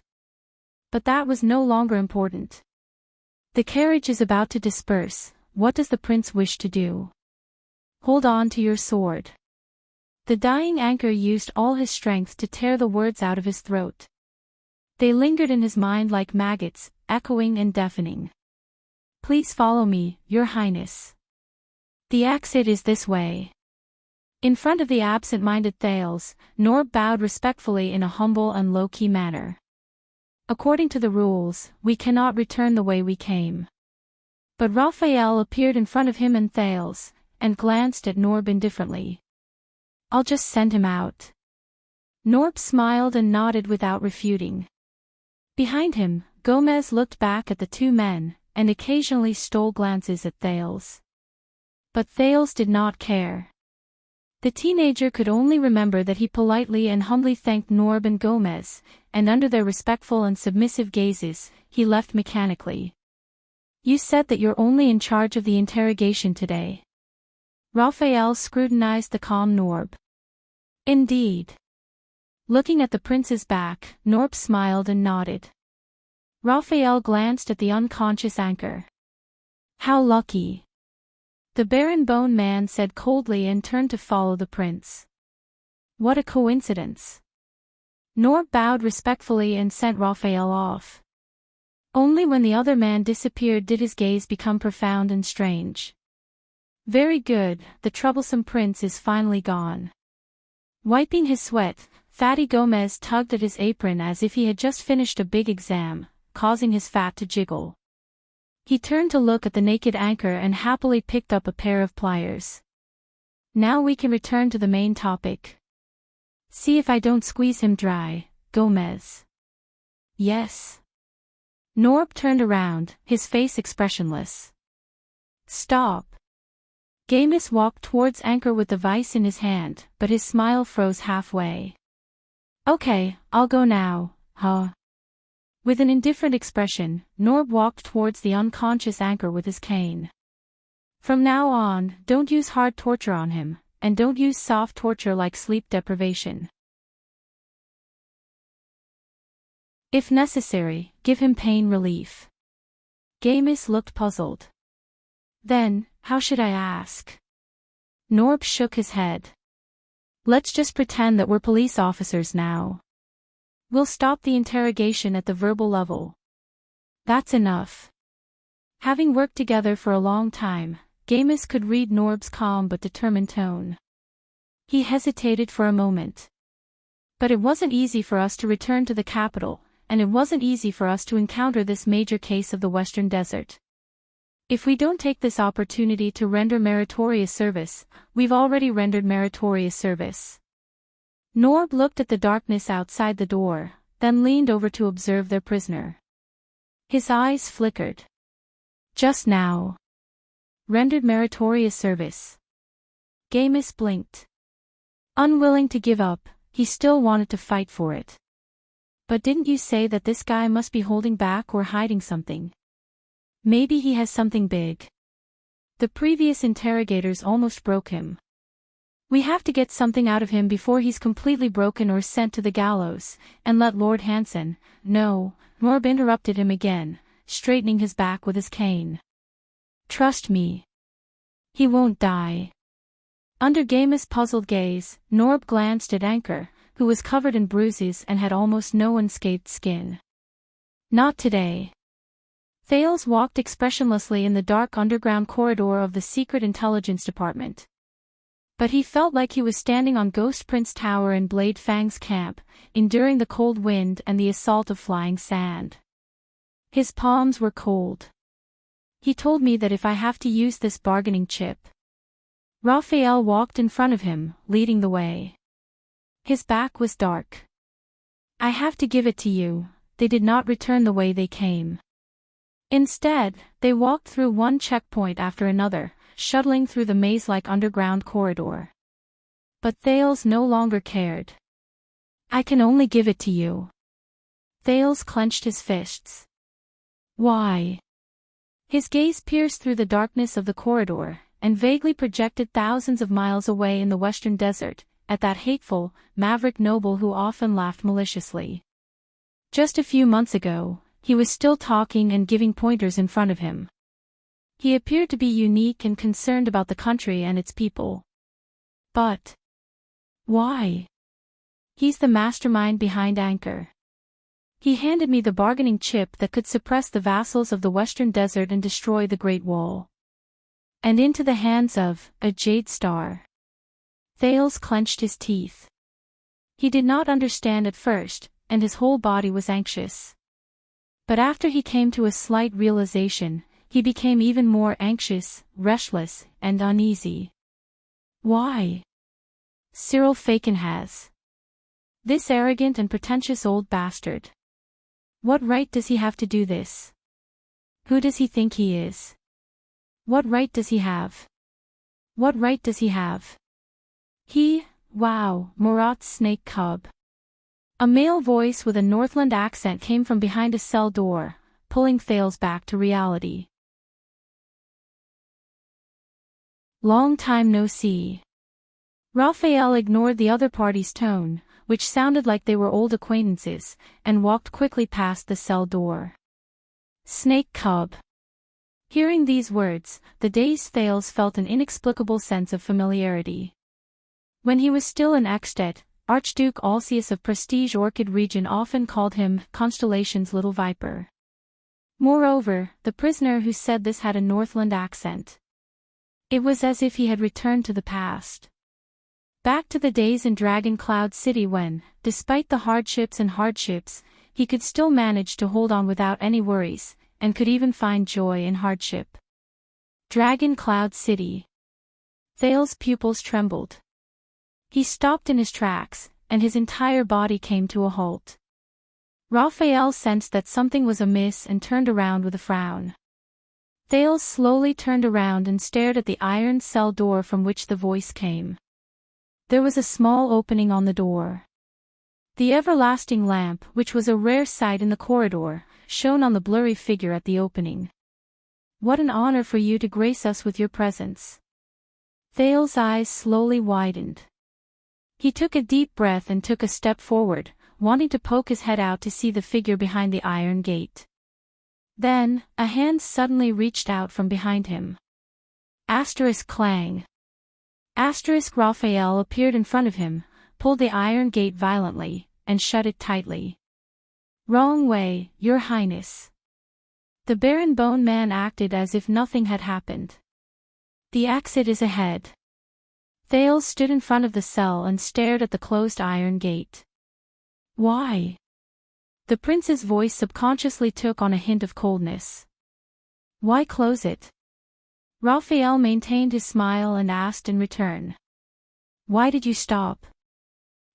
But that was no longer important. The carriage is about to disperse. What does the prince wish to do? Hold on to your sword. The dying Anchor used all his strength to tear the words out of his throat. They lingered in his mind like maggots, echoing and deafening. Please follow me, Your Highness. The exit is this way. In front of the absent-minded Thales, Norb bowed respectfully in a humble and low-key manner. According to the rules, we cannot return the way we came. But Raphael appeared in front of him and Thales, and glanced at Norb indifferently. I'll just send him out. Norb smiled and nodded without refuting. Behind him, Gomez looked back at the two men, and occasionally stole glances at Thales. But Thales did not care. The teenager could only remember that he politely and humbly thanked Norb and Gomez, and under their respectful and submissive gazes, he left mechanically. You said that you're only in charge of the interrogation today. Raphael scrutinized the calm Norb. Indeed. Looking at the prince's back, Norb smiled and nodded. Raphael glanced at the unconscious Anchor. How lucky. The Baron Bone Man said coldly and turned to follow the prince. What a coincidence. Norb bowed respectfully and sent Raphael off. Only when the other man disappeared did his gaze become profound and strange. Very good, the troublesome prince is finally gone. Wiping his sweat, Fatty Gomez tugged at his apron as if he had just finished a big exam, causing his fat to jiggle. He turned to look at the naked Anchor and happily picked up a pair of pliers. Now we can return to the main topic. See if I don't squeeze him dry, Gomez. Yes. Norb turned around, his face expressionless. Stop. Gomez walked towards Anchor with the vice in his hand, but his smile froze halfway. Okay, I'll go now, huh? With an indifferent expression, Norb walked towards the unconscious Anchor with his cane. From now on, don't use hard torture on him, and don't use soft torture like sleep deprivation. If necessary, give him pain relief. Gomez looked puzzled. Then, how should I ask? Norb shook his head. Let's just pretend that we're police officers now. We'll stop the interrogation at the verbal level. That's enough. Having worked together for a long time, Gomez could read Norb's calm but determined tone. He hesitated for a moment. But it wasn't easy for us to return to the capital, and it wasn't easy for us to encounter this major case of the Western Desert. If we don't take this opportunity to render meritorious service, we've already rendered meritorious service. Norb looked at the darkness outside the door, then leaned over to observe their prisoner. His eyes flickered. Just now. Rendered meritorious service. Gomez blinked. Unwilling to give up, he still wanted to fight for it. But didn't you say that this guy must be holding back or hiding something? Maybe he has something big. The previous interrogators almost broke him. We have to get something out of him before he's completely broken or sent to the gallows, and let Lord Hansen. No, Norb interrupted him again, straightening his back with his cane. Trust me. He won't die. Under Gomez's puzzled gaze, Norb glanced at Anchor, who was covered in bruises and had almost no unscathed skin. Not today. Thales walked expressionlessly in the dark underground corridor of the Secret Intelligence Department. But he felt like he was standing on Ghost Prince Tower in Blade Fang's camp, enduring the cold wind and the assault of flying sand. His palms were cold. He told me that if I have to use this bargaining chip. Raphael walked in front of him, leading the way. His back was dark. I have to give it to you, they did not return the way they came. Instead, they walked through one checkpoint after another, shuttling through the maze-like underground corridor. But Thales no longer cared. I can only give it to you. Thales clenched his fists. Why? His gaze pierced through the darkness of the corridor, and vaguely projected thousands of miles away in the western desert, at that hateful, maverick noble who often laughed maliciously. Just a few months ago, he was still talking and giving pointers in front of him. He appeared to be unique and concerned about the country and its people. But why? He's the mastermind behind Anchor. He handed me the bargaining chip that could suppress the vassals of the western desert and destroy the Great Wall. And into the hands of a Jade Star. Thales clenched his teeth. He did not understand at first, and his whole body was anxious. But after he came to a slight realization, he became even more anxious, restless, and uneasy. Why? Cyril Fakin has. This arrogant and pretentious old bastard. What right does he have to do this? Who does he think he is? What right does he have? What right does he have? Wow, Murat's snake cub. A male voice with a Northland accent came from behind a cell door, pulling Thales back to reality. Long time no see. Raphael ignored the other party's tone, which sounded like they were old acquaintances, and walked quickly past the cell door. Snake cub. Hearing these words, the dazed Thales felt an inexplicable sense of familiarity. When he was still in Ekstedt, Archduke Alcius of Prestige Orchid region often called him Constellation's little viper. Moreover, the prisoner who said this had a Northland accent. It was as if he had returned to the past. Back to the days in Dragon Cloud City when, despite the hardships, he could still manage to hold on without any worries, and could even find joy in hardship. Dragon Cloud City. Thales' pupils trembled. He stopped in his tracks, and his entire body came to a halt. Raphael sensed that something was amiss and turned around with a frown. Thales slowly turned around and stared at the iron cell door from which the voice came. There was a small opening on the door. The everlasting lamp, which was a rare sight in the corridor, shone on the blurry figure at the opening. What an honor for you to grace us with your presence. Thales' eyes slowly widened. He took a deep breath and took a step forward, wanting to poke his head out to see the figure behind the iron gate. Then, a hand suddenly reached out from behind him. Asterisk clang. Asterisk Raphael appeared in front of him, pulled the iron gate violently, and shut it tightly. Wrong way, Your Highness. The Baron Bone Man acted as if nothing had happened. The exit is ahead. Thales stood in front of the cell and stared at the closed iron gate. Why? The prince's voice subconsciously took on a hint of coldness. Why close it? Raphael maintained his smile and asked in return. Why did you stop?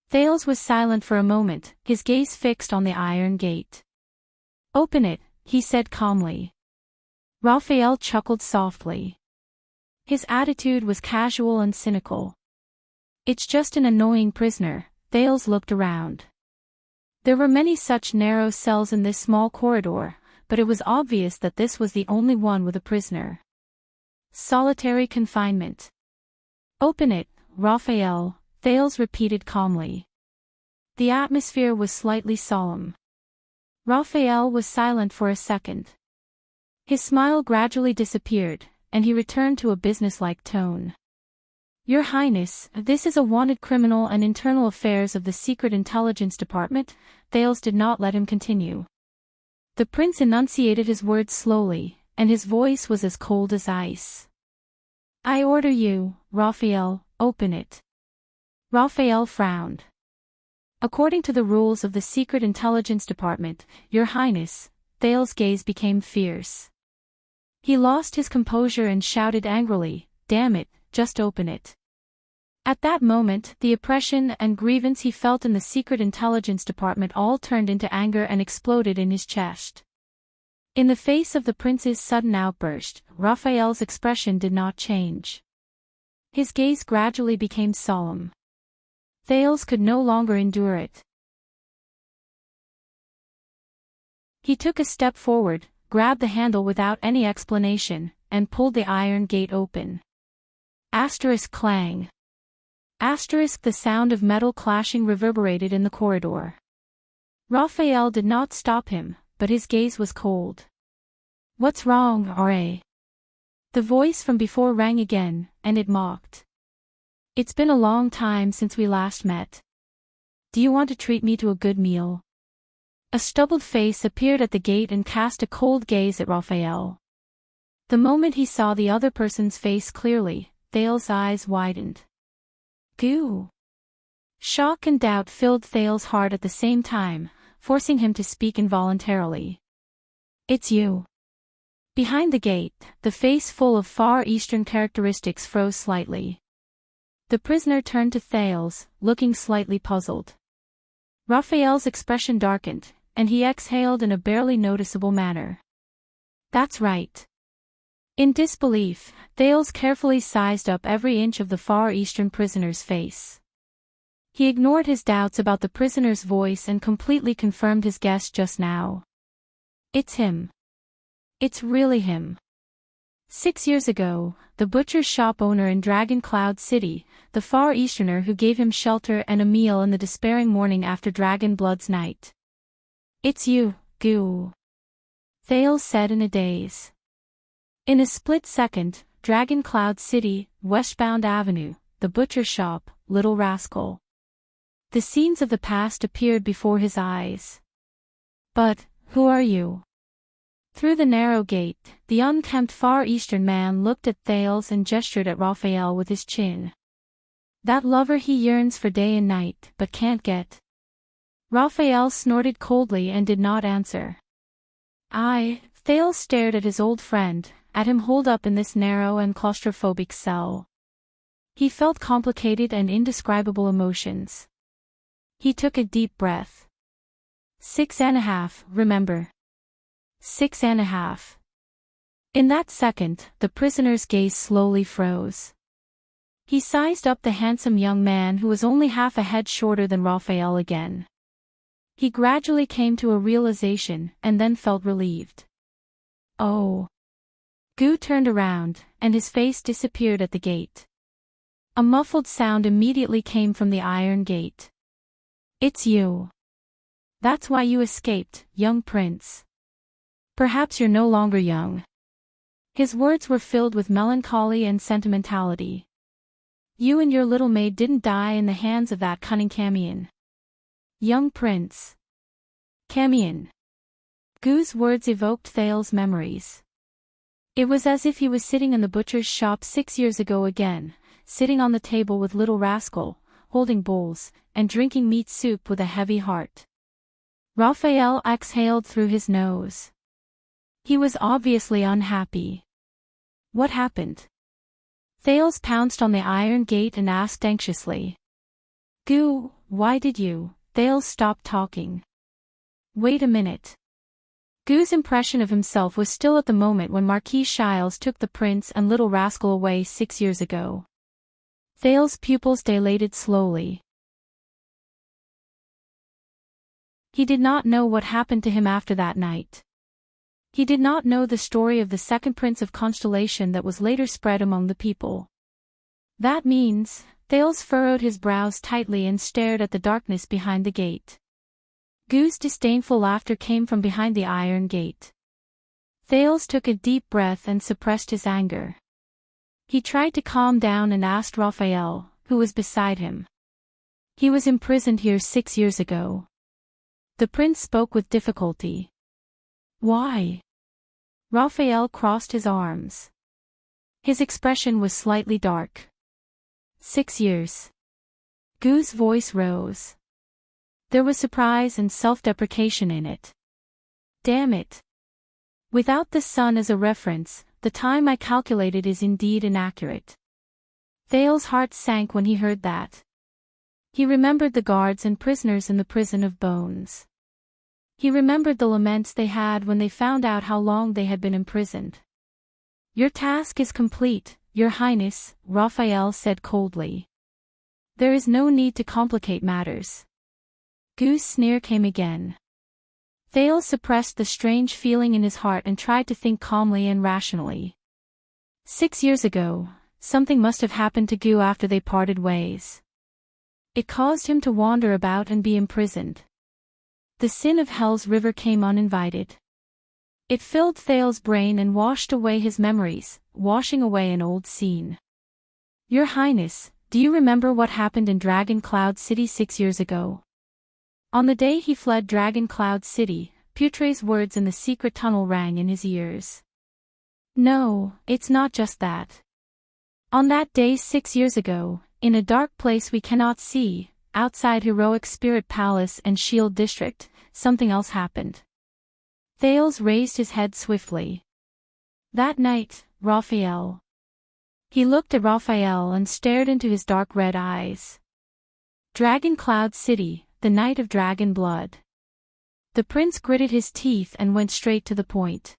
Thales was silent for a moment, his gaze fixed on the iron gate. Open it, he said calmly. Raphael chuckled softly. His attitude was casual and cynical. It's just an annoying prisoner. Thales looked around. There were many such narrow cells in this small corridor, but it was obvious that this was the only one with a prisoner. Solitary confinement. Open it, Raphael, Thales repeated calmly. The atmosphere was slightly solemn. Raphael was silent for a second. His smile gradually disappeared, and he returned to a businesslike tone. Your Highness, this is a wanted criminal and internal affairs of the Secret Intelligence Department. Thales did not let him continue. The prince enunciated his words slowly, and his voice was as cold as ice. I order you, Raphael, open it. Raphael frowned. According to the rules of the Secret Intelligence Department, Your Highness, Thales' gaze became fierce. He lost his composure and shouted angrily, damn it, just open it. At that moment, the oppression and grievance he felt in the Secret Intelligence Department all turned into anger and exploded in his chest. In the face of the prince's sudden outburst, Raphael's expression did not change. His gaze gradually became solemn. Thales could no longer endure it. He took a step forward, grabbed the handle without any explanation, and pulled the iron gate open. Asterisk clang. Asterisk the sound of metal clashing reverberated in the corridor. Raphael did not stop him, but his gaze was cold. What's wrong, R.A.? The voice from before rang again, and it mocked. It's been a long time since we last met. Do you want to treat me to a good meal? A stubbled face appeared at the gate and cast a cold gaze at Raphael. The moment he saw the other person's face clearly, Thales' eyes widened. Goo! Shock and doubt filled Thales' heart at the same time, forcing him to speak involuntarily. It's you. Behind the gate, the face full of Far Eastern characteristics froze slightly. The prisoner turned to Thales, looking slightly puzzled. Raphael's expression darkened, and he exhaled in a barely noticeable manner. That's right. In disbelief, Thales carefully sized up every inch of the Far Eastern prisoner's face. He ignored his doubts about the prisoner's voice and completely confirmed his guess just now. It's him. It's really him. 6 years ago, the butcher's shop owner in Dragon Cloud City, the Far Easterner who gave him shelter and a meal in the despairing morning after Dragon Blood's night. It's you, Goo. Thales said in a daze. In a split second, Dragon Cloud City, Westbound Avenue, the butcher shop, Little Rascal. The scenes of the past appeared before his eyes. But, who are you? Through the narrow gate, the unkempt Far Eastern man looked at Thales and gestured at Raphael with his chin. That lover he yearns for day and night, but can't get. Raphael snorted coldly and did not answer. Thales stared at his old friend, at him holed up in this narrow and claustrophobic cell. He felt complicated and indescribable emotions. He took a deep breath. 6.5, remember. 6.5. In that second, the prisoner's gaze slowly froze. He sized up the handsome young man who was only half a head shorter than Raphael again. He gradually came to a realization and then felt relieved. Oh. Goo turned around, and his face disappeared at the gate. A muffled sound immediately came from the iron gate. It's you. That's why you escaped, young prince. Perhaps you're no longer young. His words were filled with melancholy and sentimentality. You and your little maid didn't die in the hands of that cunning Camion. Young prince. Camion. Goo's words evoked Thales' memories. It was as if he was sitting in the butcher's shop 6 years ago again, sitting on the table with Little Rascal, holding bowls, and drinking meat soup with a heavy heart. Raphael exhaled through his nose. He was obviously unhappy. What happened? Thales pounced on the iron gate and asked anxiously. Goo, why did you? Thales stopped talking. Wait a minute. Goo's impression of himself was still at the moment when Marquis Shiles took the prince and Little Rascal away 6 years ago. Thales' pupils dilated slowly. He did not know what happened to him after that night. He did not know the story of the second prince of Constellation that was later spread among the people. That means, Thales furrowed his brows tightly and stared at the darkness behind the gate. Goo's disdainful laughter came from behind the iron gate. Thales took a deep breath and suppressed his anger. He tried to calm down and asked Raphael, who was beside him. He was imprisoned here 6 years ago. The prince spoke with difficulty. Why? Raphael crossed his arms. His expression was slightly dark. 6 years. Gu's voice rose. There was surprise and self-deprecation in it. Damn it. Without the sun as a reference, the time I calculated is indeed inaccurate. Thales's heart sank when he heard that. He remembered the guards and prisoners in the prison of bones. He remembered the laments they had when they found out how long they had been imprisoned. Your task is complete, Your Highness, Raphael said coldly. There is no need to complicate matters. Gu's sneer came again. Thales suppressed the strange feeling in his heart and tried to think calmly and rationally. 6 years ago, something must have happened to Gu after they parted ways. It caused him to wander about and be imprisoned. The sin of Hell's river came uninvited. It filled Thales' brain and washed away his memories, washing away an old scene. Your Highness, do you remember what happened in Dragon Cloud City 6 years ago? On the day he fled Dragon Cloud City, Putre's words in the secret tunnel rang in his ears. No, it's not just that. On that day 6 years ago, in a dark place we cannot see, outside Heroic Spirit Palace and Shield District, something else happened. Thales raised his head swiftly. That night, Raphael. He looked at Raphael and stared into his dark red eyes. Dragon Cloud City, the night of dragon blood. The prince gritted his teeth and went straight to the point.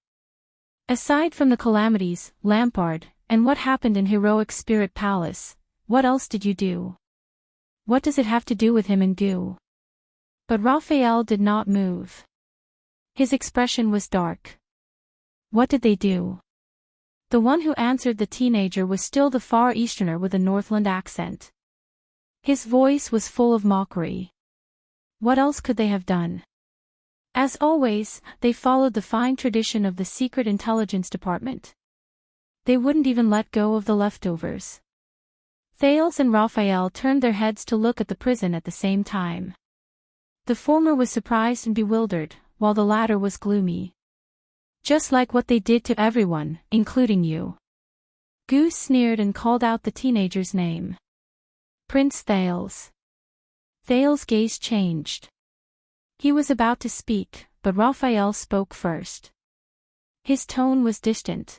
Aside from the calamities, Lampard, and what happened in Heroic Spirit Palace, what else did you do? What does it have to do with him and Gu? But Raphael did not move. His expression was dark. What did they do? The one who answered the teenager was still the Far Easterner with a Northland accent. His voice was full of mockery. What else could they have done? As always, they followed the fine tradition of the Secret Intelligence Department. They wouldn't even let go of the leftovers. Thales and Raphael turned their heads to look at the prison at the same time. The former was surprised and bewildered, while the latter was gloomy. Just like what they did to everyone, including you. Gu sneered and called out the teenager's name. Prince Thales. Thales' gaze changed. He was about to speak, but Raphael spoke first. His tone was distant.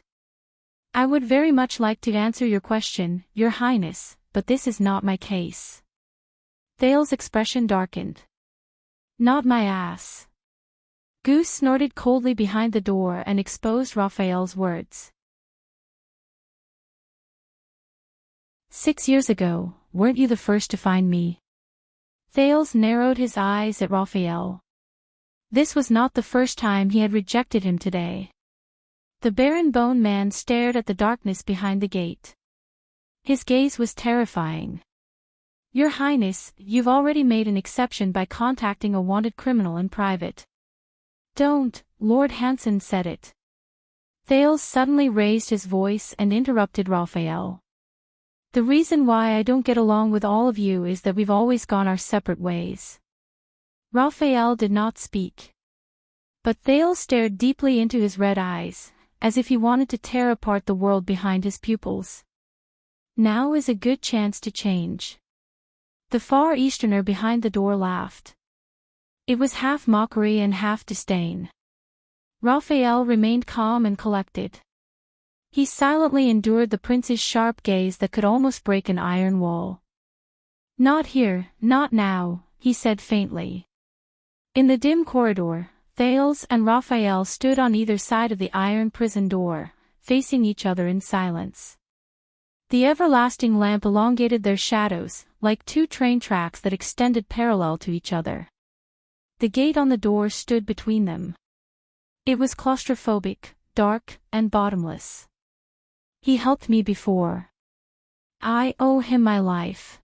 I would very much like to answer your question, Your Highness, but this is not my case. Thales' expression darkened. Not my ass. Gu snorted coldly behind the door and exposed Raphael's words. 6 years ago, weren't you the first to find me? Thales narrowed his eyes at Raphael. This was not the first time he had rejected him today. The Baron Bone Man stared at the darkness behind the gate. His gaze was terrifying. Your Highness, you've already made an exception by contacting a wanted criminal in private. Don't, Lord Hansen said it. Thales suddenly raised his voice and interrupted Raphael. The reason why I don't get along with all of you is that we've always gone our separate ways. Raphael did not speak. But Thales stared deeply into his red eyes, as if he wanted to tear apart the world behind his pupils. Now is a good chance to change. The Far Easterner behind the door laughed. It was half mockery and half disdain. Raphael remained calm and collected. He silently endured the prince's sharp gaze that could almost break an iron wall. Not here, not now, he said faintly. In the dim corridor, Thales and Raphael stood on either side of the iron prison door, facing each other in silence. The everlasting lamp elongated their shadows, like two train tracks that extended parallel to each other. The gate on the door stood between them. It was claustrophobic, dark, and bottomless. He helped me before. I owe him my life.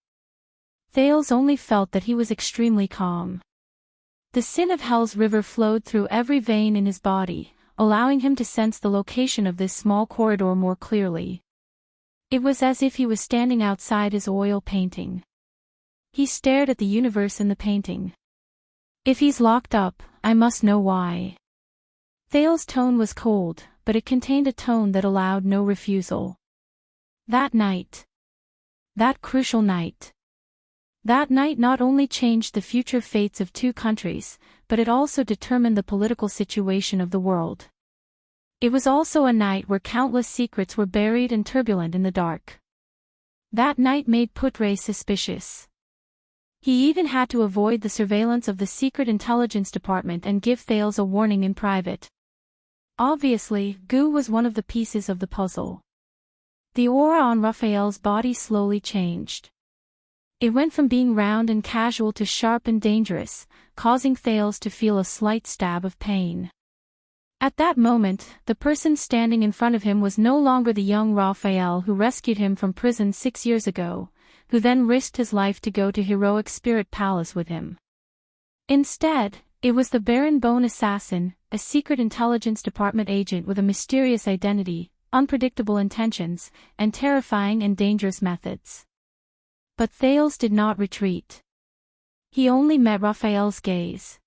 Thales only felt that he was extremely calm. The sin of Hell's river flowed through every vein in his body, allowing him to sense the location of this small corridor more clearly. It was as if he was standing outside his oil painting. He stared at the universe in the painting. If he's locked up, I must know why. Thale's tone was cold, but it contained a tone that allowed no refusal. That night. That crucial night. That night not only changed the future fates of two countries, but it also determined the political situation of the world. It was also a night where countless secrets were buried and turbulent in the dark. That night made Putre suspicious. He even had to avoid the surveillance of the Secret Intelligence Department and give Thales a warning in private. Obviously, Gu was one of the pieces of the puzzle. The aura on Raphael's body slowly changed. It went from being round and casual to sharp and dangerous, causing Thales to feel a slight stab of pain. At that moment, the person standing in front of him was no longer the young Raphael who rescued him from prison 6 years ago, who then risked his life to go to Heroic Spirit Palace with him. Instead, it was the Baron Bone assassin, a Secret Intelligence Department agent with a mysterious identity, unpredictable intentions, and terrifying and dangerous methods. But Thales did not retreat. He only met Raphael's gaze.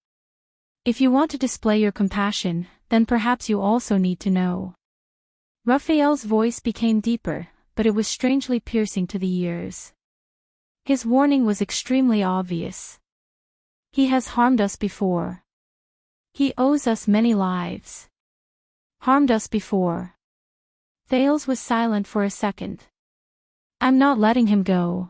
If you want to display your compassion, then perhaps you also need to know. Raphael's voice became deeper, but it was strangely piercing to the ears. His warning was extremely obvious. He has harmed us before. He owes us many lives. Harmed us before. Thales was silent for a second. I'm not letting him go.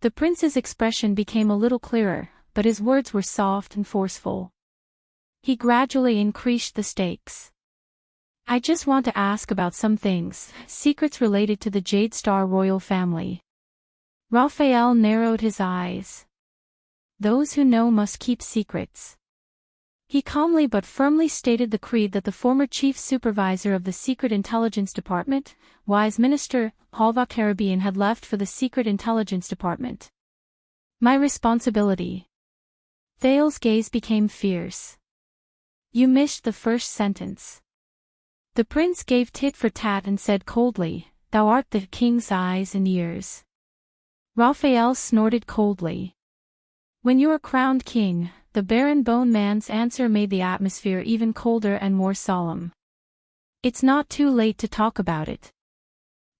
The prince's expression became a little clearer, but his words were soft and forceful. He gradually increased the stakes. I just want to ask about some things, secrets related to the Jade Star royal family. Raphael narrowed his eyes. Those who know must keep secrets. He calmly but firmly stated the creed that the former chief supervisor of the Secret Intelligence Department, Wise Minister, Halva Caribbean had left for the Secret Intelligence Department. My responsibility. Thale's gaze became fierce. You missed the first sentence. The prince gave tit for tat and said coldly, Thou art the king's eyes and ears. Raphael snorted coldly. When you are crowned king, the Baron Bone Man's answer made the atmosphere even colder and more solemn. It's not too late to talk about it.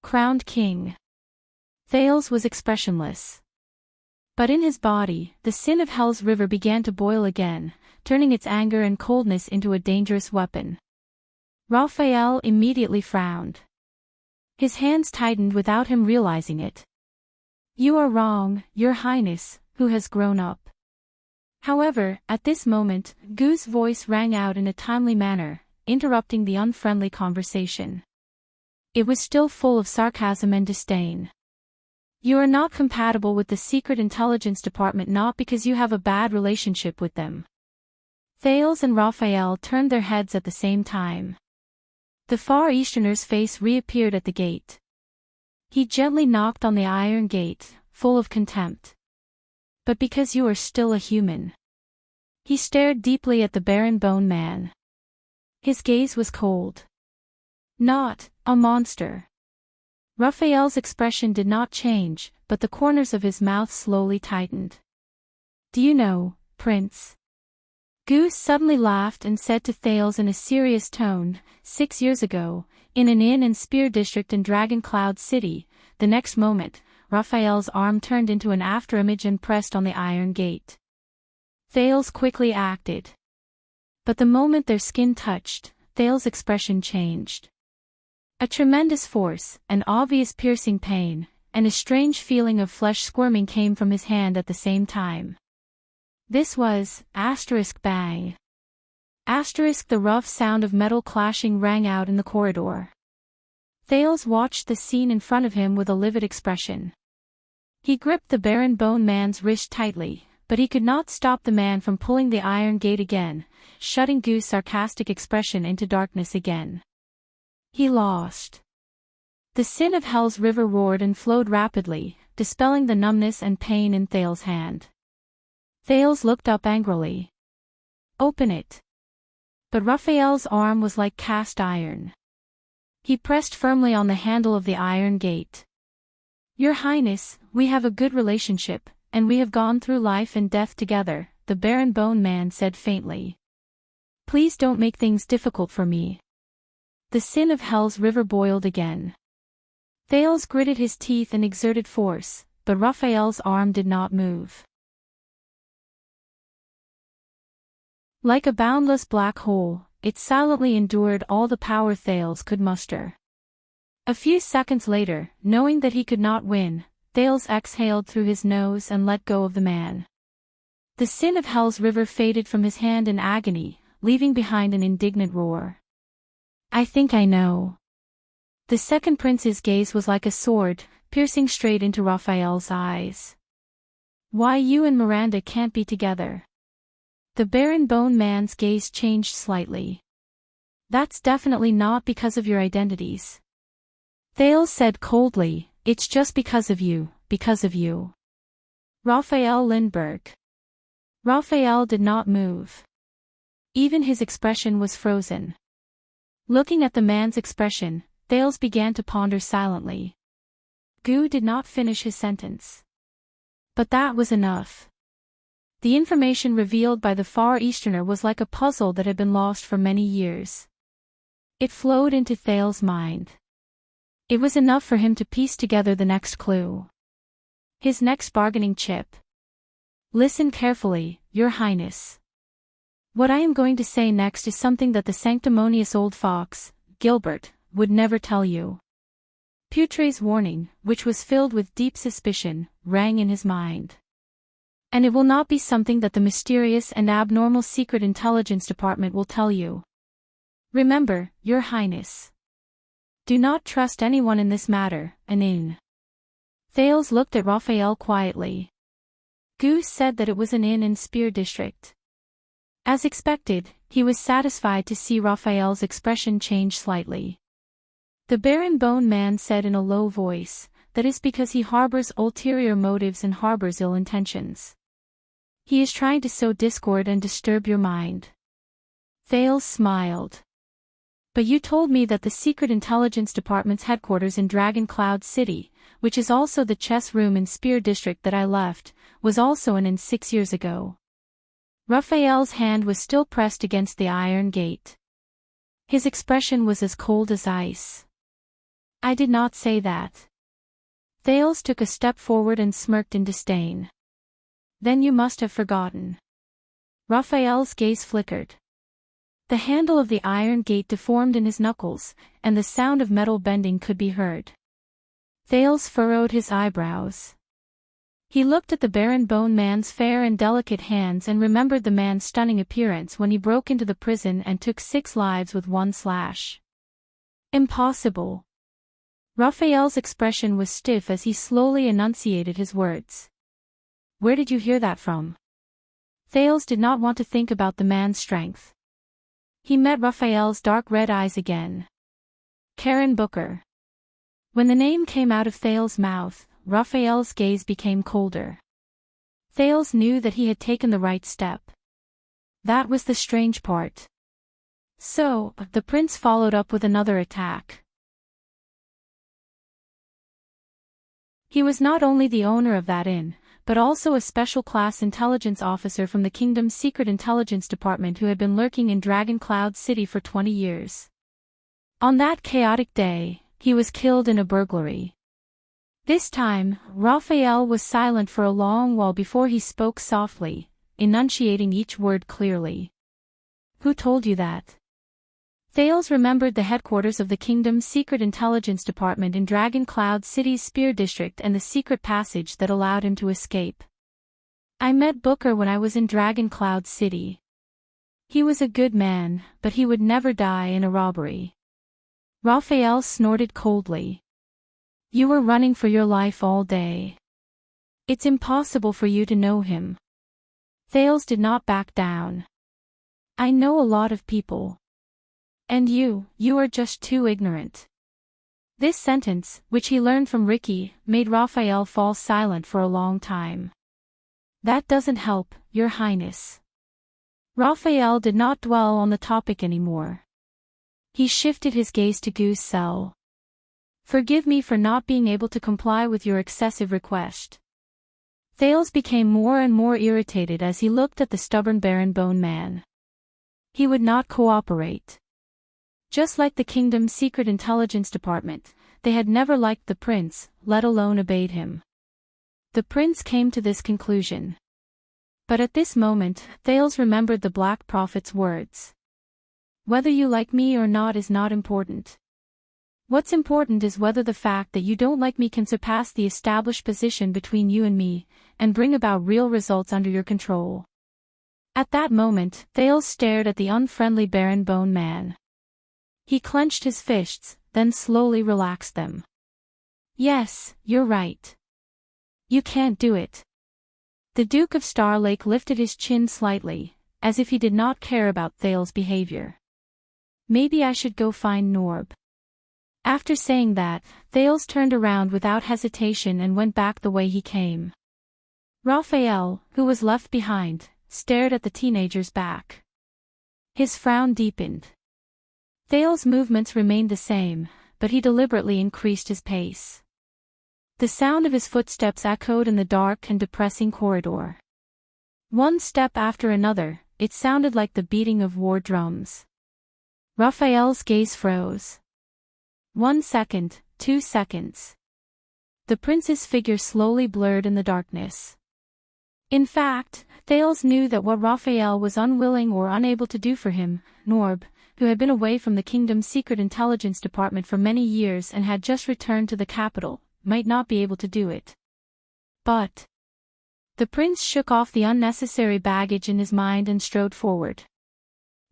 Crowned king. Thales was expressionless. But in his body, the sin of Hell's river began to boil again, turning its anger and coldness into a dangerous weapon. Raphael immediately frowned. His hands tightened without him realizing it. You are wrong, Your Highness, who has grown up. However, at this moment, Gu's voice rang out in a timely manner, interrupting the unfriendly conversation. It was still full of sarcasm and disdain. You are not compatible with the Secret Intelligence Department not because you have a bad relationship with them. Thales and Raphael turned their heads at the same time. The Far Easterner's face reappeared at the gate. He gently knocked on the iron gate, full of contempt. But because you are still a human. He stared deeply at the Baron Bone Man. His gaze was cold. Not a monster. Raphael's expression did not change, but the corners of his mouth slowly tightened. Do you know, Prince? Gu suddenly laughed and said to Thales in a serious tone, 6 years ago, in an inn and spear district in Dragon Cloud City, the next moment, Raphael's arm turned into an afterimage and pressed on the iron gate. Thales quickly acted. But the moment their skin touched, Thales' expression changed. A tremendous force, an obvious piercing pain, and a strange feeling of flesh squirming came from his hand at the same time. This was, bang. The rough sound of metal clashing rang out in the corridor. Thales watched the scene in front of him with a livid expression. He gripped the Baron Bone Man's wrist tightly, but he could not stop the man from pulling the iron gate again, shutting Gu's sarcastic expression into darkness again. He lost. The sin of Hell's river roared and flowed rapidly, dispelling the numbness and pain in Thales' hand. Thales looked up angrily. Open it. But Raphael's arm was like cast iron. He pressed firmly on the handle of the iron gate. "Your Highness, we have a good relationship, and we have gone through life and death together," the Baron Bone Man said faintly. "Please don't make things difficult for me." The sin of Hell's river boiled again. Thales gritted his teeth and exerted force, but Raphael's arm did not move. Like a boundless black hole, it silently endured all the power Thales could muster. A few seconds later, knowing that he could not win, Thales exhaled through his nose and let go of the man. The sin of Hell's river faded from his hand in agony, leaving behind an indignant roar. "I think I know." The second prince's gaze was like a sword, piercing straight into Raphael's eyes. "Why you and Miranda can't be together." The Baron Bone Man's gaze changed slightly. "That's definitely not because of your identities." Thales said coldly, "It's just because of you, because of you." Raphael Lindbergh. Raphael did not move. Even his expression was frozen. Looking at the man's expression, Thales began to ponder silently. Gu did not finish his sentence. But that was enough. The information revealed by the Far Easterner was like a puzzle that had been lost for many years. It flowed into Thales' mind. It was enough for him to piece together the next clue. His next bargaining chip. "Listen carefully, Your Highness. What I am going to say next is something that the sanctimonious old fox, Gilbert, would never tell you." Putre's warning, which was filled with deep suspicion, rang in his mind. "And it will not be something that the mysterious and abnormal Secret Intelligence Department will tell you. Remember, Your Highness. Do not trust anyone in this matter, Anin." Thales looked at Raphael quietly. Gu said that it was an inn in Spear District. As expected, he was satisfied to see Raphael's expression change slightly. The Baron Bone Man said in a low voice, "That is because he harbors ulterior motives and harbors ill intentions. He is trying to sow discord and disturb your mind." Thales smiled. "But you told me that the Secret Intelligence Department's headquarters in Dragon Cloud City, which is also the chess room in Spear District that I left, was also an inn 6 years ago." Raphael's hand was still pressed against the iron gate. His expression was as cold as ice. "I did not say that." Thales took a step forward and smirked in disdain. "Then you must have forgotten." Raphael's gaze flickered. The handle of the iron gate deformed in his knuckles, and the sound of metal bending could be heard. Thales furrowed his eyebrows. He looked at the Baron Bone Man's fair and delicate hands and remembered the man's stunning appearance when he broke into the prison and took 6 lives with 1 slash. Impossible. Raphael's expression was stiff as he slowly enunciated his words. "Where did you hear that from?" Thales did not want to think about the man's strength. He met Raphael's dark red eyes again. "Karen Booker." When the name came out of Thales' mouth, Raphael's gaze became colder. Thales knew that he had taken the right step. That was the strange part. So, the prince followed up with another attack. He was not only the owner of that inn, but also a special class intelligence officer from the kingdom's secret intelligence department who had been lurking in Dragon Cloud City for 20 years. On that chaotic day, he was killed in a burglary. This time, Raphael was silent for a long while before he spoke softly, enunciating each word clearly. "Who told you that?" Thales remembered the headquarters of the kingdom's secret intelligence department in Dragon Cloud City's Spear District and the secret passage that allowed him to escape. "I met Booker when I was in Dragon Cloud City. He was a good man, but he would never die in a robbery." Raphael snorted coldly. "You were running for your life all day. It's impossible for you to know him." Thales did not back down. "I know a lot of people. And you are just too ignorant." This sentence, which he learned from Ricky, made Raphael fall silent for a long time. "That doesn't help, Your Highness." Raphael did not dwell on the topic anymore. He shifted his gaze to Goo's cell. Forgive me for not being able to comply with your excessive request. Thales became more and more irritated as he looked at the stubborn Baron Bone Man. He would not cooperate. Just like the kingdom's secret intelligence department, they had never liked the prince, let alone obeyed him. The prince came to this conclusion. But at this moment, Thales remembered the Black Prophet's words. Whether you like me or not is not important. What's important is whether the fact that you don't like me can surpass the established position between you and me, and bring about real results under your control. At that moment, Thales stared at the unfriendly Baron Bone Man. He clenched his fists, then slowly relaxed them. Yes, you're right. You can't do it. The Duke of Star Lake lifted his chin slightly, as if he did not care about Thales' behavior. Maybe I should go find Norb. After saying that, Thales turned around without hesitation and went back the way he came. Raphael, who was left behind, stared at the teenager's back. His frown deepened. Thales' movements remained the same, but he deliberately increased his pace. The sound of his footsteps echoed in the dark and depressing corridor. One step after another, it sounded like the beating of war drums. Raphael's gaze froze. 1 second, 2 seconds. The prince's figure slowly blurred in the darkness. In fact, Thales knew that what Raphael was unwilling or unable to do for him, Norb, who had been away from the kingdom's secret intelligence department for many years and had just returned to the capital, might not be able to do it. But the prince shook off the unnecessary baggage in his mind and strode forward.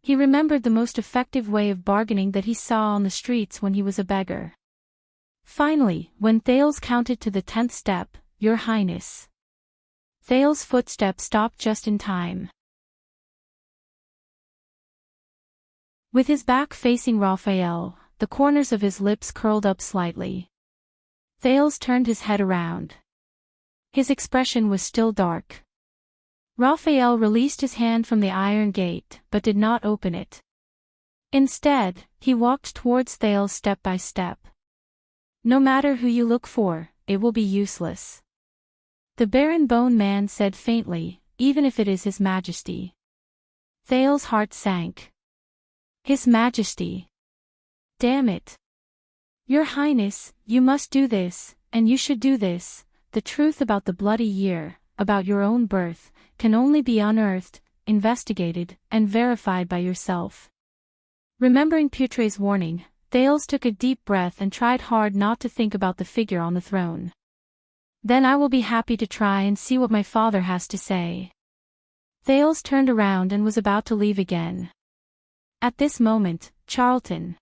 He remembered the most effective way of bargaining that he saw on the streets when he was a beggar. Finally, when Thales counted to the 10th step, "Your Highness." Thales' footsteps stopped just in time. With his back facing Raphael, the corners of his lips curled up slightly. Thales turned his head around. His expression was still dark. Raphael released his hand from the iron gate, but did not open it. Instead, he walked towards Thales step by step. No matter who you look for, it will be useless. The Baron Bone Man said faintly, even if it is His Majesty. Thales' heart sank. His Majesty. Damn it. Your Highness, you must do this, and you should do this. The truth about the bloody year, about your own birth, can only be unearthed, investigated, and verified by yourself. Remembering Putre's warning, Thales took a deep breath and tried hard not to think about the figure on the throne. Then I will be happy to try and see what my father has to say. Thales turned around and was about to leave again. At this moment, Charlton.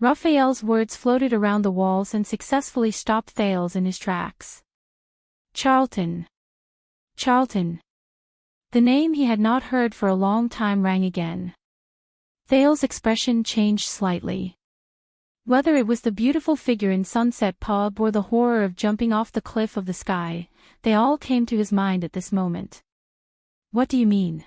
Raphael's words floated around the walls and successfully stopped Thales in his tracks. Charlton. Charlton. The name he had not heard for a long time rang again. Thales' expression changed slightly. Whether it was the beautiful figure in Sunset Pub or the horror of jumping off the cliff of the sky, they all came to his mind at this moment. What do you mean?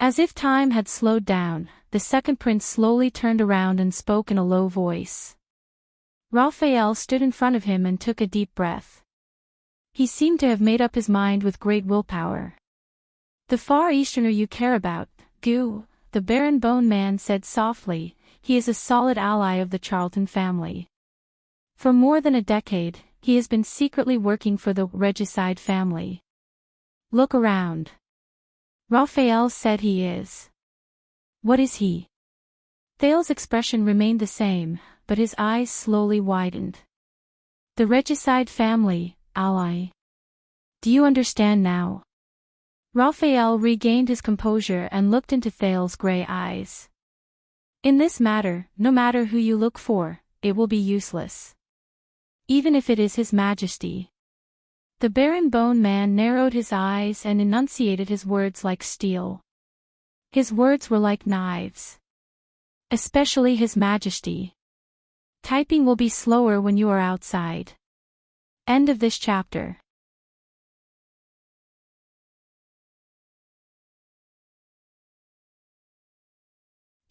As if time had slowed down, the second prince slowly turned around and spoke in a low voice. Raphael stood in front of him and took a deep breath. He seemed to have made up his mind with great willpower. The Far Easterner you care about, Goo, the Baron Bone Man said softly, he is a solid ally of the Charlton family. For more than a decade, he has been secretly working for the regicide family. Look around. Raphael said he is. What is he? Thales' expression remained the same, but his eyes slowly widened. The regicide family, ally. Do you understand now? Raphael regained his composure and looked into Thales' gray eyes. In this matter, no matter who you look for, it will be useless. Even if it is His Majesty. The Baron Bone Man narrowed his eyes and enunciated his words like steel. His words were like knives. Especially His Majesty. Typing will be slower when you are outside. End of this chapter.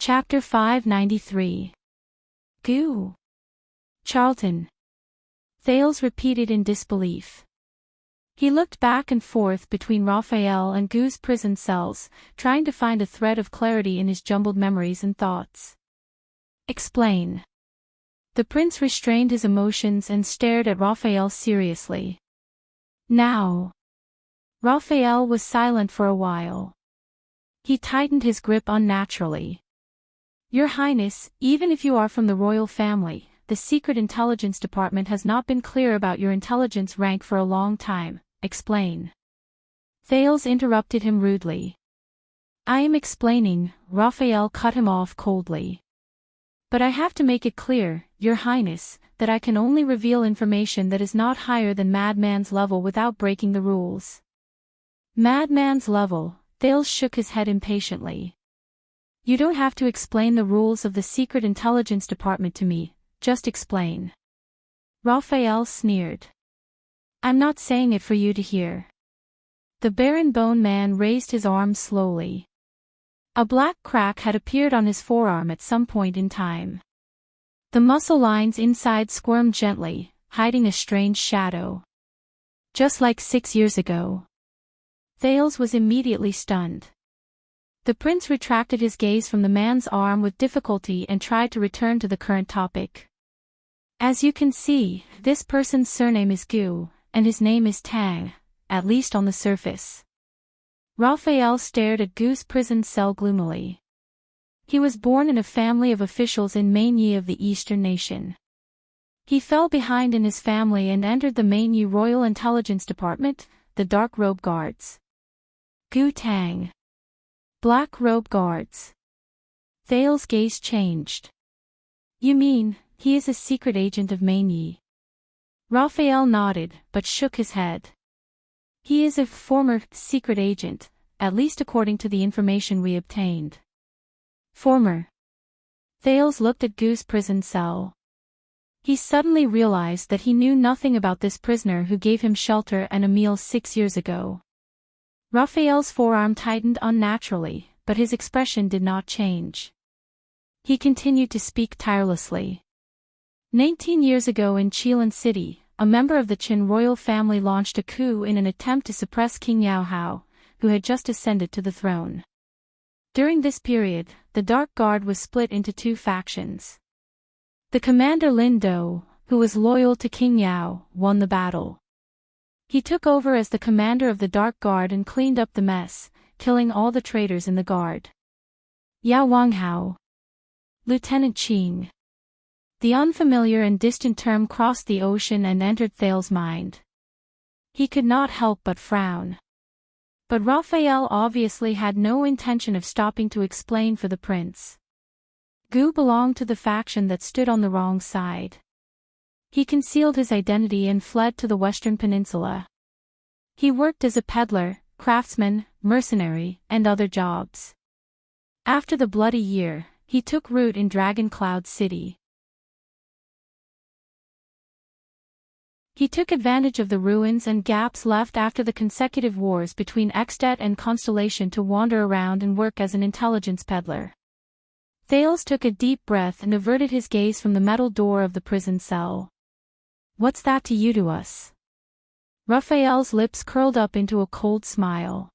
Chapter 593. Goo. Charlton. Thales repeated in disbelief. He looked back and forth between Raphael and Goo's prison cells, trying to find a thread of clarity in his jumbled memories and thoughts. Explain. The prince restrained his emotions and stared at Raphael seriously. Now. Raphael was silent for a while. He tightened his grip unnaturally. Your Highness, even if you are from the royal family, the Secret Intelligence Department has not been clear about your intelligence rank for a long time. Explain. Thales interrupted him rudely. I am explaining, Raphael cut him off coldly. But I have to make it clear, Your Highness, that I can only reveal information that is not higher than Madman's level without breaking the rules. Madman's level, Thales shook his head impatiently. You don't have to explain the rules of the Secret Intelligence Department to me, just explain. Raphael sneered. I'm not saying it for you to hear. The Baron Bone Man raised his arm slowly. A black crack had appeared on his forearm at some point in time. The muscle lines inside squirmed gently, hiding a strange shadow. Just like 6 years ago. Thales was immediately stunned. The prince retracted his gaze from the man's arm with difficulty and tried to return to the current topic. As you can see, this person's surname is Gu, and his name is Tang, at least on the surface. Raphael stared at Gu's prison cell gloomily. He was born in a family of officials in Mainyi of the Eastern Nation. He fell behind in his family and entered the Mainyi Royal Intelligence Department, the Dark Robe Guards. Gu Tang. Black Robe Guards. Thales' gaze changed. You mean, he is a secret agent of Mainyi? Raphael nodded, but shook his head. He is a former secret agent, at least according to the information we obtained. Former. Thales looked at Gu's prison cell. He suddenly realized that he knew nothing about this prisoner who gave him shelter and a meal 6 years ago. Raphael's forearm tightened unnaturally, but his expression did not change. He continued to speak tirelessly. 19 years ago in Qilan City, a member of the Qin royal family launched a coup in an attempt to suppress King Yao Hao, who had just ascended to the throne. During this period, the Dark Guard was split into 2 factions. The commander Lin Do, who was loyal to King Yao, won the battle. He took over as the commander of the Dark Guard and cleaned up the mess, killing all the traitors in the guard. Yao Wanghao. Lieutenant Qing. The unfamiliar and distant term crossed the ocean and entered Thales' mind. He could not help but frown. But Raphael obviously had no intention of stopping to explain for the prince. Gu belonged to the faction that stood on the wrong side. He concealed his identity and fled to the Western Peninsula. He worked as a peddler, craftsman, mercenary, and other jobs. After the Bloody Year, he took root in Dragon Cloud City. He took advantage of the ruins and gaps left after the consecutive wars between Extet and Constellation to wander around and work as an intelligence peddler. Thales took a deep breath and averted his gaze from the metal door of the prison cell. What's that to you to us? Raphael's lips curled up into a cold smile.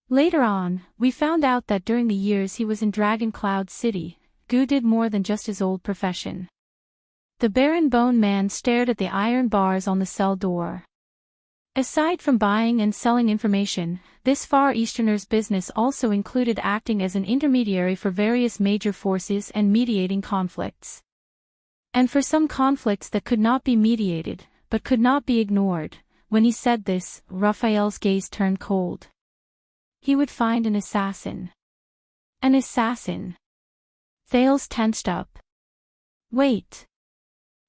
Later on, we found out that during the years he was in Dragon Cloud City, Gu did more than just his old profession. The Baron Bone Man stared at the iron bars on the cell door. Aside from buying and selling information, this Far Easterner's business also included acting as an intermediary for various major forces and mediating conflicts. And for some conflicts that could not be mediated, but could not be ignored, when he said this, Raphael's gaze turned cold. He would find an assassin. An assassin. Thales tensed up. Wait.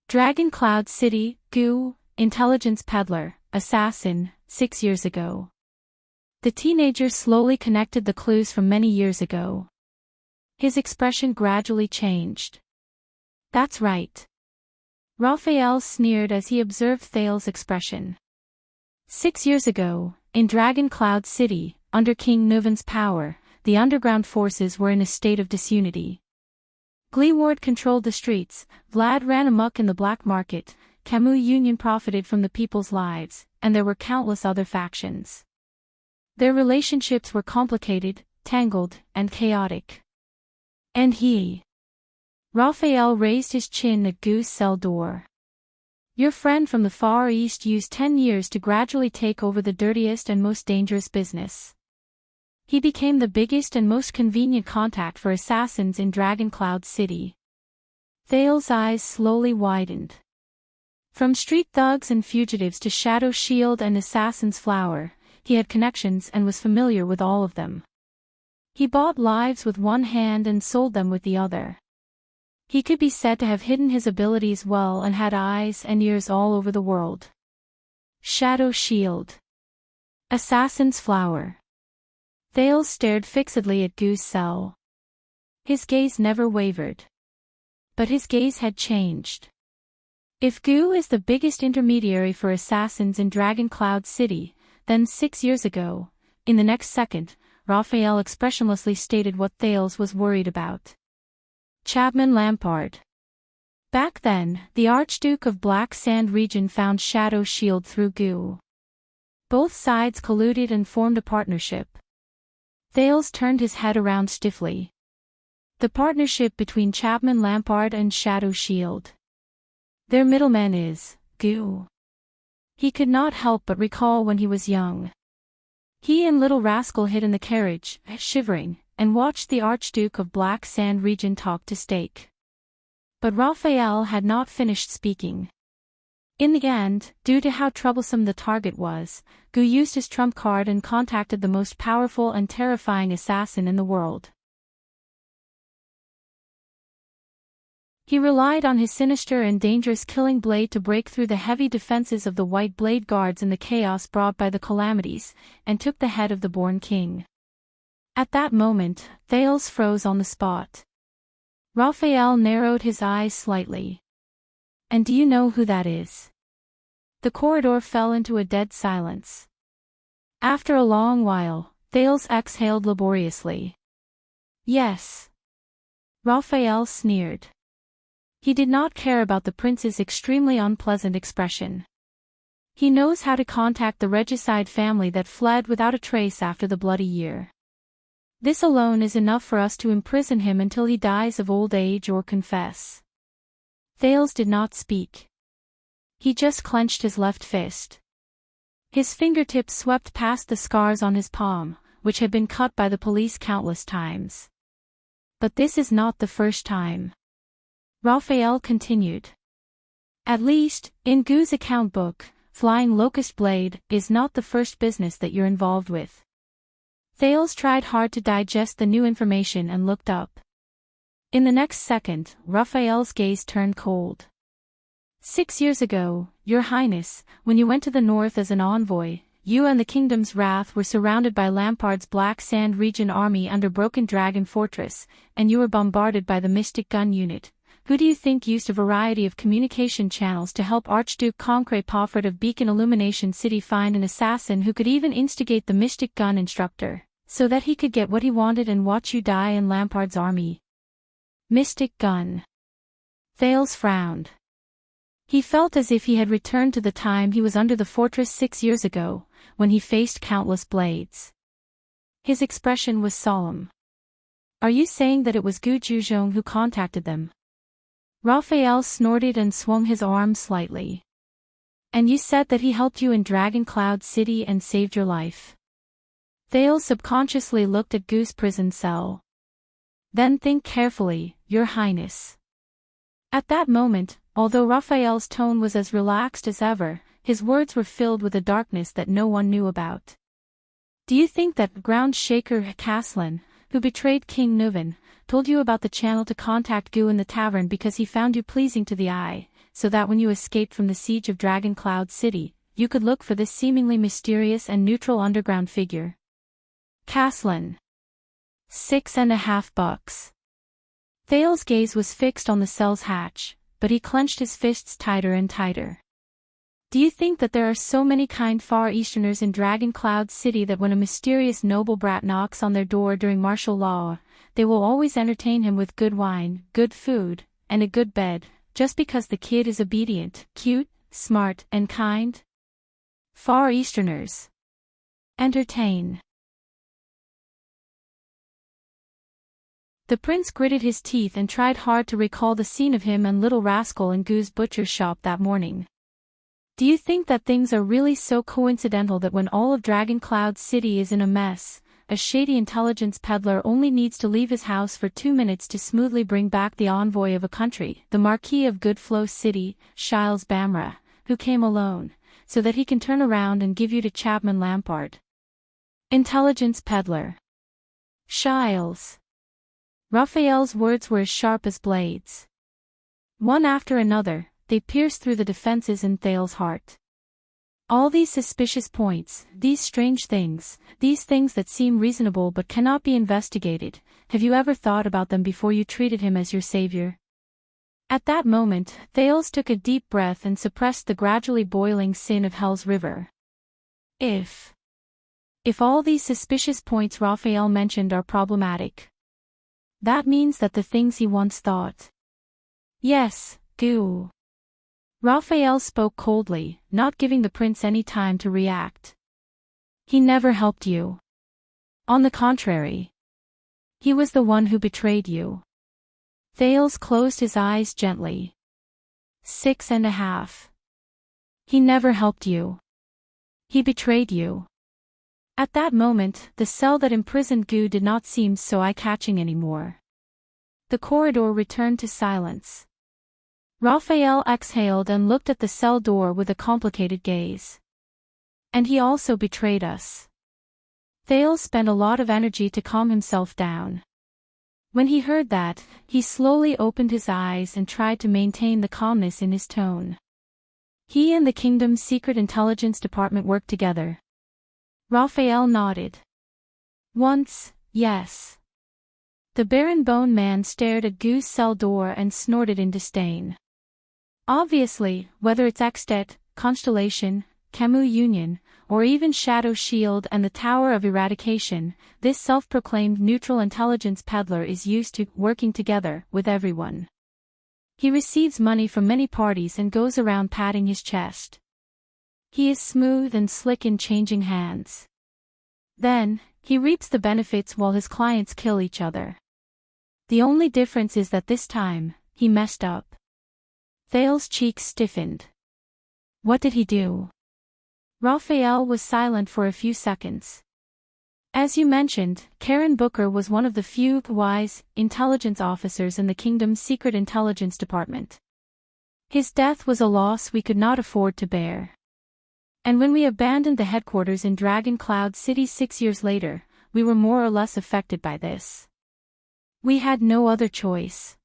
Dragon Cloud City, Gu, intelligence peddler, assassin, 6 years ago. The teenager slowly connected the clues from many years ago. His expression gradually changed. That's right. Raphael sneered as he observed Thales' expression. 6 years ago, in Dragon Cloud City, under King Nuvan's power, the underground forces were in a state of disunity. Gleeward controlled the streets, Vlad ran amok in the black market, Camus Union profited from the people's lives, and there were countless other factions. Their relationships were complicated, tangled, and chaotic. And he. Raphael raised his chin at Gu's cell door. Your friend from the Far East used 10 years to gradually take over the dirtiest and most dangerous business. He became the biggest and most convenient contact for assassins in Dragoncloud City. Thale's eyes slowly widened. From street thugs and fugitives to Shadow Shield and Assassin's Flower, he had connections and was familiar with all of them. He bought lives with one hand and sold them with the other. He could be said to have hidden his abilities well and had eyes and ears all over the world. Shadow Shield. Assassin's Flower. Thale stared fixedly at Gu's cell. His gaze never wavered. But his gaze had changed. If Gu is the biggest intermediary for assassins in Dragoncloud City, then 6 years ago, in the next second, Raphael expressionlessly stated what Thales was worried about. Chapman Lampard. Back then, the Archduke of Black Sand region found Shadow Shield through Gu. Both sides colluded and formed a partnership. Thales turned his head around stiffly. The partnership between Chapman Lampard and Shadow Shield. Their middleman is Gu. He could not help but recall when he was young. He and Little Rascal hid in the carriage, shivering, and watched the Archduke of Black Sand region talk to Stake. But Raphael had not finished speaking. In the end, due to how troublesome the target was, Gu used his trump card and contacted the most powerful and terrifying assassin in the world. He relied on his sinister and dangerous killing blade to break through the heavy defenses of the White Blade Guards in the chaos brought by the calamities, and took the head of the Born King. At that moment, Thales froze on the spot. Raphael narrowed his eyes slightly. And do you know who that is? The corridor fell into a dead silence. After a long while, Thales exhaled laboriously. Yes. Raphael sneered. He did not care about the prince's extremely unpleasant expression. He knows how to contact the regicide family that fled without a trace after the Bloody Year. This alone is enough for us to imprison him until he dies of old age or confess. Thales did not speak. He just clenched his left fist. His fingertips swept past the scars on his palm, which had been cut by the police countless times. But this is not the first time. Raphael continued. At least, in Gu's account book, Flying Locust Blade is not the first business that you're involved with. Thales tried hard to digest the new information and looked up. In the next second, Raphael's gaze turned cold. 6 years ago, Your Highness, when you went to the north as an envoy, you and the Kingdom's Wrath were surrounded by Lampard's Black Sand region army under Broken Dragon Fortress, and you were bombarded by the Mystic Gun Unit. Who do you think used a variety of communication channels to help Archduke Concrete Pofford of Beacon Illumination City find an assassin who could even instigate the Mystic Gun Instructor, so that he could get what he wanted and watch you die in Lampard's army? Mystic Gun. Thales frowned. He felt as if he had returned to the time he was under the fortress 6 years ago, when he faced countless blades. His expression was solemn. Are you saying that it was Gu Zhuzhong who contacted them? Raphael snorted and swung his arm slightly. And you said that he helped you in Dragoncloud City and saved your life. Thales subconsciously looked at Gu's prison cell. Then think carefully, Your Highness. At that moment, although Raphael's tone was as relaxed as ever, his words were filled with a darkness that no one knew about. Do you think that ground shaker Caslin, who betrayed King Nuvan, told you about the channel to contact Gu in the tavern because he found you pleasing to the eye, so that when you escaped from the siege of Dragoncloud City, you could look for this seemingly mysterious and neutral underground figure? Caslin. $6.50. Thale's gaze was fixed on the cell's hatch, but he clenched his fists tighter and tighter. Do you think that there are so many kind Far Easterners in Dragon Cloud City that when a mysterious noble brat knocks on their door during martial law, they will always entertain him with good wine, good food, and a good bed, just because the kid is obedient, cute, smart, and kind? Far Easterners. Entertain. The prince gritted his teeth and tried hard to recall the scene of him and Little Rascal in Goo's butcher's shop that morning. Do you think that things are really so coincidental that when all of Dragon Cloud City is in a mess, a shady intelligence peddler only needs to leave his house for 2 minutes to smoothly bring back the envoy of a country, the Marquis of Goodflow City, Shiles Bamra, who came alone, so that he can turn around and give you to Chapman Lampard? Intelligence peddler. Shiles. Raphael's words were as sharp as blades. One after another, they pierced through the defenses in Thale's heart. All these suspicious points, these strange things, these things that seem reasonable but cannot be investigated, have you ever thought about them before you treated him as your savior? At that moment, Thales took a deep breath and suppressed the gradually boiling sin of Hell's River. If all these suspicious points Raphael mentioned are problematic, that means that the things he once thought. Yes, Goo. Raphael spoke coldly, not giving the prince any time to react. He never helped you. On the contrary. He was the one who betrayed you. Thales closed his eyes gently. 6.5. He never helped you. He betrayed you. At that moment, the cell that imprisoned Goo did not seem so eye-catching anymore. The corridor returned to silence. Raphael exhaled and looked at the cell door with a complicated gaze. And he also betrayed us. Thales spent a lot of energy to calm himself down. When he heard that, he slowly opened his eyes and tried to maintain the calmness in his tone. He and the kingdom's secret intelligence department worked together. Raphael nodded. Once, yes. The Baron Bone Man stared at Goo's cell door and snorted in disdain. Obviously, whether it's Extet, Constellation, Camus Union, or even Shadow Shield and the Tower of Eradication, this self-proclaimed neutral intelligence peddler is used to working together with everyone. He receives money from many parties and goes around patting his chest. He is smooth and slick in changing hands. Then, he reaps the benefits while his clients kill each other. The only difference is that this time, he messed up. Thale's cheeks stiffened. What did he do? Raphael was silent for a few seconds. As you mentioned, Karen Booker was one of the few wise intelligence officers in the kingdom's secret intelligence department. His death was a loss we could not afford to bear. And when we abandoned the headquarters in Dragon Cloud City 6 years later, we were more or less affected by this. We had no other choice.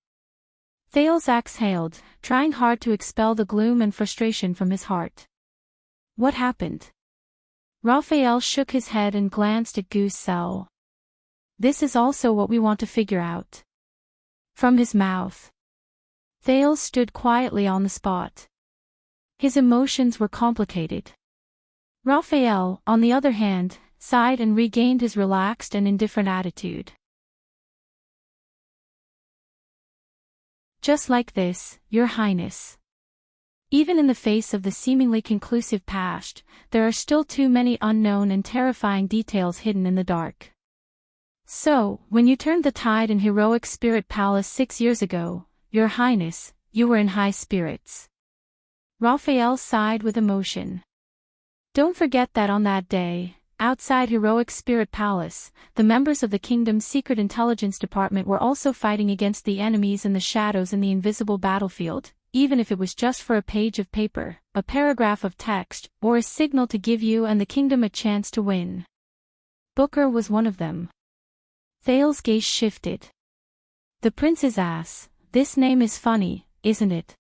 Thales exhaled, trying hard to expel the gloom and frustration from his heart. What happened? Raphael shook his head and glanced at Goo's cell. This is also what we want to figure out. From his mouth. Thales stood quietly on the spot. His emotions were complicated. Raphael, on the other hand, sighed and regained his relaxed and indifferent attitude. Just like this, Your Highness. Even in the face of the seemingly conclusive past, there are still too many unknown and terrifying details hidden in the dark. So, when you turned the tide in Heroic Spirit Palace 6 years ago, Your Highness, you were in high spirits. Raphael sighed with emotion. Don't forget that on that day, outside Heroic Spirit Palace, the members of the kingdom's secret intelligence department were also fighting against the enemies in the shadows in the invisible battlefield, even if it was just for a page of paper, a paragraph of text, or a signal to give you and the kingdom a chance to win. Booker was one of them. Thale's gaze shifted. The prince's ass, this name is funny, isn't it?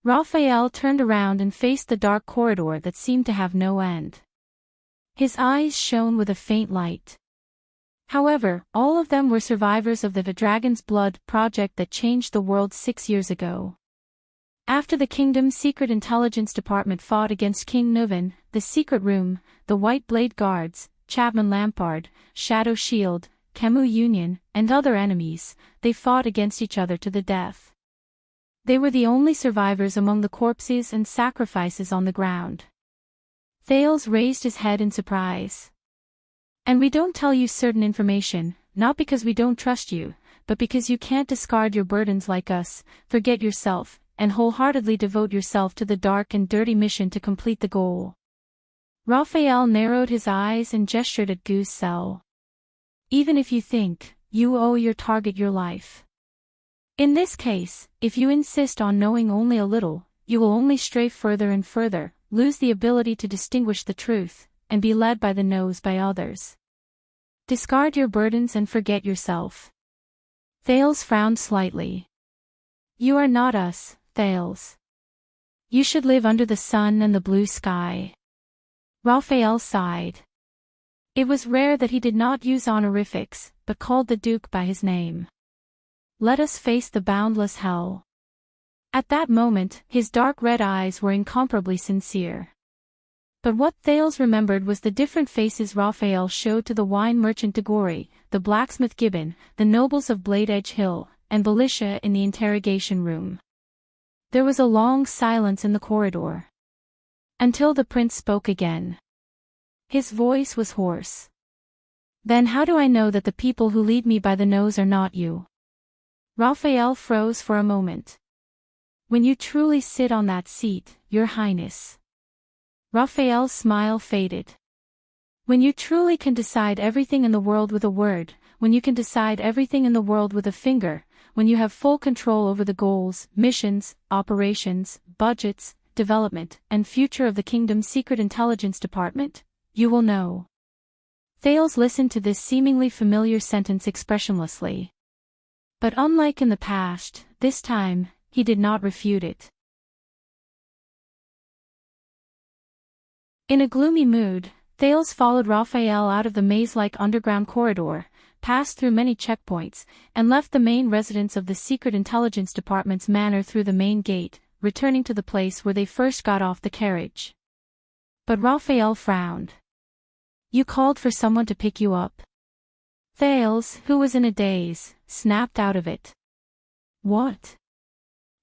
Raphael turned around and faced the dark corridor that seemed to have no end. His eyes shone with a faint light. However, all of them were survivors of the Dragon's Blood project that changed the world 6 years ago. After the kingdom's secret intelligence department fought against King Nuvan, the Secret Room, the White Blade Guards, Chapman Lampard, Shadow Shield, Camus Union, and other enemies, they fought against each other to the death. They were the only survivors among the corpses and sacrifices on the ground. Thales raised his head in surprise. And we don't tell you certain information, not because we don't trust you, but because you can't discard your burdens like us, forget yourself, and wholeheartedly devote yourself to the dark and dirty mission to complete the goal. Raphael narrowed his eyes and gestured at Goose Cell. Even if you think you owe your target your life. In this case, if you insist on knowing only a little, you will only stray further and further, lose the ability to distinguish the truth, and be led by the nose by others. Discard your burdens and forget yourself. Thales frowned slightly. You are not us, Thales. You should live under the sun and the blue sky. Raphael sighed. It was rare that he did not use honorifics, but called the Duke by his name. Let us face the boundless hell. At that moment, his dark red eyes were incomparably sincere. But what Thales remembered was the different faces Raphael showed to the wine merchant Degori, the blacksmith Gibbon, the nobles of Blade Edge Hill, and Belisha in the interrogation room. There was a long silence in the corridor. Until the prince spoke again. His voice was hoarse. Then how do I know that the people who lead me by the nose are not you? Raphael froze for a moment. When you truly sit on that seat, your highness. Raphael's smile faded. When you truly can decide everything in the world with a word, when you can decide everything in the world with a finger, when you have full control over the goals, missions, operations, budgets, development, and future of the kingdom's secret intelligence department, you will know. Thales listened to this seemingly familiar sentence expressionlessly. But unlike in the past, this time, he did not refute it. In a gloomy mood, Thales followed Raphael out of the maze-like underground corridor, passed through many checkpoints, and left the main residence of the Secret Intelligence Department's manor through the main gate, returning to the place where they first got off the carriage. But Raphael frowned. You called for someone to pick you up. Thales, who was in a daze, snapped out of it. What?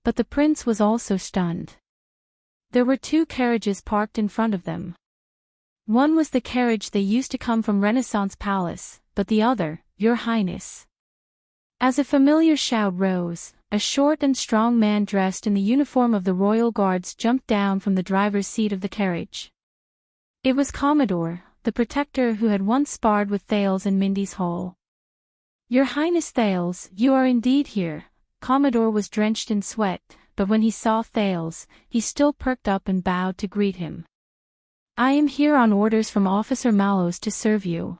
But the prince was also stunned. There were two carriages parked in front of them. One was the carriage they used to come from Renaissance Palace, but the other, your highness. As a familiar shout rose, a short and strong man dressed in the uniform of the royal guards jumped down from the driver's seat of the carriage. It was Commodore, the protector who had once sparred with Thales in Mindy's Hall. Your highness Thales, you are indeed here. Commodore was drenched in sweat, but when he saw Thales, he still perked up and bowed to greet him. I am here on orders from Officer Mallows to serve you.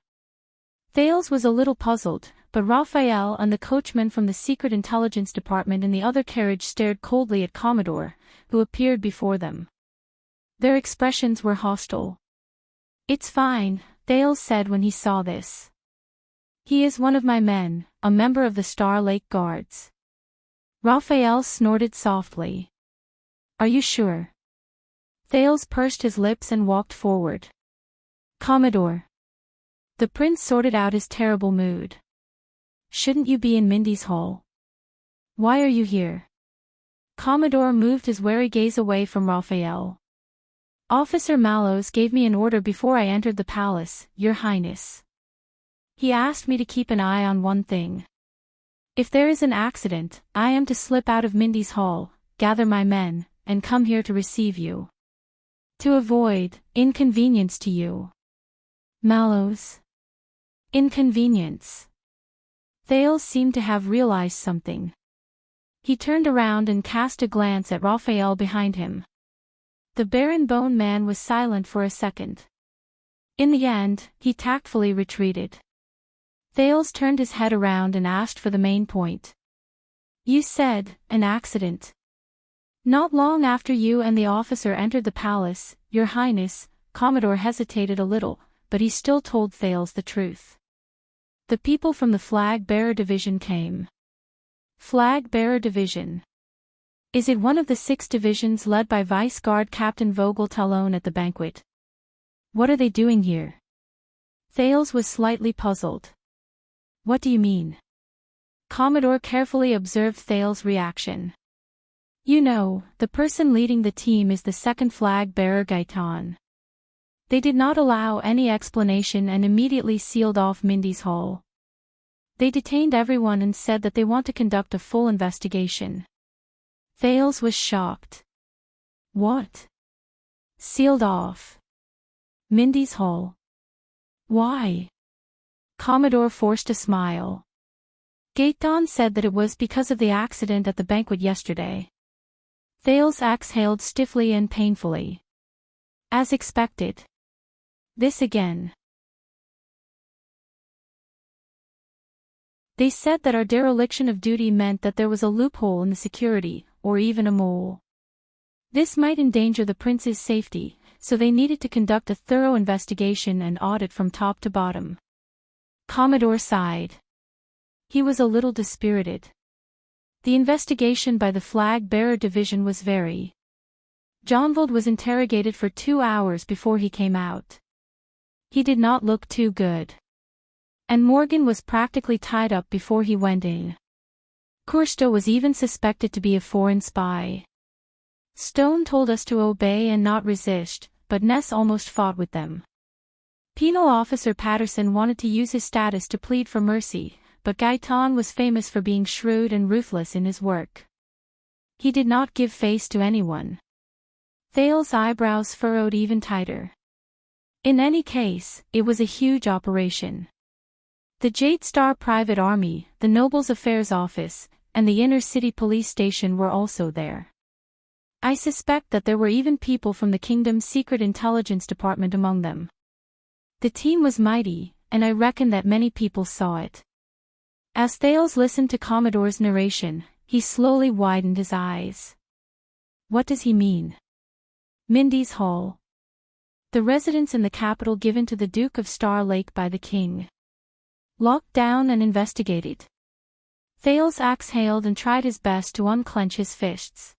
Thales was a little puzzled, but Raphael and the coachman from the Secret Intelligence Department in the other carriage stared coldly at Commodore, who appeared before them. Their expressions were hostile. It's fine, Thales said when he saw this. He is one of my men, a member of the Star Lake Guards. Raphael snorted softly. Are you sure? Thales pursed his lips and walked forward. Commodore. The prince sorted out his terrible mood. Shouldn't you be in Mindy's Hall? Why are you here? Commodore moved his wary gaze away from Raphael. Officer Mallows gave me an order before I entered the palace, your highness. He asked me to keep an eye on one thing. If there is an accident, I am to slip out of Mindy's Hall, gather my men, and come here to receive you. To avoid inconvenience to you. Mallows. Inconvenience. Thales seemed to have realized something. He turned around and cast a glance at Raphael behind him. The Baron Bone Man was silent for a second. In the end, he tactfully retreated. Thales turned his head around and asked for the main point. You said, an accident. Not long after you and the officer entered the palace, your highness, Commodore hesitated a little, but he still told Thales the truth. The people from the Flag Bearer Division came. Flag Bearer Division. Is it one of the 6 divisions led by Vice Guard Captain Vogel Talon at the banquet? What are they doing here? Thales was slightly puzzled. What do you mean? Commodore carefully observed Thales' reaction. You know, the person leading the team is the second flag bearer Gaetan. They did not allow any explanation and immediately sealed off Mindy's hall. They detained everyone and said that they want to conduct a full investigation. Thales was shocked. What? Sealed off Mindy's hall? Why? Commodore forced a smile. Gaetan said that it was because of the accident at the banquet yesterday. Thales exhaled stiffly and painfully. As expected. This again. They said that our dereliction of duty meant that there was a loophole in the security, or even a mole. This might endanger the prince's safety, so they needed to conduct a thorough investigation and audit from top to bottom. Commodore sighed. He was a little dispirited. The investigation by the flag-bearer division was very. Jonvold was interrogated for 2 hours before he came out. He did not look too good. And Morgan was practically tied up before he went in. Kursto was even suspected to be a foreign spy. Stone told us to obey and not resist, but Ness almost fought with them. Penal Officer Patterson wanted to use his status to plead for mercy, but Gaetan was famous for being shrewd and ruthless in his work. He did not give face to anyone. Thales' eyebrows furrowed even tighter. In any case, it was a huge operation. The Jade Star Private Army, the Nobles Affairs Office, and the Inner City Police Station were also there. I suspect that there were even people from the Kingdom's Secret Intelligence Department among them. The team was mighty, and I reckon that many people saw it. As Thales listened to Commodore's narration, he slowly widened his eyes. What does he mean? Mindy's Hall. The residence in the capital given to the Duke of Star Lake by the king. Locked down and investigated. Thales exhaled and tried his best to unclench his fists.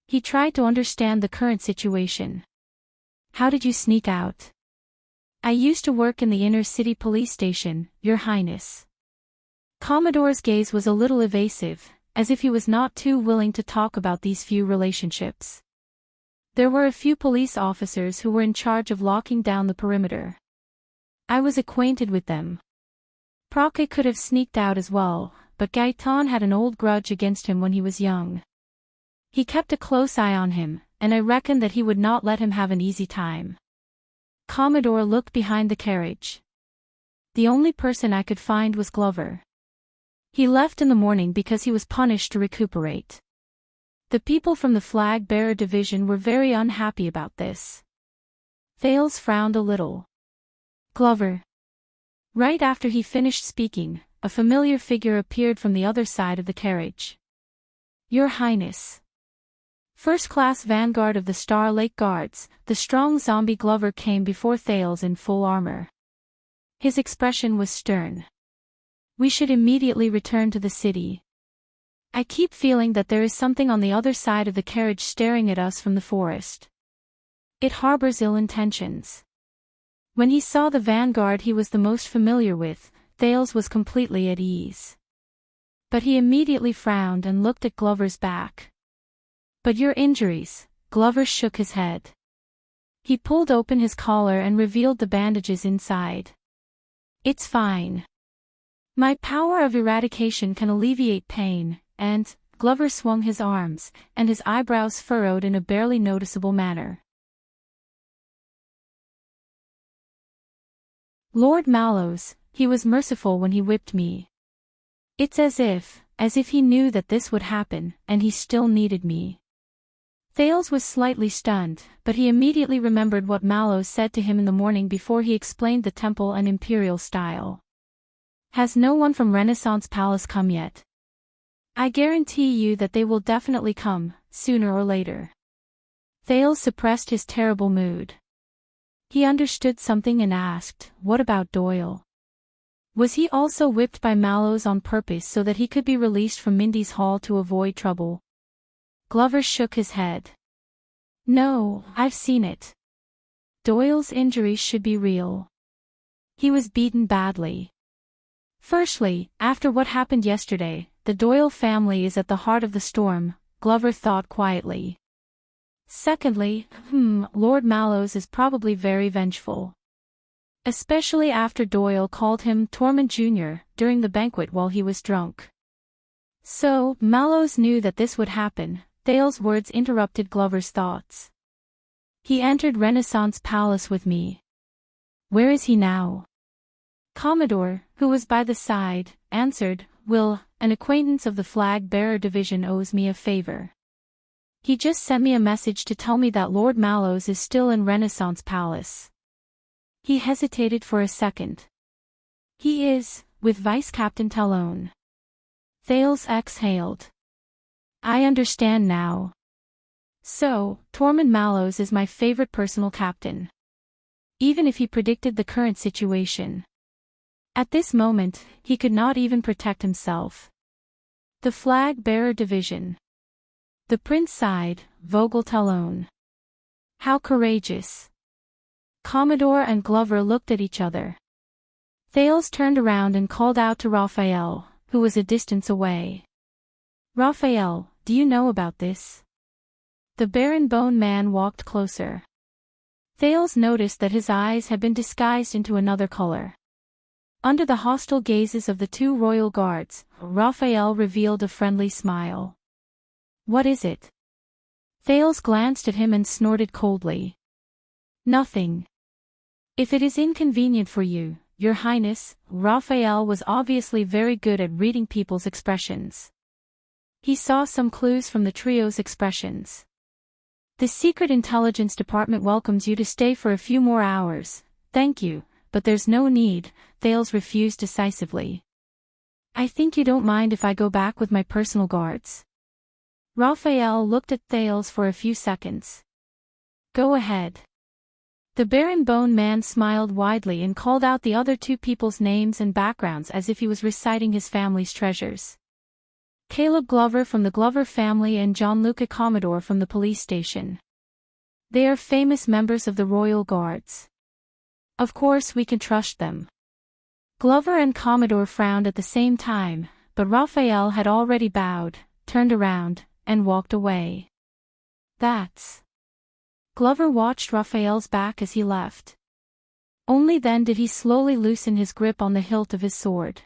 He tried to understand the current situation. How did you sneak out? I used to work in the Inner City Police Station, Your Highness. Commodore's gaze was a little evasive, as if he was not too willing to talk about these few relationships. There were a few police officers who were in charge of locking down the perimeter. I was acquainted with them. Proke could have sneaked out as well, but Gaetan had an old grudge against him when he was young. He kept a close eye on him, and I reckoned that he would not let him have an easy time. Commodore looked behind the carriage. The only person I could find was Glover. He left in the morning because he was punished to recuperate. The people from the flag-bearer division were very unhappy about this. Thales frowned a little. Glover. Right after he finished speaking, a familiar figure appeared from the other side of the carriage. Your Highness. First-class vanguard of the Star Lake Guards, the strong zombie Glover came before Thales in full armor. His expression was stern. We should immediately return to the city. I keep feeling that there is something on the other side of the carriage staring at us from the forest. It harbors ill intentions. When he saw the vanguard he was the most familiar with, Thales was completely at ease. But he immediately frowned and looked at Glover's back. But your injuries, Glover shook his head. He pulled open his collar and revealed the bandages inside. It's fine. My power of eradication can alleviate pain, and, Glover swung his arms, and his eyebrows furrowed in a barely noticeable manner. Lord Mallows, he was merciful when he whipped me. It's as if he knew that this would happen, and he still needed me. Thales was slightly stunned, but he immediately remembered what Mallows said to him in the morning before he explained the temple and imperial style. Has no one from Renaissance Palace come yet? I guarantee you that they will definitely come, sooner or later. Thales suppressed his terrible mood. He understood something and asked, what about Doyle? Was he also whipped by Mallows on purpose so that he could be released from Mindy's Hall to avoid trouble? Glover shook his head. No, I've seen it. Doyle's injuries should be real. He was beaten badly. Firstly, after what happened yesterday, the Doyle family is at the heart of the storm, Glover thought quietly. Secondly, Lord Mallows is probably very vengeful. Especially after Doyle called him Torment Jr. during the banquet while he was drunk. So, Mallows knew that this would happen. Thale's words interrupted Glover's thoughts. He entered Renaissance Palace with me. Where is he now? Commodore, who was by the side, answered, Will, an acquaintance of the flag-bearer division owes me a favor. He just sent me a message to tell me that Lord Mallows is still in Renaissance Palace. He hesitated for a second. He is, with Vice Captain Talone. Thales exhaled. I understand now. So, Tormund Mallows is my favorite personal captain. Even if he predicted the current situation. At this moment, he could not even protect himself. The flag-bearer division. The prince sighed, Vogel Talone. How courageous. Commodore and Glover looked at each other. Thales turned around and called out to Raphael, who was a distance away. Raphael, do you know about this? The Baron Bone Man walked closer. Thales noticed that his eyes had been disguised into another color. Under the hostile gazes of the two royal guards, Raphael revealed a friendly smile. What is it? Thales glanced at him and snorted coldly. Nothing. If it is inconvenient for you, Your Highness, Raphael was obviously very good at reading people's expressions. He saw some clues from the trio's expressions. The Secret Intelligence Department welcomes you to stay for a few more hours. Thank you, but there's no need, Thales refused decisively. I think you don't mind if I go back with my personal guards. Raphael looked at Thales for a few seconds. Go ahead. The Baron Bone Man smiled widely and called out the other two people's names and backgrounds as if he was reciting his family's treasures. Caleb Glover from the Glover family and John Luca Commodore from the police station. They are famous members of the Royal Guards. Of course we can trust them. Glover and Commodore frowned at the same time, but Raphael had already bowed, turned around, and walked away. That's... Glover watched Raphael's back as he left. Only then did he slowly loosen his grip on the hilt of his sword.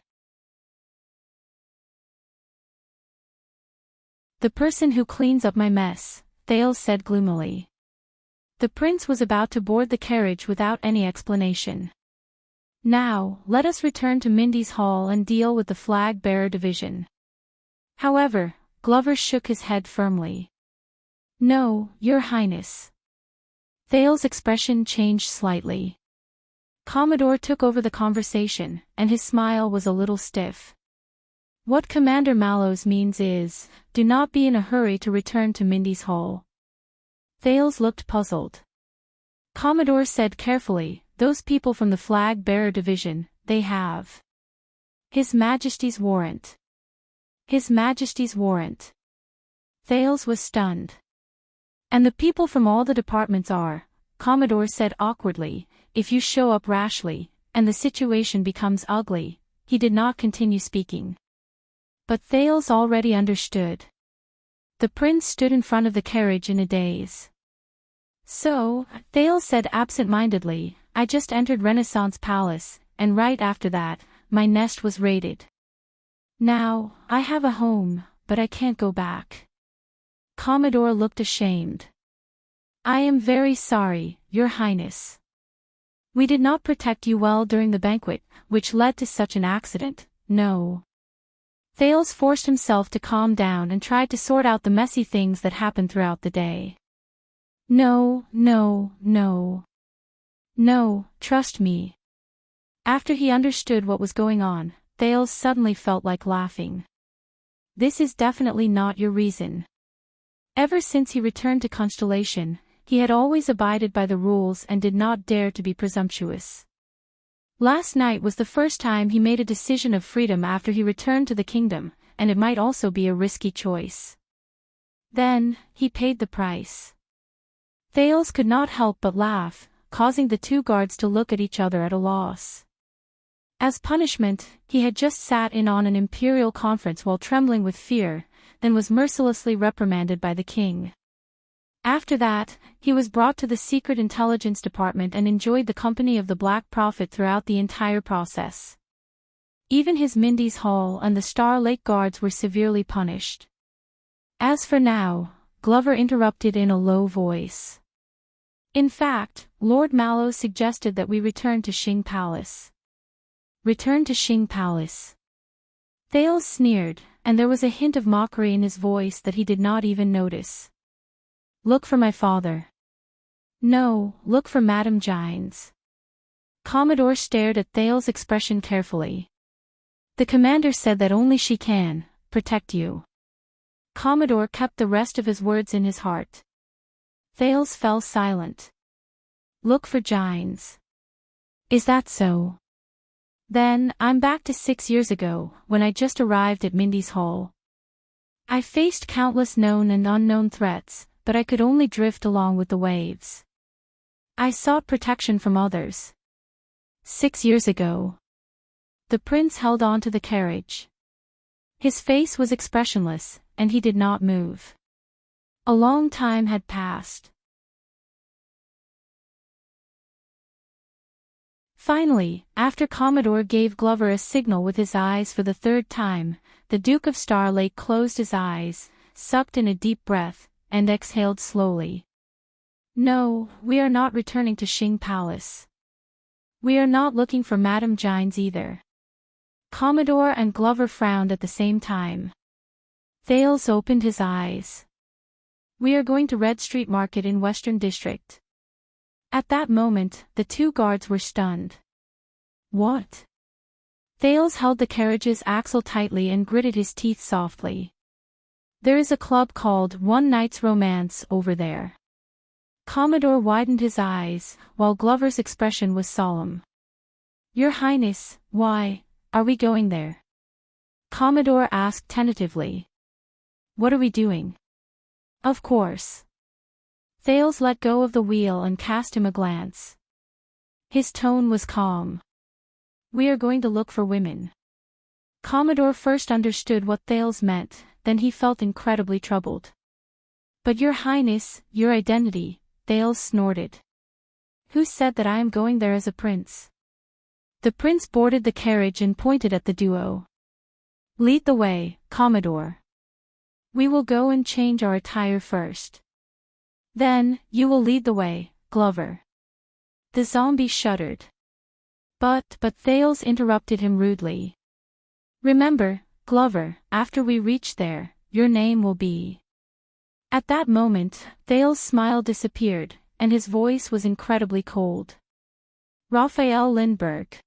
The person who cleans up my mess, Thales said gloomily. The prince was about to board the carriage without any explanation. Now, let us return to Mindy's Hall and deal with the flag-bearer division. However, Glover shook his head firmly. No, Your Highness. Thales' expression changed slightly. Commodore took over the conversation, and his smile was a little stiff. What Commander Mallows means is, do not be in a hurry to return to Mindy's Hall. Thales looked puzzled. Commodore said carefully, those people from the flag-bearer division, they have His Majesty's warrant. His Majesty's warrant. Thales was stunned. And the people from all the departments are, Commodore said awkwardly, if you show up rashly, and the situation becomes ugly. He did not continue speaking. But Thales already understood. The prince stood in front of the carriage in a daze. So, Thales said absent-mindedly, I just entered Renaissance Palace, and right after that, my nest was raided. Now, I have a home, but I can't go back. Commodore looked ashamed. I am very sorry, Your Highness. We did not protect you well during the banquet, which led to such an accident, no. Thales forced himself to calm down and tried to sort out the messy things that happened throughout the day. No, trust me. After he understood what was going on, Thales suddenly felt like laughing. This is definitely not your reason. Ever since he returned to Constellation, he had always abided by the rules and did not dare to be presumptuous. Last night was the first time he made a decision of freedom after he returned to the kingdom, and it might also be a risky choice. Then, he paid the price. Thales could not help but laugh, causing the two guards to look at each other at a loss. As punishment, he had just sat in on an imperial conference while trembling with fear, then was mercilessly reprimanded by the king. After that, he was brought to the Secret Intelligence Department and enjoyed the company of the Black Prophet throughout the entire process. Even his Mindy's Hall and the Star Lake guards were severely punished. As for now, Glover interrupted in a low voice. In fact, Lord Mallow suggested that we return to Xing Palace. Return to Xing Palace. Thales sneered, and there was a hint of mockery in his voice that he did not even notice. Look for my father. No, look for Madame Gines. Commodore stared at Thales' expression carefully. The commander said that only she can protect you. Commodore kept the rest of his words in his heart. Thales fell silent. Look for Gines. Is that so? Then, I'm back to 6 years ago, when I just arrived at Mindy's Hall. I faced countless known and unknown threats, but I could only drift along with the waves. I sought protection from others. 6 years ago. The prince held on to the carriage. His face was expressionless, and he did not move. A long time had passed. Finally, after Commodore gave Glover a signal with his eyes for the third time, the Duke of Star Lake closed his eyes, sucked in a deep breath, and exhaled slowly. No, we are not returning to Xing Palace. We are not looking for Madame Gines either. Commodore and Glover frowned at the same time. Thales opened his eyes. We are going to Red Street Market in Western District. At that moment, the two guards were stunned. What? Thales held the carriage's axle tightly and gritted his teeth softly. There is a club called One Night's Romance over there. Commodore widened his eyes, while Glover's expression was solemn. Your Highness, why are we going there? Commodore asked tentatively. What are we doing? Of course. Thales let go of the wheel and cast him a glance. His tone was calm. We are going to look for women. Commodore first understood what Thales meant, then he felt incredibly troubled. But Your Highness, your identity, Thales snorted. Who said that I am going there as a prince? The prince boarded the carriage and pointed at the duo. Lead the way, Commodore. We will go and change our attire first. Then, you will lead the way, Glover. The zombie shuddered. But Thales interrupted him rudely. Remember, Glover, after we reach there, your name will be. At that moment, Thales' smile disappeared, and his voice was incredibly cold. Raphael Lindbergh.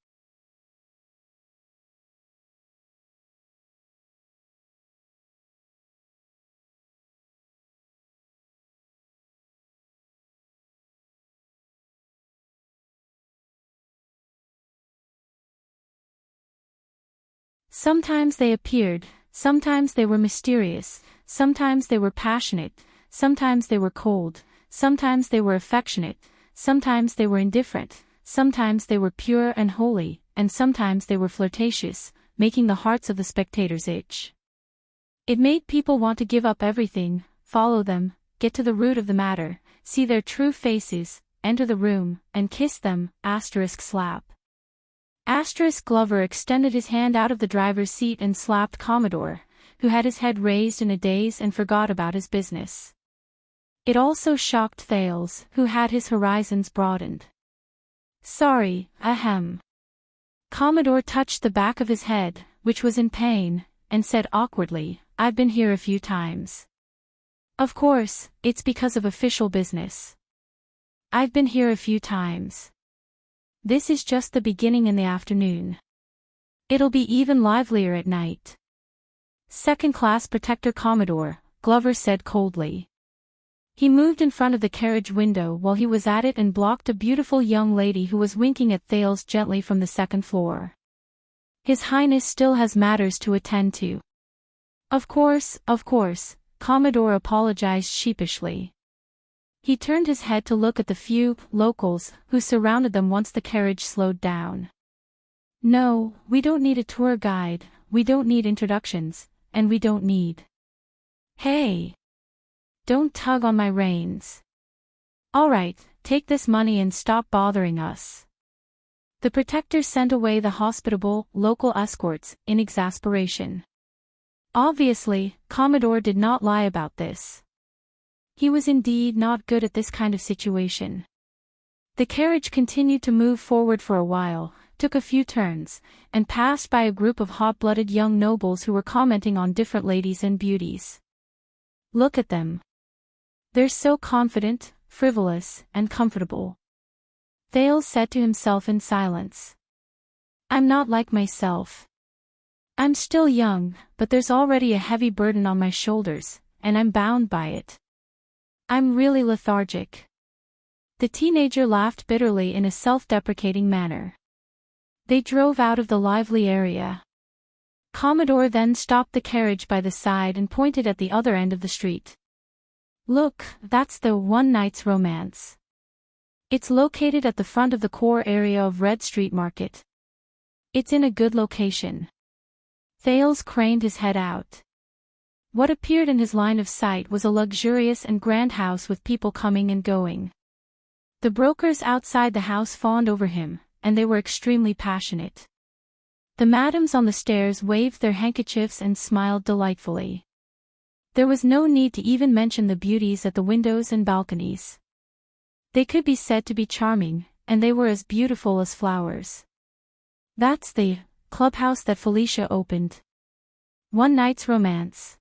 Sometimes they appeared, sometimes they were mysterious, sometimes they were passionate, sometimes they were cold, sometimes they were affectionate, sometimes they were indifferent, sometimes they were pure and holy, and sometimes they were flirtatious, making the hearts of the spectators itch. It made people want to give up everything, follow them, get to the root of the matter, see their true faces, enter the room, and kiss them, *slap. Glover extended his hand out of the driver's seat and slapped Commodore, who had his head raised in a daze and forgot about his business. It also shocked Thales, who had his horizons broadened. Sorry, ahem. Commodore touched the back of his head, which was in pain, and said awkwardly, I've been here a few times. Of course, it's because of official business. I've been here a few times. This is just the beginning in the afternoon. It'll be even livelier at night. Second-class Protector Commodore, Glover said coldly. He moved in front of the carriage window while he was at it and blocked a beautiful young lady who was winking at Thales gently from the second floor. His Highness still has matters to attend to. Of course, Commodore apologized sheepishly. He turned his head to look at the few locals who surrounded them once the carriage slowed down. No, we don't need a tour guide, we don't need introductions, and we don't need. Hey! Don't tug on my reins. All right, take this money and stop bothering us. The protector sent away the hospitable, local escorts, in exasperation. Obviously, Commodore did not lie about this. He was indeed not good at this kind of situation. The carriage continued to move forward for a while, took a few turns, and passed by a group of hot-blooded young nobles who were commenting on different ladies and beauties. Look at them. They're so confident, frivolous, and comfortable. Thales said to himself in silence. I'm not like myself. I'm still young, but there's already a heavy burden on my shoulders, and I'm bound by it. I'm really lethargic. The teenager laughed bitterly in a self-deprecating manner. They drove out of the lively area. Commodore then stopped the carriage by the side and pointed at the other end of the street. Look, that's the One Night's Romance. It's located at the front of the core area of Red Street Market. It's in a good location. Thales craned his head out. What appeared in his line of sight was a luxurious and grand house with people coming and going. The brokers outside the house fawned over him, and they were extremely passionate. The madams on the stairs waved their handkerchiefs and smiled delightfully. There was no need to even mention the beauties at the windows and balconies. They could be said to be charming, and they were as beautiful as flowers. That's the clubhouse that Felicia opened. One Night's Romance.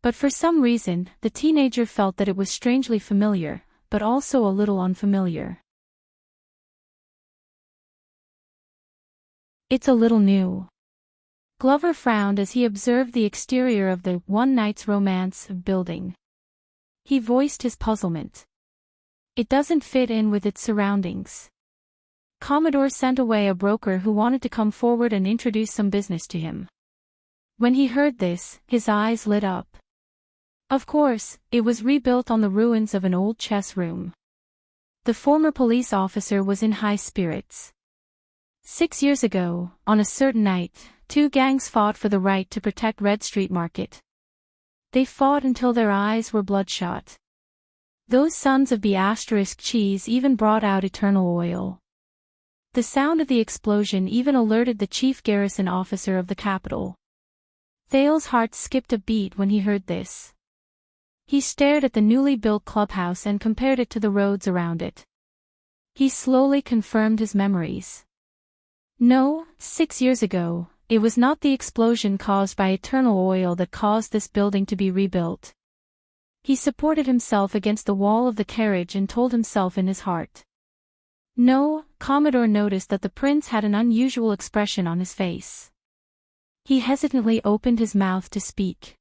But for some reason, the teenager felt that it was strangely familiar, but also a little unfamiliar. It's a little new. Glover frowned as he observed the exterior of the One Night's Romance building. He voiced his puzzlement. It doesn't fit in with its surroundings. Commodore sent away a broker who wanted to come forward and introduce some business to him. When he heard this, his eyes lit up. Of course, it was rebuilt on the ruins of an old chess room. The former police officer was in high spirits. 6 years ago, on a certain night, two gangs fought for the right to protect Red Street Market. They fought until their eyes were bloodshot. Those sons of cheese even brought out eternal oil. The sound of the explosion even alerted the chief garrison officer of the capital. Thales' heart skipped a beat when he heard this. He stared at the newly built clubhouse and compared it to the roads around it. He slowly confirmed his memories. No, 6 years ago, it was not the explosion caused by eternal oil that caused this building to be rebuilt. He supported himself against the wall of the carriage and told himself in his heart. No, Commodore noticed that the prince had an unusual expression on his face. He hesitantly opened his mouth to speak.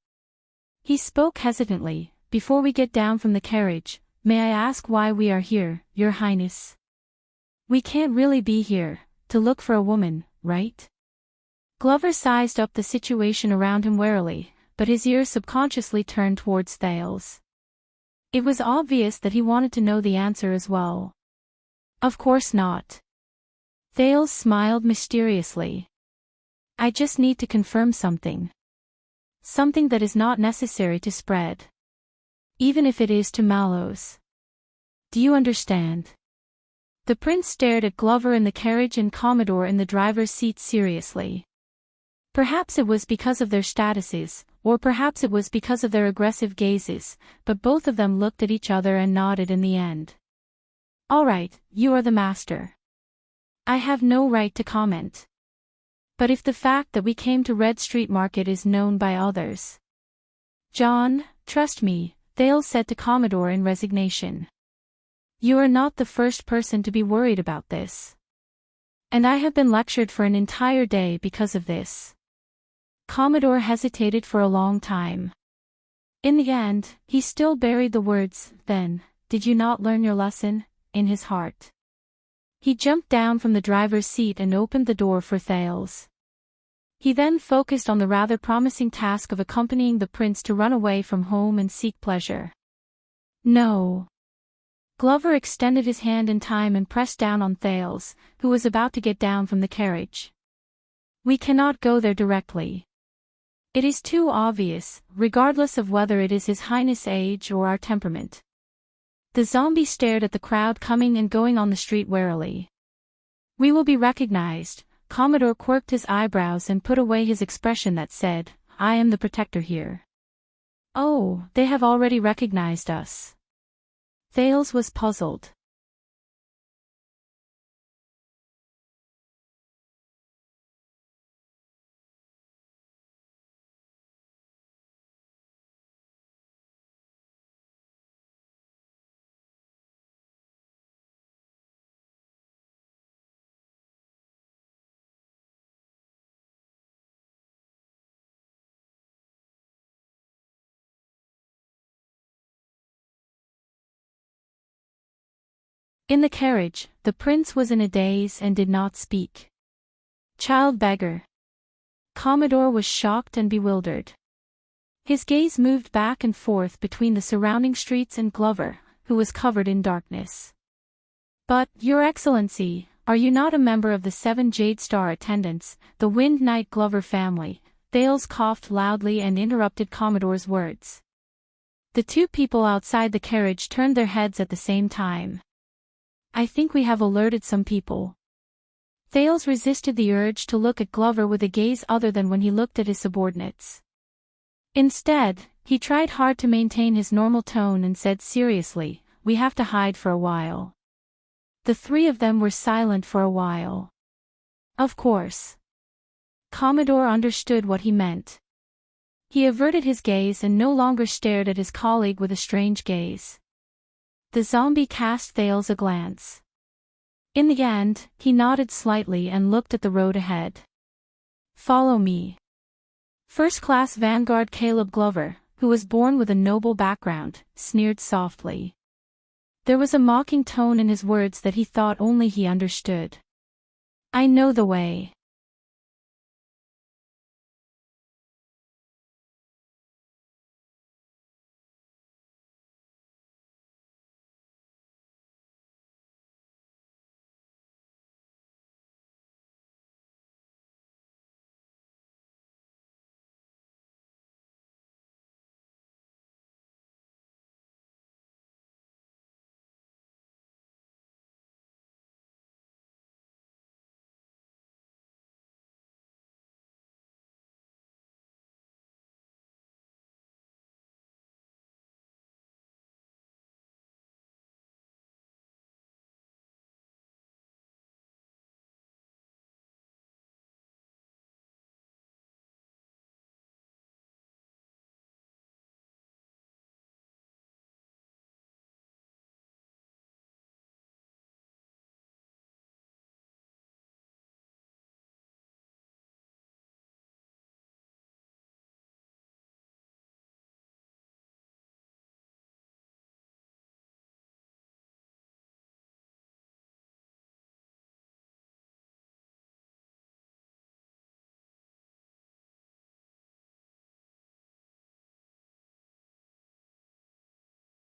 He spoke hesitantly. Before we get down from the carriage, may I ask why we are here, Your Highness? We can't really be here to look for a woman, right? Glover sized up the situation around him warily, but his ears subconsciously turned towards Thales. It was obvious that he wanted to know the answer as well. Of course not. Thales smiled mysteriously. I just need to confirm something. Something that is not necessary to spread. Even if it is to Mallows. Do you understand? The prince stared at Glover in the carriage and Commodore in the driver's seat seriously. Perhaps it was because of their statuses, or perhaps it was because of their aggressive gazes, but both of them looked at each other and nodded in the end. All right, you are the master. I have no right to comment. But if the fact that we came to Red Street Market is known by others. John, trust me, Thales said to Commodore in resignation. You are not the first person to be worried about this. And I have been lectured for an entire day because of this. Commodore hesitated for a long time. In the end, he still buried the words, then, did you not learn your lesson, in his heart. He jumped down from the driver's seat and opened the door for Thales. He then focused on the rather promising task of accompanying the prince to run away from home and seek pleasure. No. Glover extended his hand in time and pressed down on Thales, who was about to get down from the carriage. We cannot go there directly. It is too obvious, regardless of whether it is His Highness' age or our temperament. The zombie stared at the crowd coming and going on the street warily. We will be recognized. Commodore quirked his eyebrows and put away his expression that said, I am the protector here. Oh, they have already recognized us. Thales was puzzled. In the carriage, the prince was in a daze and did not speak. Child beggar. Commodore was shocked and bewildered. His gaze moved back and forth between the surrounding streets and Glover, who was covered in darkness. But, Your Excellency, are you not a member of the 7 Jade Star attendants, the Wind Knight Glover family? Thales coughed loudly and interrupted Commodore's words. The two people outside the carriage turned their heads at the same time. I think we have alerted some people. Thales resisted the urge to look at Glover with a gaze other than when he looked at his subordinates. Instead, he tried hard to maintain his normal tone and said seriously, we have to hide for a while. The three of them were silent for a while. Of course. Commodore understood what he meant. He averted his gaze and no longer stared at his colleague with a strange gaze. The zombie cast Thales a glance. In the end, he nodded slightly and looked at the road ahead. Follow me. First Class Vanguard Caleb Glover, who was born with a noble background, sneered softly. There was a mocking tone in his words that he thought only he understood. I know the way.